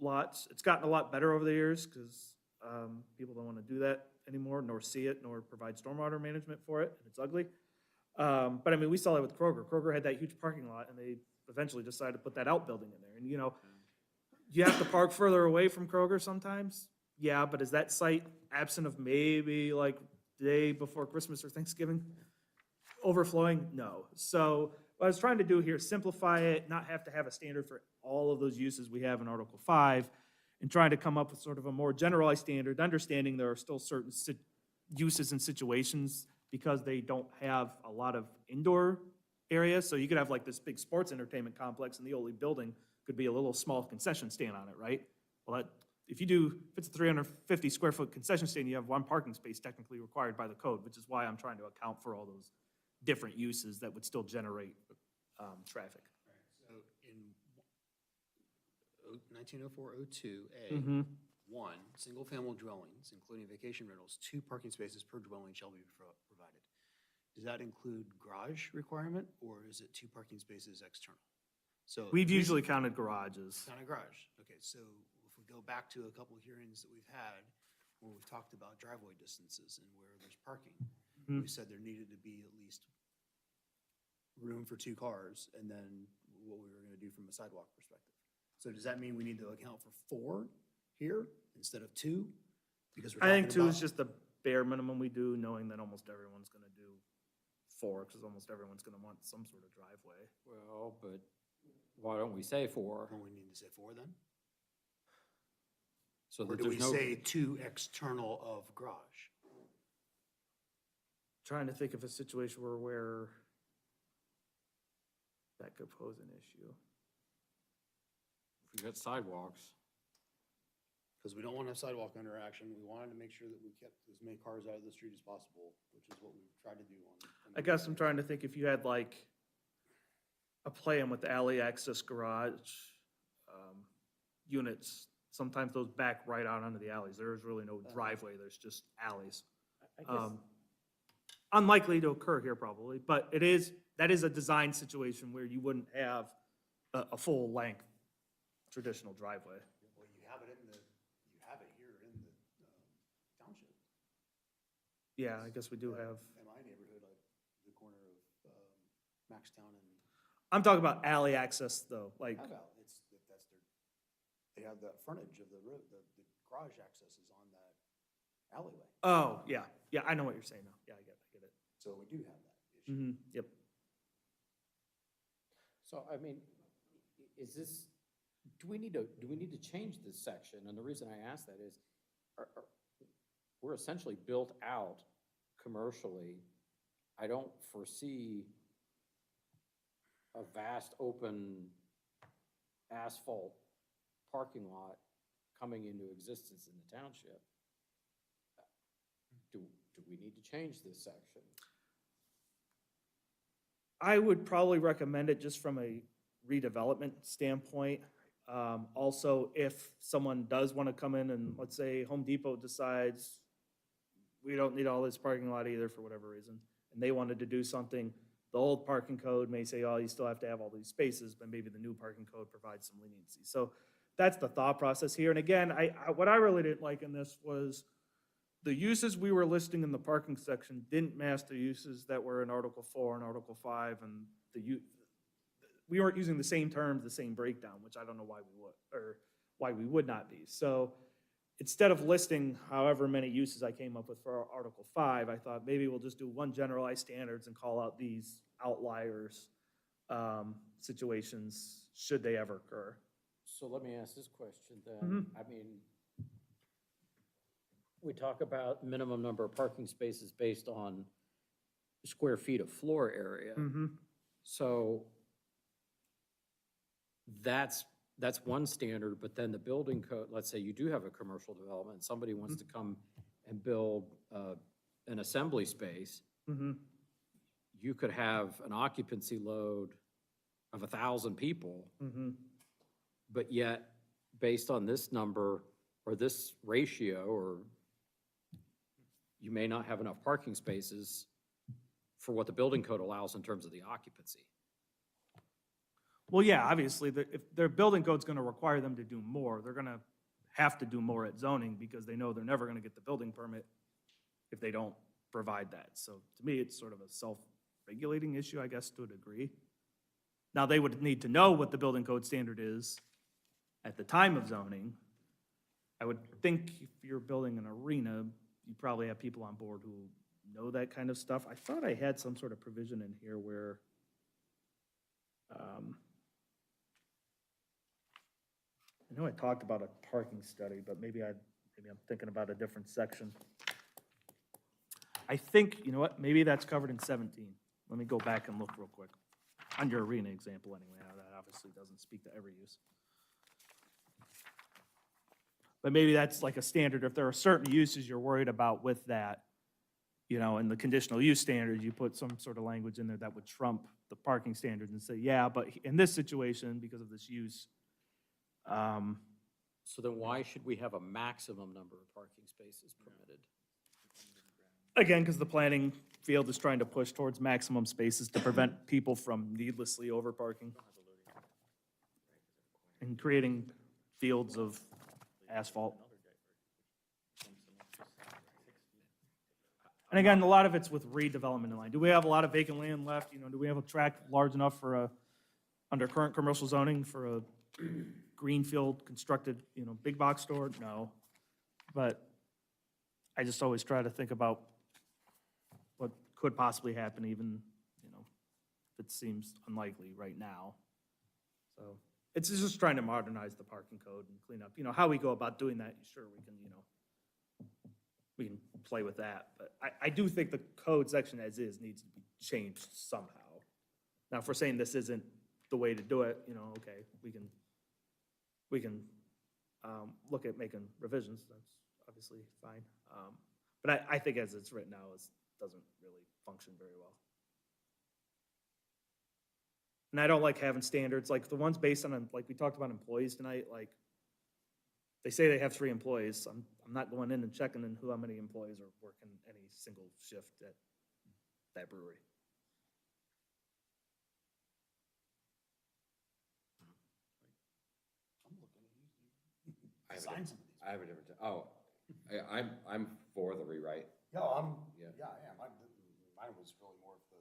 lots. It's gotten a lot better over the years, because people don't want to do that anymore, nor see it, nor provide stormwater management for it, and it's ugly. But I mean, we saw that with Kroger. Kroger had that huge parking lot, and they eventually decided to put that outbuilding in there. And, you know, you have to park further away from Kroger sometimes. Yeah, but is that site absent of maybe like the day before Christmas or Thanksgiving overflowing? No. So what I was trying to do here, simplify it, not have to have a standard for all of those uses we have in Article 5, and trying to come up with sort of a more generalized standard, understanding there are still certain uses and situations because they don't have a lot of indoor areas. So you could have like this big sports entertainment complex, and the only building could be a little small concession stand on it, right? Well, if it's a 350 square foot concession stand, you have 1 parking space technically required by the code, which is why I'm trying to account for all those different uses that would still generate traffic. So in 1904-02A, Mm-hmm. 1, single-family dwellings, including vacation rentals, 2 parking spaces per dwelling shall be provided. Does that include garage requirement, or is it 2 parking spaces external? So We've usually counted garages. Kind of garage. Okay, so if we go back to a couple of hearings that we've had, where we've talked about driveway distances and where there's parking, Mhm. we said there needed to be at least room for 2 cars, and then what we were gonna do from a sidewalk perspective. So does that mean we need to account for 4 here instead of 2? Because we're I think talking 2 is about- just the bare minimum we do, knowing that almost everyone's gonna do 4, because almost everyone's gonna want some sort of driveway. Well, but why don't we say 4? Don't we need to say 4 then? So Or that do there's we no. say 2 external of garage? Trying to think of a situation where that could pose an issue. If we got sidewalks. Because we don't want to have sidewalk interaction. We wanted to make sure that we kept as many cars out of the street as possible, which is what we've tried to do on. I guess I'm trying to think if you had like a plan with alley access garage units, sometimes those back right out onto the alleys. There is really no driveway, there's just alleys. I guess, Unlikely to occur here probably, but that is a design situation where you wouldn't have a full-length traditional driveway. Well, you have it here in the township. Yeah, I guess we do have, In my neighborhood, like the corner of Maxtown and I'm talking about alley access though, like, Have Out, they have the frontage of the road, the garage access is on that alleyway. oh, yeah, I know what you're saying now. Yeah, I get it. So we do have that issue. Yep. So, I mean, is this, do we need to change this section? And the reason I ask that is, we're essentially built out commercially. I don't foresee a vast open asphalt parking lot coming into existence in the township. Do we need to change this section? I would probably recommend it just from a redevelopment standpoint. Also, if someone does want to come in and, let's say, Home Depot decides we don't need all this parking lot either for whatever reason, and they wanted to do something, the old parking code may say, oh, you still have to have all these spaces, but maybe the new parking code provides some leniency. So that's the thought process here. And again, what I really didn't like in this was the uses we were listing in the parking section didn't match the uses that were in Article 4 and Article 5, and we weren't using the same terms, the same breakdown, which I don't know why we would, or why we would not be. So instead of listing however many uses I came up with for Article 5, I thought maybe we'll just do one generalized standards and call out these outliers situations, should they ever occur. So let me ask this question then. I mean, we talk about minimum number of parking spaces based on square feet of floor area. So that's one standard, but then the building code, let's say you do have a commercial development, somebody wants to come and build an assembly space, you could have an occupancy load of 1,000 people, but yet, based on this number or this ratio, or you may not have enough parking spaces for what the building code allows in terms of the occupancy. Well, yeah, obviously, if their building code's gonna require them to do more, they're gonna have to do more at zoning because they know they're never gonna get the building permit if they don't provide that. So to me, it's sort of a self-regulating issue, I guess, to a degree. Now, they would need to know what the building code standard is at the time of zoning. I would think if you're building an arena, you probably have people on board who know that kind of stuff. I thought I had some sort of provision in here where, I know I talked about a parking study, but maybe I'm thinking about a different section. I think, you know what, maybe that's covered in 17. Let me go back and look real quick. On your arena example anyway, that obviously doesn't speak to every use. But maybe that's like a standard, if there are certain uses you're worried about with that, you know, in the conditional use standard, you put some sort of language in there that would trump the parking standards and say, yeah, but in this situation, because of this use. So then why should we have a maximum number of parking spaces permitted? Again, because the planning field is trying to push towards maximum spaces to prevent people from needlessly overparking and creating fields of asphalt. And again, a lot of it's with redevelopment in line. Do we have a lot of vacant land left? You know, do we have a tract large enough for under current commercial zoning for a greenfield constructed, you know, big box store? No. But I just always try to think about what could possibly happen, even, you know, if it seems unlikely right now. So it's just trying to modernize the parking code and clean up, you know, how we go about doing that. Sure, we can, you know, we can play with that. But I do think the code section as is needs to be changed somehow. Now, if we're saying this isn't the way to do it, you know, okay, we can look at making revisions. That's obviously fine. But I think as it's written now, it doesn't really function very well. And I don't like having standards, like the ones based on, like we talked about employees tonight, like they say they have 3 employees. I'm not going in and checking in how many employees are working any single shift at that brewery. sign some of these. I have a different, I'm for the rewrite. Yeah, Yeah. yeah, I am. Mine was really more of the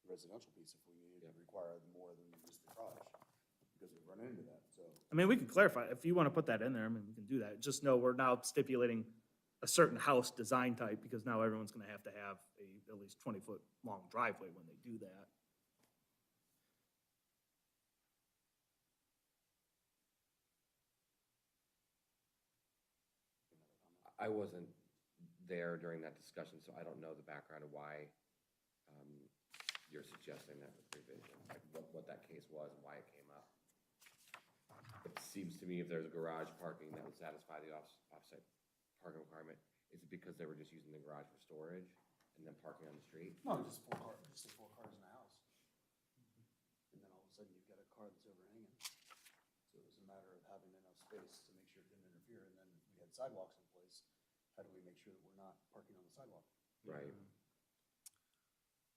residential piece, if we needed to require more than just the garage, because we've run into that, so. I mean, we can clarify, if you want to put that in there, I mean, we can do that. Just know we're now stipulating a certain house design type, because now everyone's going to have at least 20-foot long driveway when they do that. I wasn't there during that discussion, so I don't know the background of why you're suggesting that revision, like what that case was and why it came up. It seems to me if there's garage parking that would satisfy the offsite parking requirement, is it because they were just using the garage for storage and then parking on the street? No, just four cars in the house. And then all of a sudden, you've got a car that's overhanging. So it was a matter of having enough space to make sure it didn't interfere, and then if we had sidewalks in place, how do we make sure that we're not parking on the sidewalk? Right.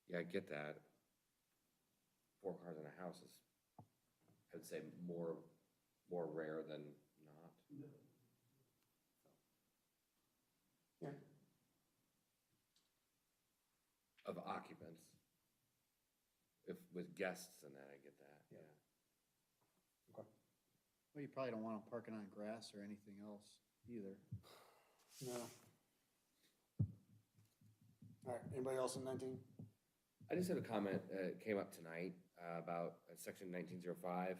Yeah, I get that. 4 cars in a house is, I would say, more rare than not. Yeah. Of occupants. If with guests and that, I get that, yeah. Okay. Well, you probably don't want them parking on grass or anything else either. No. All right, anybody else in 19? I just had a comment, came up tonight, about section 1905.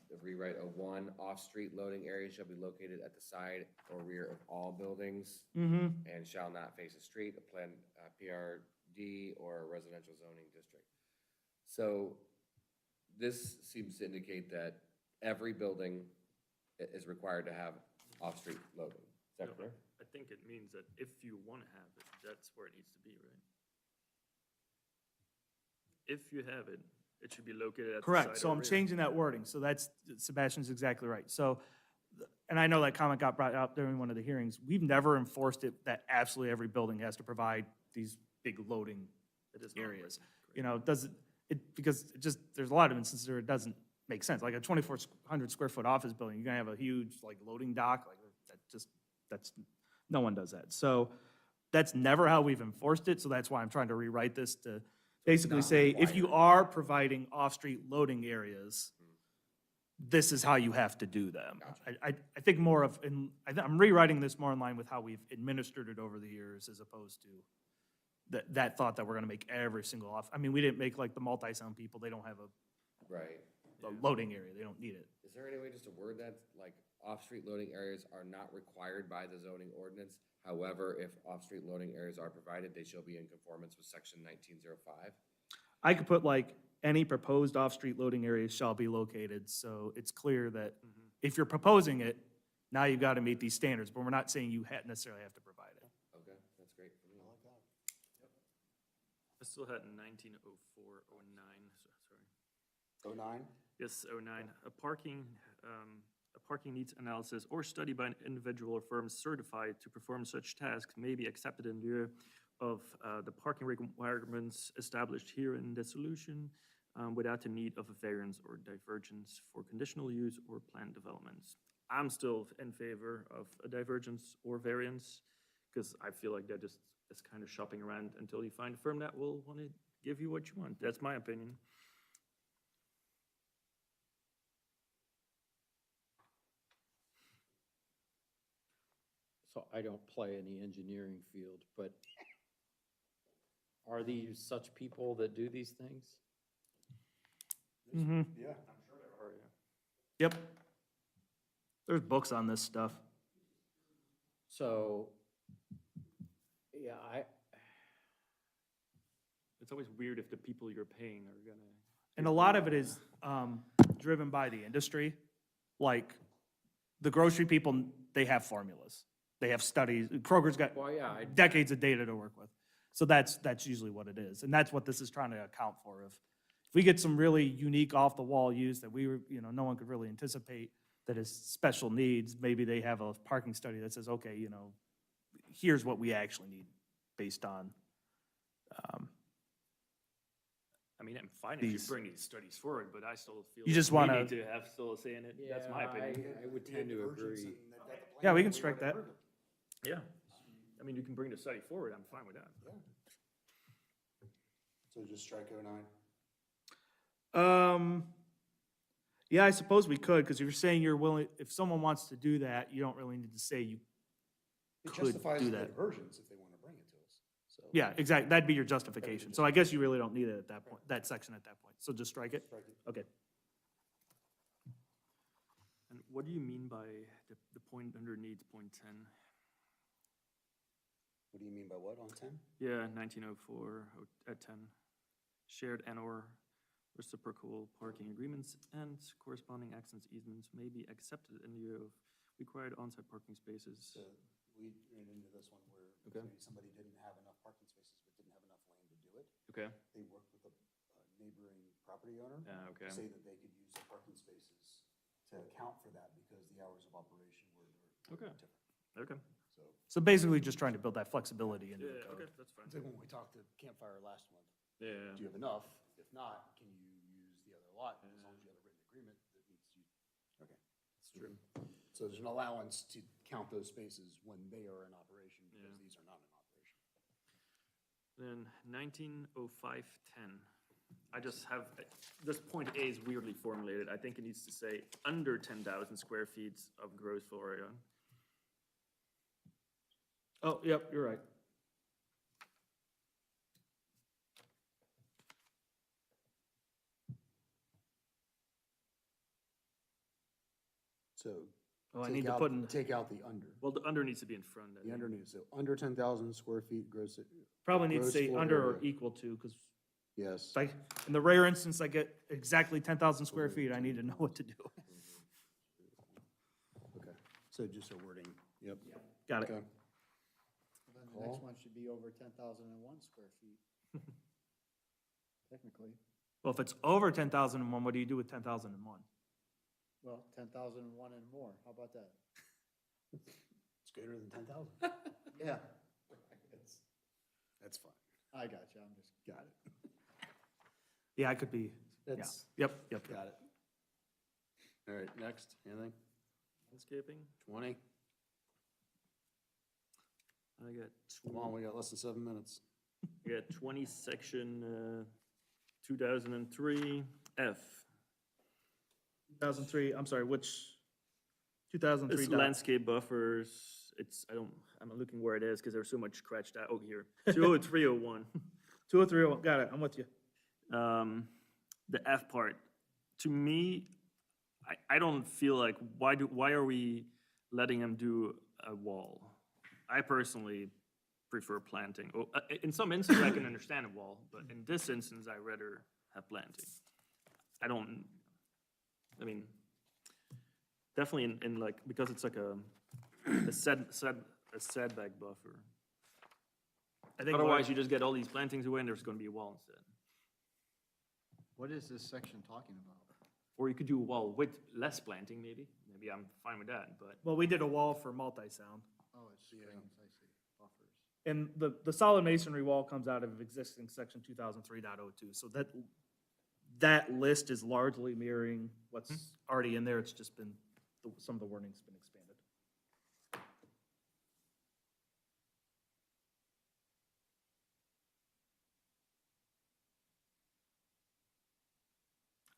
The rewrite of 1, off-street loading areas shall be located at the side or rear of all buildings Mm-hmm. and shall not face a street, a planned PRD, or a residential zoning district. So this seems to indicate that every building is required to have off-street loading. Is that No, correct? I think it means that if you want to have it, that's where it needs to be, right? If you have it, it should be located at the Correct, side so or I'm rear. changing that wording, so that's, Sebastian's exactly right. So, and I know that comment got brought up during one of the hearings, we've never enforced it that absolutely every building has to provide these big loading It is not areas. written, You know, because it just, there's a lot of instances where it doesn't make sense, like a 2,400 square foot office building, you're gonna have a huge, like, loading dock, like, that's, no one does that. So, that's never how we've enforced it, so that's why I'm trying to rewrite this to basically not say, if you required. are providing off-street loading areas, this is how you have to do them. Gotcha. I think more of, and I'm rewriting this more in line with how we've administered it over the years, as opposed to that thought that we're gonna make every single off, I mean, we didn't make like the multi-zone people, they don't have Right. a loading area, they don't need it. Is there any way just to word that, like, off-street loading areas are not required by the zoning ordinance? However, if off-street loading areas are provided, they shall be in conformance with section 1905? I could put like, any proposed off-street loading areas shall be located, so it's clear that if you're proposing it, now you've got to meet these standards, but we're not saying you necessarily have to provide it. Okay, that's great for me. I like that. I still had 1904, 09, sorry. 09? Yes, 09. A parking needs analysis or study by an individual or firm certified to perform such tasks may be accepted in lieu of the parking requirements established here in the solution without the need of a variance or divergence for conditional use or planned developments. I'm still in favor of a divergence or variance because I feel like that just is kind of shopping around until you find a firm that will want to give you what you want. That's my opinion. So I don't play in the engineering field, but are these such people that do these things? Mm-hmm. Yeah. I'm sure there are, yeah. Yep. There's books on this stuff. So, yeah, It's always weird if the people you're paying are gonna. And a lot of it is driven by the industry. Like, the grocery people, they have formulas. They have studies. Kroger's got well, yeah, decades of data to work with. So that's usually what it is. And that's what this is trying to account for. If we get some really unique off-the-wall use that no one could really anticipate that is special needs, maybe they have a parking study that says, okay, here's what we actually need based on. I mean, mean, I'm fine if you these. bring these studies forward, but I still feel. You just we wanna- need to have still a say in it. That's my opinion. I would tend to agree. Yeah, we can strike that. Yeah. I mean, you can bring the study forward. I'm fine with that. So just strike 09? Yeah, I suppose we could, because if you're saying you're willing, if someone wants to do that, you don't really need to say you It could justifies do the that. diversions if they want to bring it to us, so. Yeah, exactly. That'd be your justification. So I guess you really don't need it at that point, that section at that point. So just strike it? Strike it. Okay. And what do you mean by the point underneath point 10? What do you mean by what on 10? Yeah, 1904 at 10. Shared and/or reciprocal parking agreements and corresponding access easements may be accepted in lieu of required on-site parking spaces. So we ran into this one where Okay. maybe somebody didn't have enough parking spaces, but didn't have enough land to do it. Okay. They worked with a neighboring property owner. Okay. To say that they could use the parking spaces to account for that because the hours of operation were Okay. different. Okay. So basically just trying to build that flexibility into the Yeah, code. okay, that's fine. It's like when we talked to Campfire last month. Yeah. Do you have enough? If not, can you use the other lot? As long as you have a written agreement that meets you. Okay, that's true. So there's an allowance to count those spaces when they are in operation because Yeah. these are not in operation. Then 1905-10. I just have, this point A is weirdly formulated. I think it needs to say under 10,000 square feet of gross floor area. Oh, yep, you're right. So. Oh, I take need to out- put in, Take out the under. Well, the under needs to be in front. I The think. underneath, so under 10,000 square feet gross. probably need to gross say floor under or area. equal to, because Yes. like, in the rare instance I get exactly 10,000 square feet, I need to know what to do. Okay, so just a wording, yep. Got it. Okay. Then the next one should be over 10,001 square feet. Technically, Well, if it's over 10,001, what do you do with 10,001? well, 10,001 and more, how about that? It's greater than 10,000. Yeah, That's fine. I got you, I'm just. Got it. Yeah, I could be, yeah. That's, Yep. got it. All right, next, anything? Landscaping, 20? I got Come on, we got less than 7 minutes. 20 section 2003 F. 2003, I'm sorry, which, 2003 It's dot, landscape buffers. I'm looking where it is because there's so much scratched out. Oh, here. 20301. 2030, got it, I'm with you. The F part, to me, I don't feel like, why are we letting them do a wall? I personally prefer planting. Oh, in some instances, I can understand a wall, but in this instance, I'd rather have planting. I mean, definitely in like, because it's like a setback buffer. I think Otherwise, you just get all these plantings away and there's gonna be a wall instead. What is this section talking about? Or you could do a wall with less planting, maybe. Maybe I'm fine with that, but Well, we did a wall for multi-sound. Oh, it's screens, I see, buffers. And the solid masonry wall comes out of existing section 2003.02, so that list is largely mirroring what's already in there, it's just been, some of the wording's been expanded.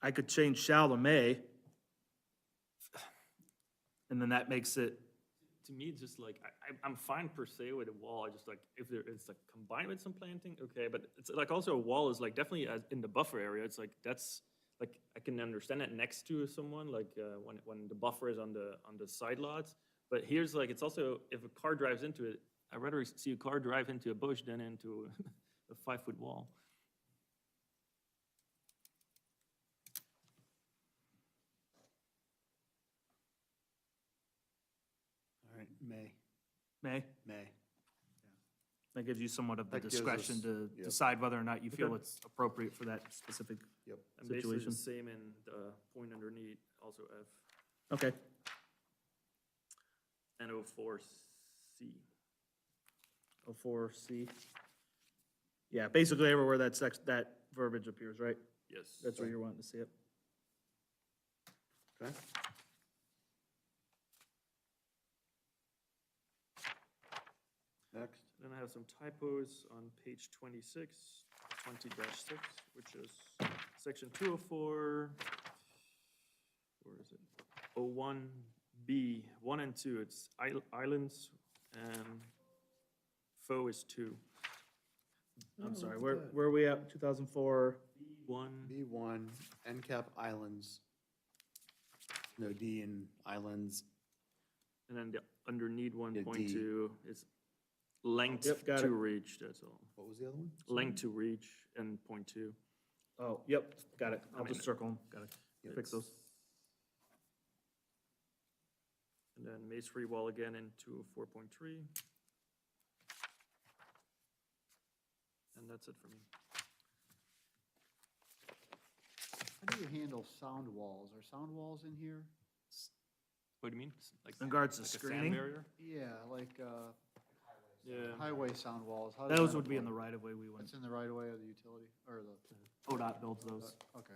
I could change shall to may, and then that makes it, to me, it's just like, I'm fine per se with a wall. I just like, if it's like combined with some planting, okay, but it's like also a wall is like definitely in the buffer area, it's like, that's, like, I can understand it next to someone, like, when the buffer is on the side lots. But here's like, it's also, if a car drives into it, I'd rather see a car drive into a bush than into a 5-foot wall. All right, May. may. May. That gives you somewhat of the That gives discretion us- to yep. decide whether or not you feel Okay. it's appropriate for that specific Yep. And basically the situation. same in the point underneath, also F. Okay. And 04C. 04C. Yeah, basically everywhere that verbiage appears, right? Yes. That's where you're wanting to see it. Okay. Next. Then I have some typos on page 26, 20-6, which is section 204, where is it? 01B, 1 and 2, it's islands, and faux is 2. I'm sorry, where are we at? 2004? 1, B1, NCAP islands. No D in islands. and then under need Yeah, 1.2 is length Yep, got to it. reach, that's all. What was the other one? Length to reach and .2. Oh, yep, got it. I'll mean, just circle them, got it. Fix those. And then masonry wall again in 204.3. And that's it for me. How do you handle sound walls? Are sound walls in here? What do you mean? Like In regards to like a sand screening? barrier? Yeah, like, Yeah. highway sound walls. How does Those that would be in apply? the right of way we went. It's in the right of way of the utility, or the, ODOT builds those. okay.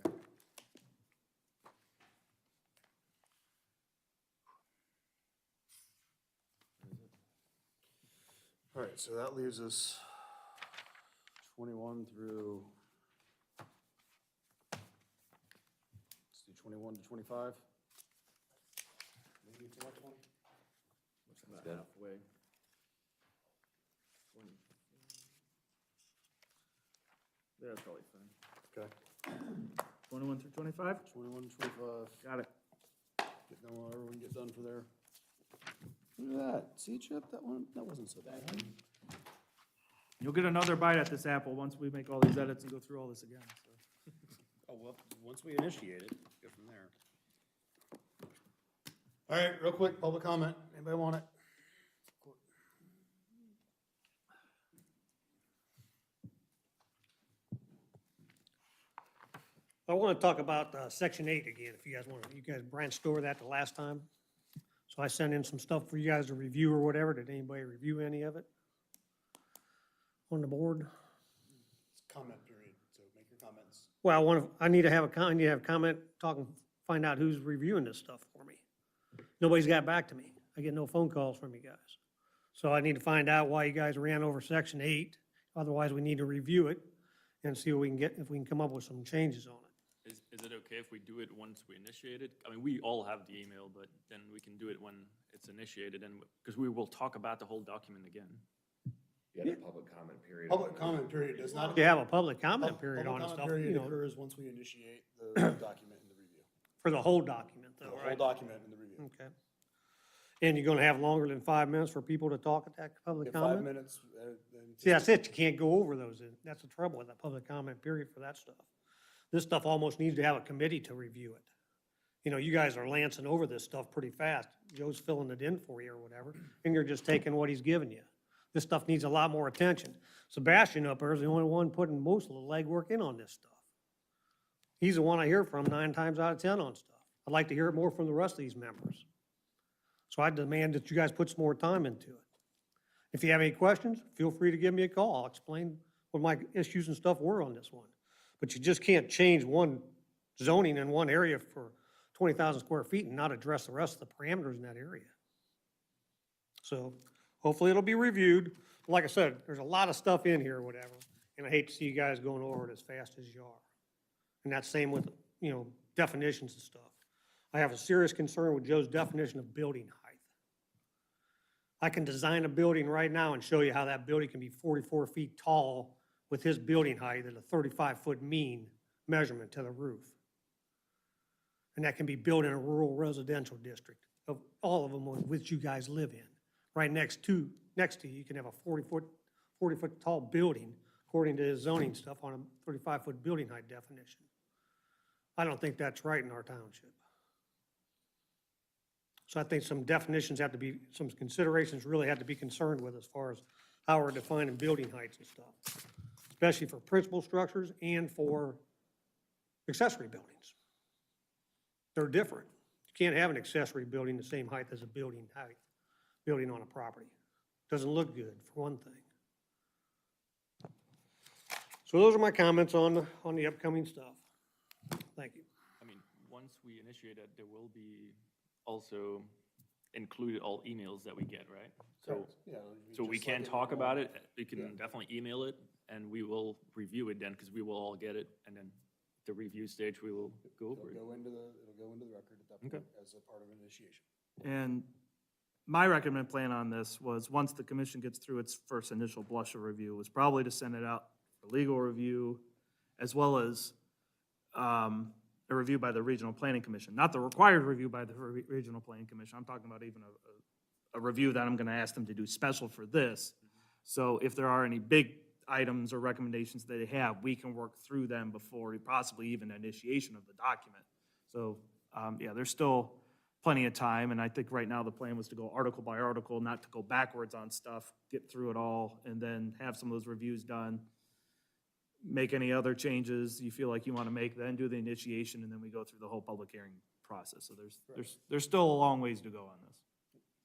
All right, so that leaves us 21 through, let's do 21 to 25. Maybe it's 20? That's good. Halfway. 20. Yeah, that's probably fine. Okay. 21 through 25? 21 to 25. Got it. Get done, everyone get done for there. Look at that. See, Chip, that wasn't so bad. You'll get another bite at this apple once we make all these edits and go through all this again, so. Oh, well, once we initiate it, go from there. All right, real quick, public comment. Anybody want it? I want to talk about Section 8 again, if you guys want to, you guys branched over that the last time. So I sent in some stuff for you guys to review or whatever. Did anybody review any of it on the board? It's comment period, so make your comments. Well, I need to have a comment, talk and find out who's reviewing this stuff for me. Nobody's got back to me. I get no phone calls from you guys. So I need to find out why you guys ran over Section 8. Otherwise, we need to review it and see what we can get, if we can come up with some changes on it. Is it okay if we do it once we initiate it? I mean, we all have the email, but then we can do it when it's initiated, and, because we will talk about the whole document again. You had a public comment period. Public comment period does not. You have a public comment period on Public the comment stuff, you period know, occurs once we initiate the document in the review. for the whole document The though, whole right? document in the review. Okay. And you're gonna have longer than 5 minutes for people to talk at that public Get 5 comment? minutes. Then See, that's it, you can't go over those, that's the trouble with that public comment period for that stuff. This stuff almost needs to have a committee to review it. You know, you guys are lancing over this stuff pretty fast, Joe's filling it in for you or whatever, and you're just taking what he's giving you. This stuff needs a lot more attention. Sebastian up there is the only one putting most of the legwork in on this stuff. He's the one I hear from 9 times out of 10 on stuff. I'd like to hear it more from the rest of these members. So I demand that you guys put some more time into it. If you have any questions, feel free to give me a call. I'll explain what my issues and stuff were on this one. But you just can't change one zoning in one area for 20,000 square feet and not address the rest of the parameters in that area. So hopefully it'll be reviewed. Like I said, there's a lot of stuff in here or whatever, and I hate to see you guys going over it as fast as you are. And that's same with, you know, definitions and stuff. I have a serious concern with Joe's definition of building height. I can design a building right now and show you how that building can be 44 feet tall with his building height at a 35-foot mean measurement to the roof. And that can be built in a rural residential district of all of them which you guys live in. Right next to you, you can have a 40-foot tall building according to his zoning stuff on a 35-foot building height definition. I don't think that's right in our township. So I think some definitions have to be, some considerations really have to be concerned with as far as how we're defining building heights and stuff, especially for principal structures and for accessory buildings. They're different. You can't have an accessory building the same height as a building on a property. Doesn't look good, for one thing. So those are my comments on the upcoming stuff. Thank you. I mean, once we initiate it, there will be also included all emails that we get, right? So, Yeah, so we just can like talk normal. about it, we can Yeah. definitely email it, and we will review it then, because we will all get it, and then the review stage, we will go over it. It'll go into the record at that Okay. point as a part of initiation. And my recommended plan on this was, once the commission gets through its first initial blush of review, was probably to send it out for legal review, as well as a review by the Regional Planning Commission, not the required review by the Regional Planning Commission. I'm talking about even a review that I'm gonna ask them to do special for this. So if there are any big items or recommendations that they have, we can work through them before possibly even initiation of the document. So, yeah, there's still plenty of time, and I think right now the plan was to go article by article, not to go backwards on stuff, get through it all, and then have some of those reviews done. Make any other changes you feel like you want to make, then do the initiation, and then we go through the whole public hearing process. So there's still a long ways to go on this,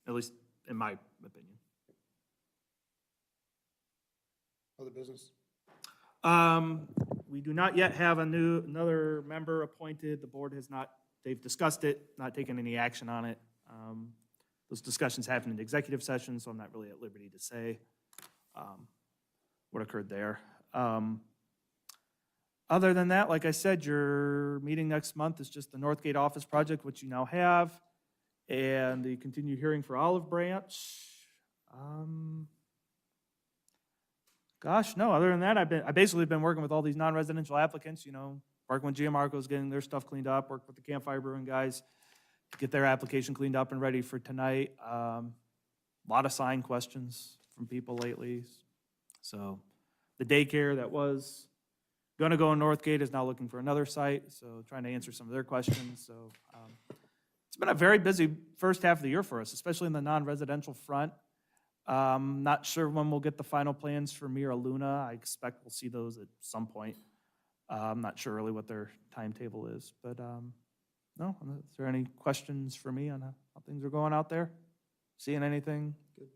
at least in my opinion. Other business? We do not yet have another member appointed. The board has not, they've discussed it, not taken any action on it. Those discussions happened in executive session, so I'm not really at liberty to say what occurred there. Other than that, like I said, your meeting next month is just the Northgate office project, which you now have, and the continued hearing for Olive Branch. Gosh, no, other than that, I basically been working with all these non-residential applicants, working with Gianmarco's, getting their stuff cleaned up, work with the Campfire Brewing guys to get their application cleaned up and ready for tonight. A lot of sign questions from people lately. So the daycare that was gonna go in Northgate is now looking for another site, so trying to answer some of their questions. So it's been a very busy first half of the year for us, especially in the non-residential front. Not sure when we'll get the final plans for Mira Luna. I expect we'll see those at some point. I'm not sure really what their timetable is, but no, is there any questions for me on how things are going out there? Seeing anything? Good.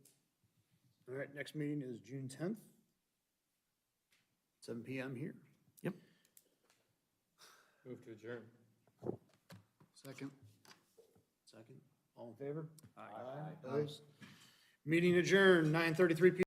All right, next meeting is June 10th, 7 PM here. Yep. Move to adjourn. Second. Second, all in favor? Aye. Opposed? Meeting adjourned, 9:33 PM.